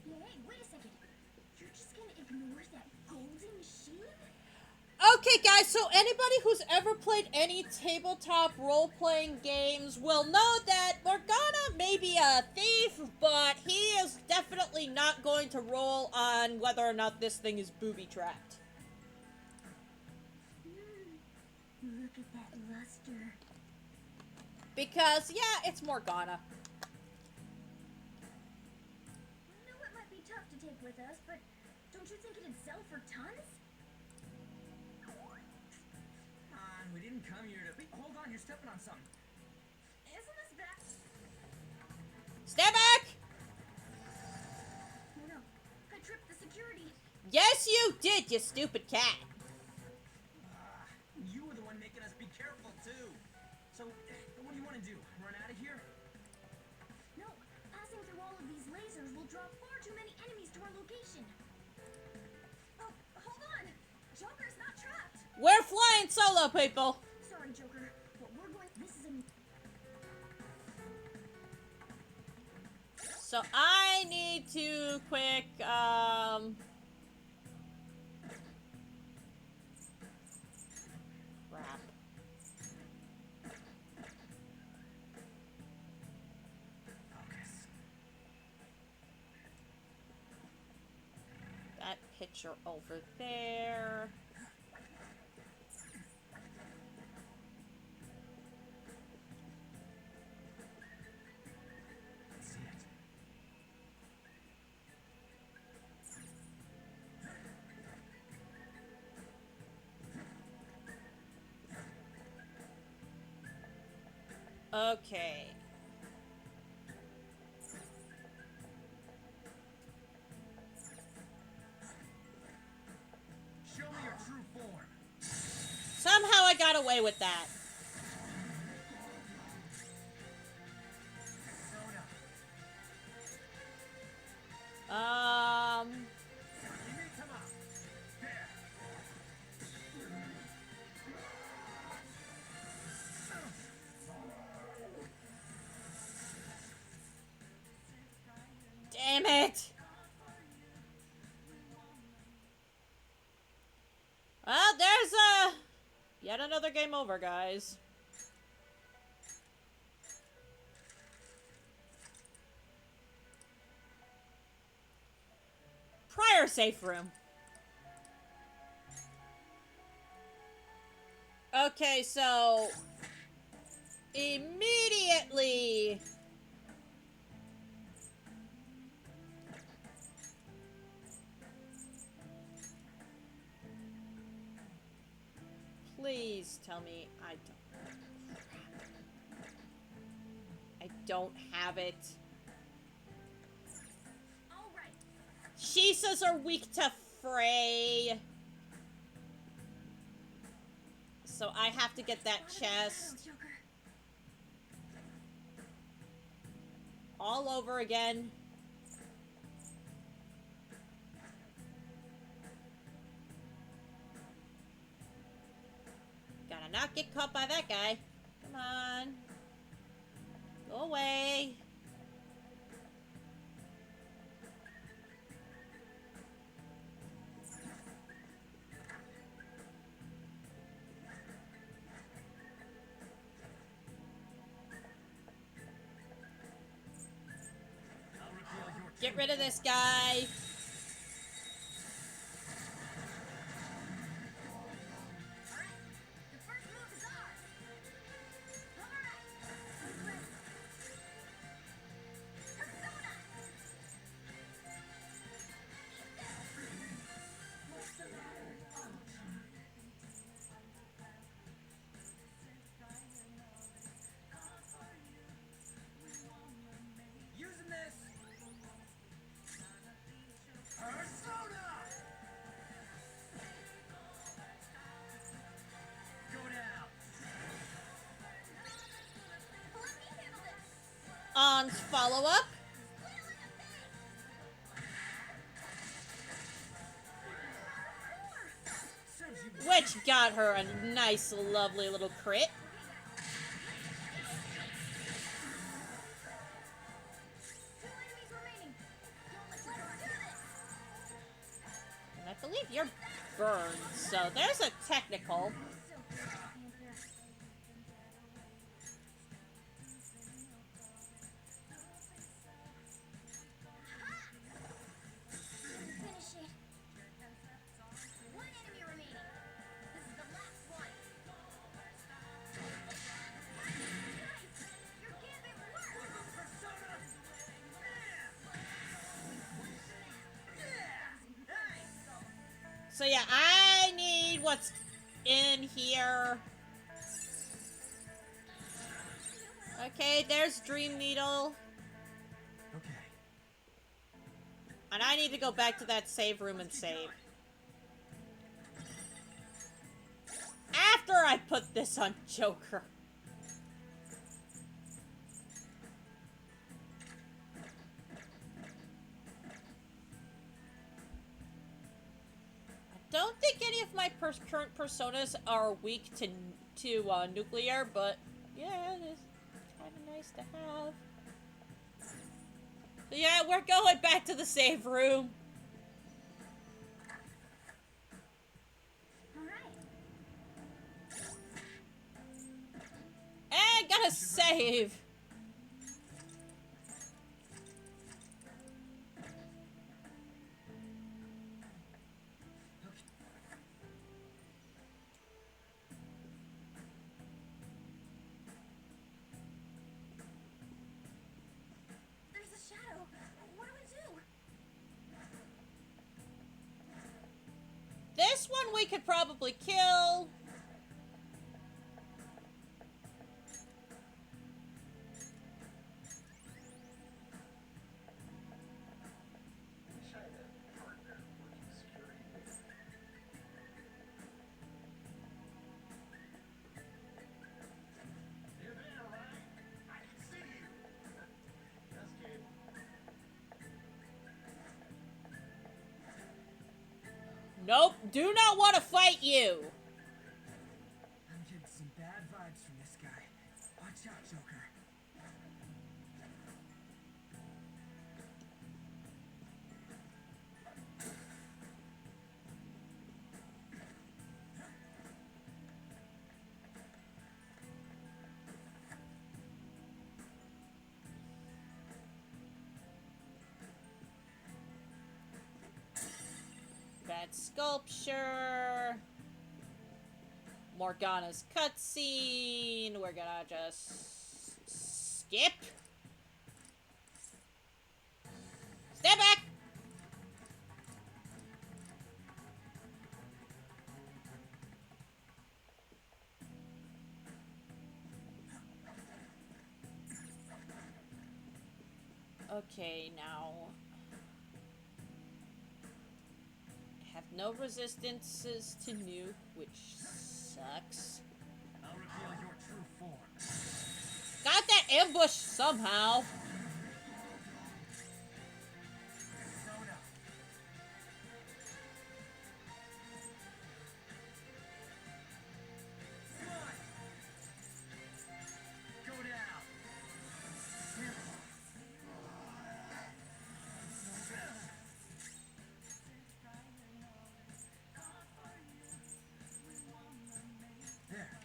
Hey, wait a second. You're just gonna ignore that golden machine? Okay, guys, so anybody who's ever played any tabletop role-playing games will know that Morgana may be a thief, but he is definitely not going to roll on whether or not this thing is booby-trapped. Look at that luster. Because, yeah, it's Morgana. I know it might be tough to take with us, but don't you think it'd sell for tons? We didn't come here to... Wait, hold on, you're stepping on something. Isn't this bad? Stand back! Oh no, I tripped the security. Yes, you did, you stupid cat. You were the one making us be careful, too. So, what do you want to do? Run out of here? No, passing through all of these lasers will draw far too many enemies to our location. Oh, hold on! Joker's not trapped! We're flying solo, people. Sorry, Joker, but we're going... This is a... So I need to quick, crap. pitcher over there. That's it. Okay. Show me your true form. Somehow I got away with that. Persona. Imitama. There. Damn it! Well, there's yet another game over, guys. Prior safe room. Okay, so immediately please tell me I don't have it. All right. Shisas are weak to fray. So I have to get that chest Joker. all over again. Gotta not get caught by that guy. Come on. Go away. I'll reveal your Get true rid of form. this guy. All right. The first move is ours. All right. Persona. Using this. Persona. Go down. Let me handle this. On follow-up. Serves you. Which got her a nice, lovely little crit. Two enemies remaining. Let's do this. And I believe you're burned, so there's a technical. Finish it. One enemy remaining. This is the last one. Nice. Your gambit worked. Persona. Yeah. Nice. So yeah, I need what's in here. Okay, there's Dream Needle. Okay. And I need to go back to that save room and save. After I put this on Joker. I don't think any of my current personas are weak to nuclear, but yeah, it is kind of nice to have. So yeah, we're going back to the save room. All right. And gotta save. we could probably kill. You're there, right? I can see you. Yes, kid. Nope, do not want to fight you. I'm getting some bad vibes from this guy. Watch out, Joker. Bad sculpture. Morgana's cutscene. We're gonna just skip. Step back. Okay, now have no resistances to nuke, which sucks. I'll reveal your true form. Got that ambush somehow. Soda. Come on. Go down. There.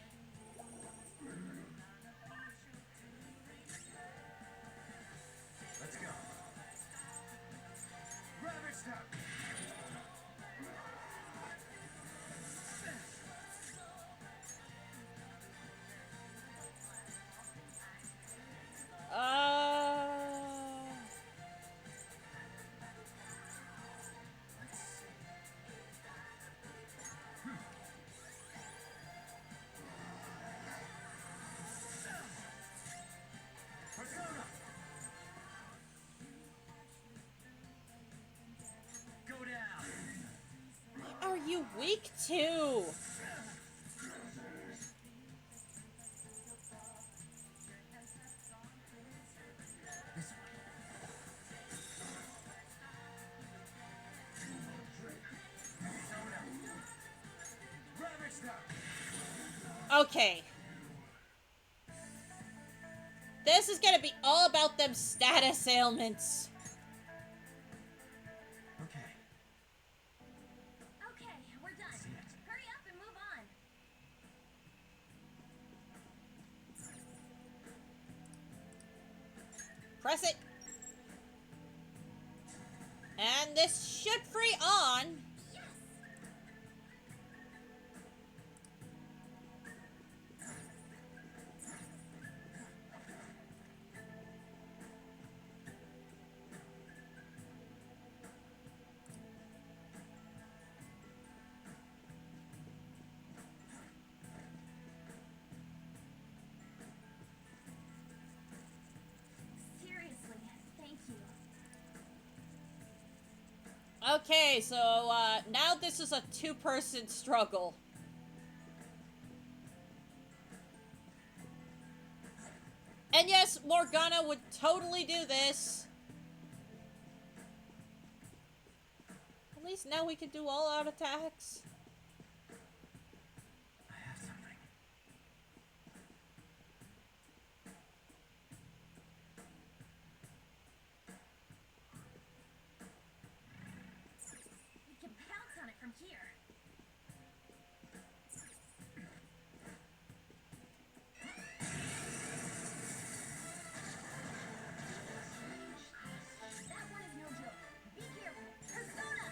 Let's go. Rabbit step. Let's see. Persona. Go down. What are you weak to? This way. Soda. Rabbit step. Okay. This is gonna be all about them status ailments. Okay. Okay, we're done. See it. Hurry up and move on. Press it. And this should free on. Yes! Seriously, thank you. Okay, so now this is a two-person struggle. And yes, Morgana would totally do this. At least now we can do all-out attacks. I have something. We can pounce on it from here. That one is no joke. Be careful. Persona!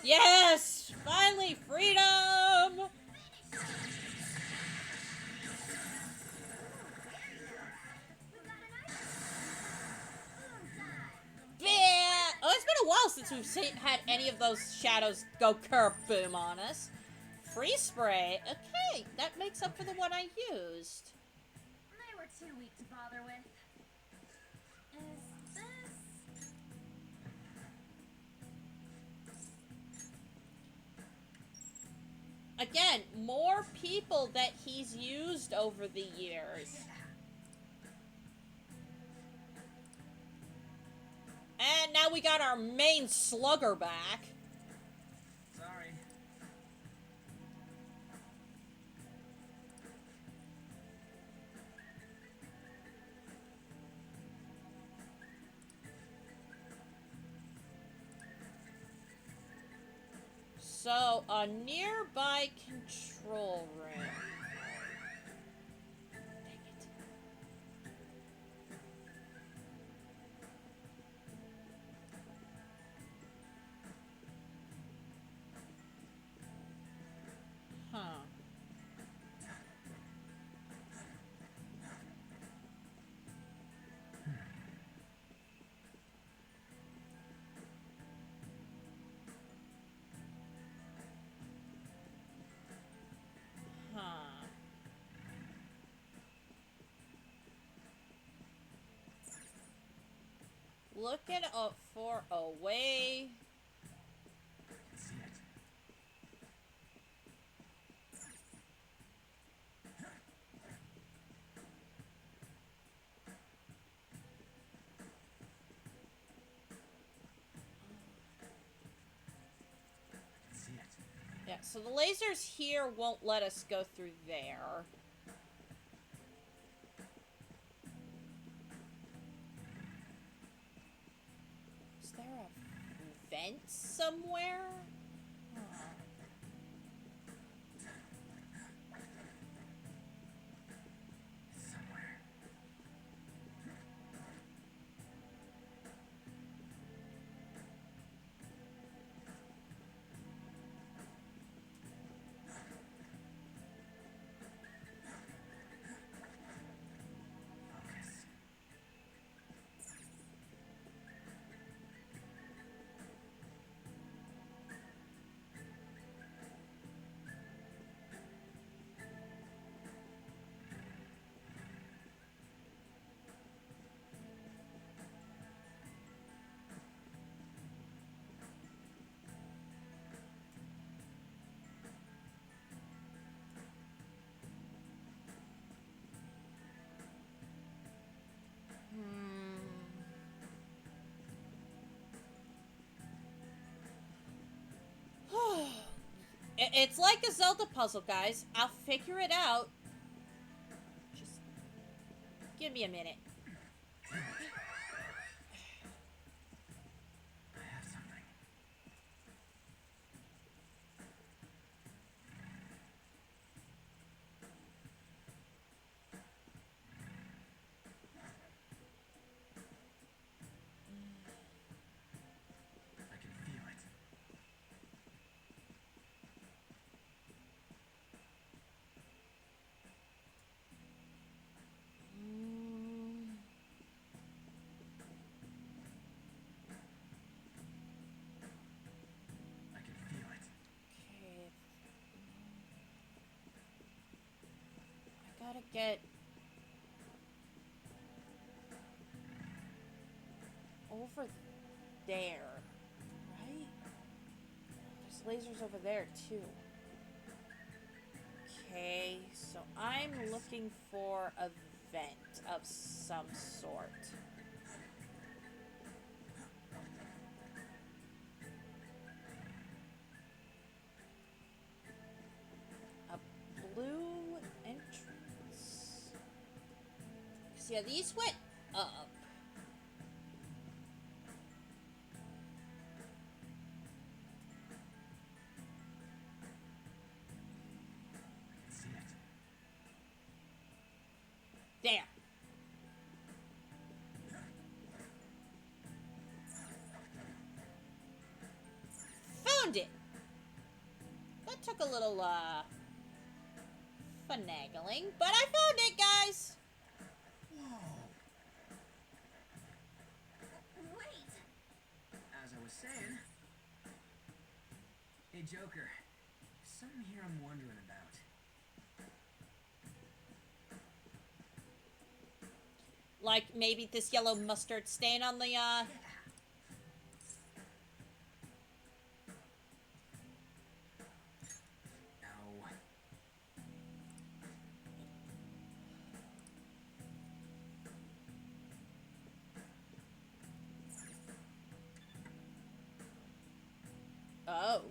Yes! Finally, freedom! a while since we've had any of those shadows go kerboom on us. Freeze spray. Okay, that makes up for the one I used. They were too weak to bother with. Is this... Again, more people that he's used over the years. And now we got our main slugger back. Sorry. So, a nearby control room. Dang it. Huh. Huh. Looking up for a way. I can see it. I can see it. Yeah, so the lasers here won't let us go through there. Is there a vent somewhere? Huh. It's somewhere. Focus. It's like a Zelda puzzle, guys. I'll figure it out. Just give me a minute. I have something. I can feel it. I can feel it. Okay. I gotta get over there, right? There's lasers over there too. Okay, so I'm looking for a vent of some sort. A blue entrance. 'Cause yeah, these went up. I can see it. There. Found it. That took a little, finagling, but I found it, guys. Wait! As I was Just saying. Hey, Joker. Something here I'm wondering about. Like maybe this yellow mustard stain on the, Oh.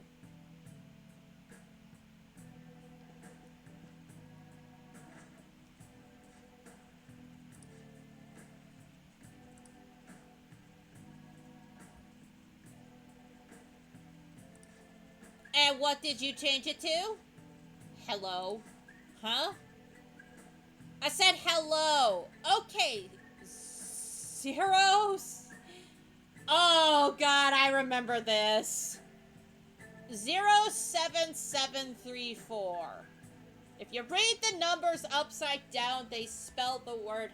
And what did you change it to? Hello. Huh? I said hello. Okay. Zeros. Oh, God, I remember this. 07734. If you read the numbers upside down, they spell the word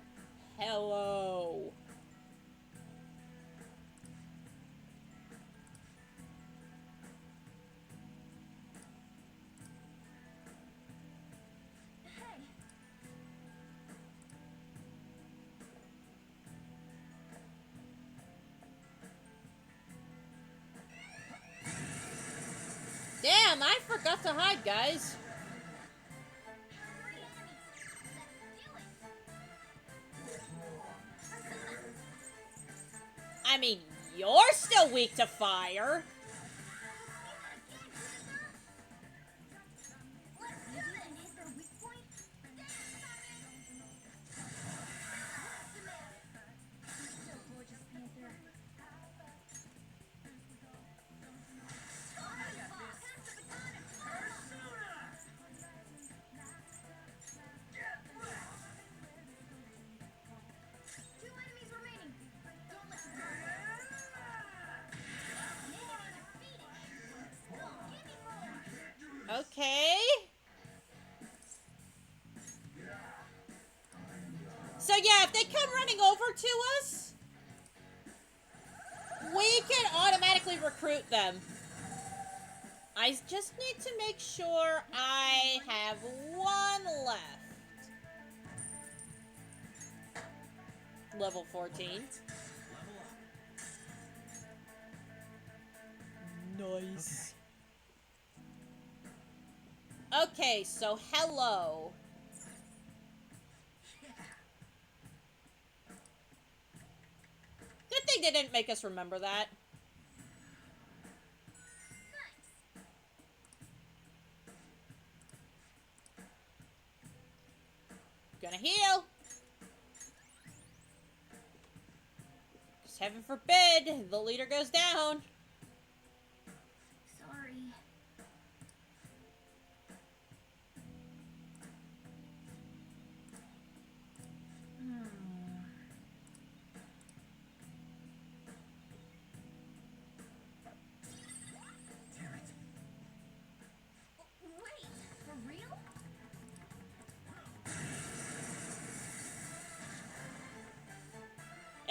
hello. Damn, I forgot to hide, guys. I mean, you're still weak to fire. Okay. So yeah, if they come running over to us, we can automatically recruit them. I just need to make sure I have one left. Level 14. Nice. Okay, so hello. Good thing they didn't make us remember that. Gonna heal. Because heaven forbid the leader goes down. Sorry. Damn it. Wait, for real?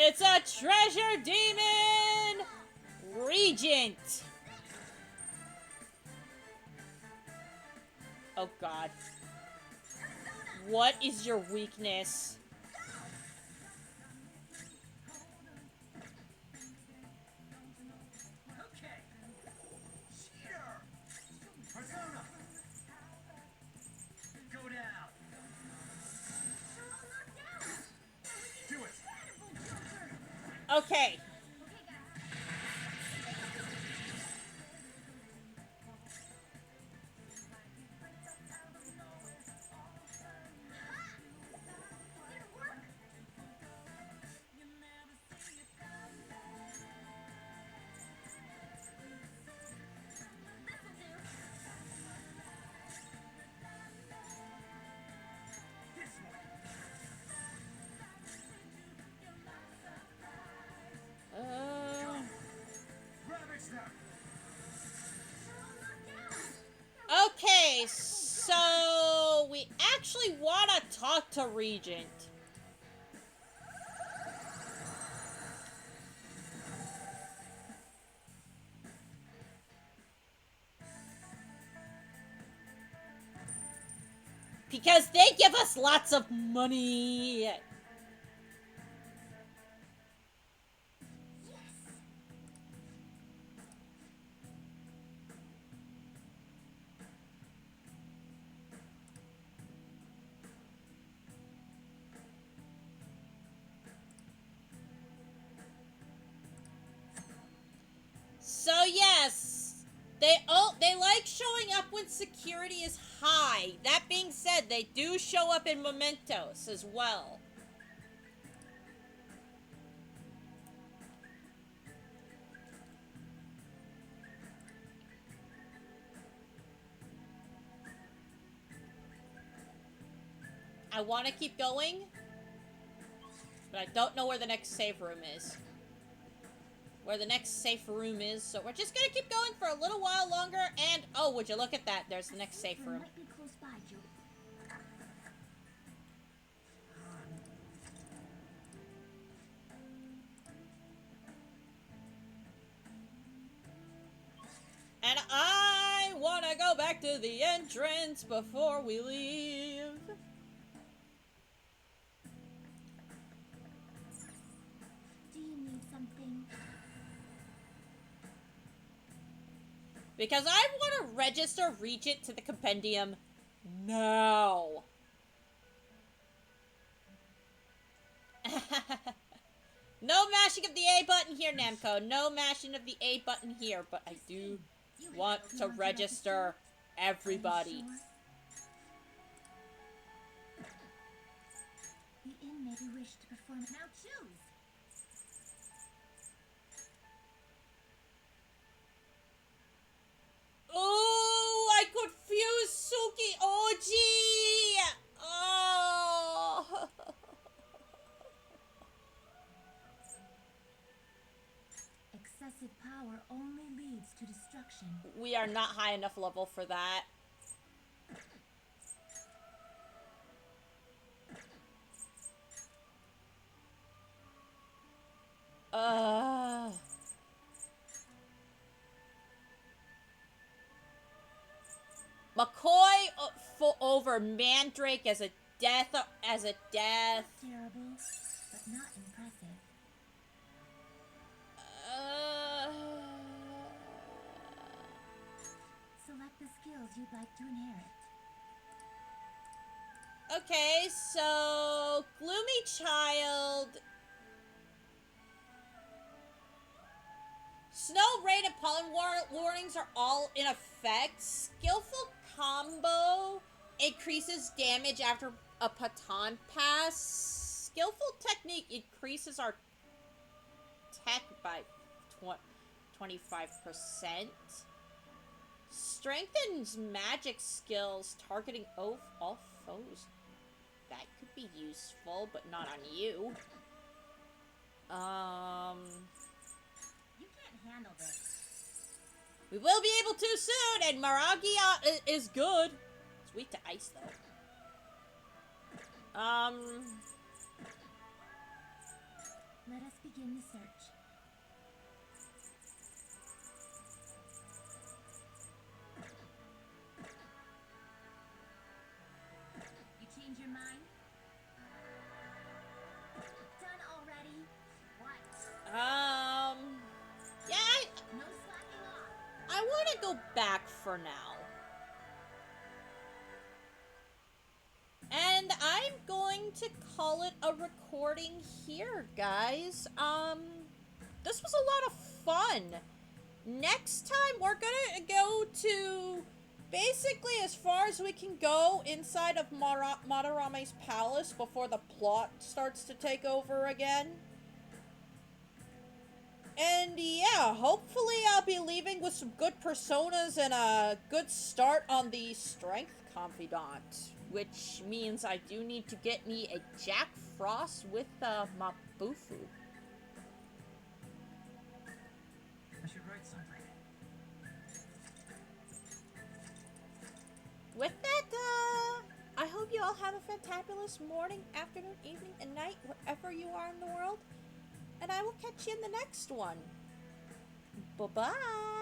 It's a treasure demon! Regent! Oh god. What is your weakness? Okay. Cheater! Persona! Go down! Do it! Okay. Okay, so we actually want to talk to Regent. Because they give us lots of money. Yes. So yes, they like showing up when security is high. That being said, they do show up in Mementos as well. I want to keep going, but I don't know where the next save room is. So we're just gonna keep going for a little while longer, and oh, would you look at that, there's the next safe room. Might be close by, Julie. And I wanna go back to the entrance before we leave. Do you need something? Because I want to register Regent to the compendium now. No mashing of the A button here, Namco. No mashing of the A button here. But I do want to register everybody. The inn may be wished to perform. Now choose. Oh, I could fuse Suki Oji. Oh. Excessive power only leads to destruction. We are not high enough level for that. McCoy over Mandrake as a death. Terrible, but not impressive. Select the skills you'd like to inherit. Okay, so Gloomy Child, Snow Rain and Pollen warnings are all in effect. Skillful Combo increases damage after a Patan pass. Skillful Technique increases our tech by 25%. Strengthens magic skills targeting all foes. That could be useful, but not on you. You can't handle this. We will be able to soon, and Maragia is good. It's weak to ice, though. Let us begin the search. You change your mind? Done already? What? Yeah, No slacking off. I want to go back for now. And I'm going to call it a recording here, guys. This was a lot of fun. Next time, we're gonna go to basically as far as we can go inside of Madarame's palace before the plot starts to take over again. And yeah, hopefully I'll be leaving with some good personas and a good start on the Strength Confidant. Which means I do need to get me a Jack Frost with Mabufu. I should write something. With that, I hope you all have a fantabulous morning, afternoon, evening, and night, wherever you are in the world. And I will catch you in the next one. Bye-bye.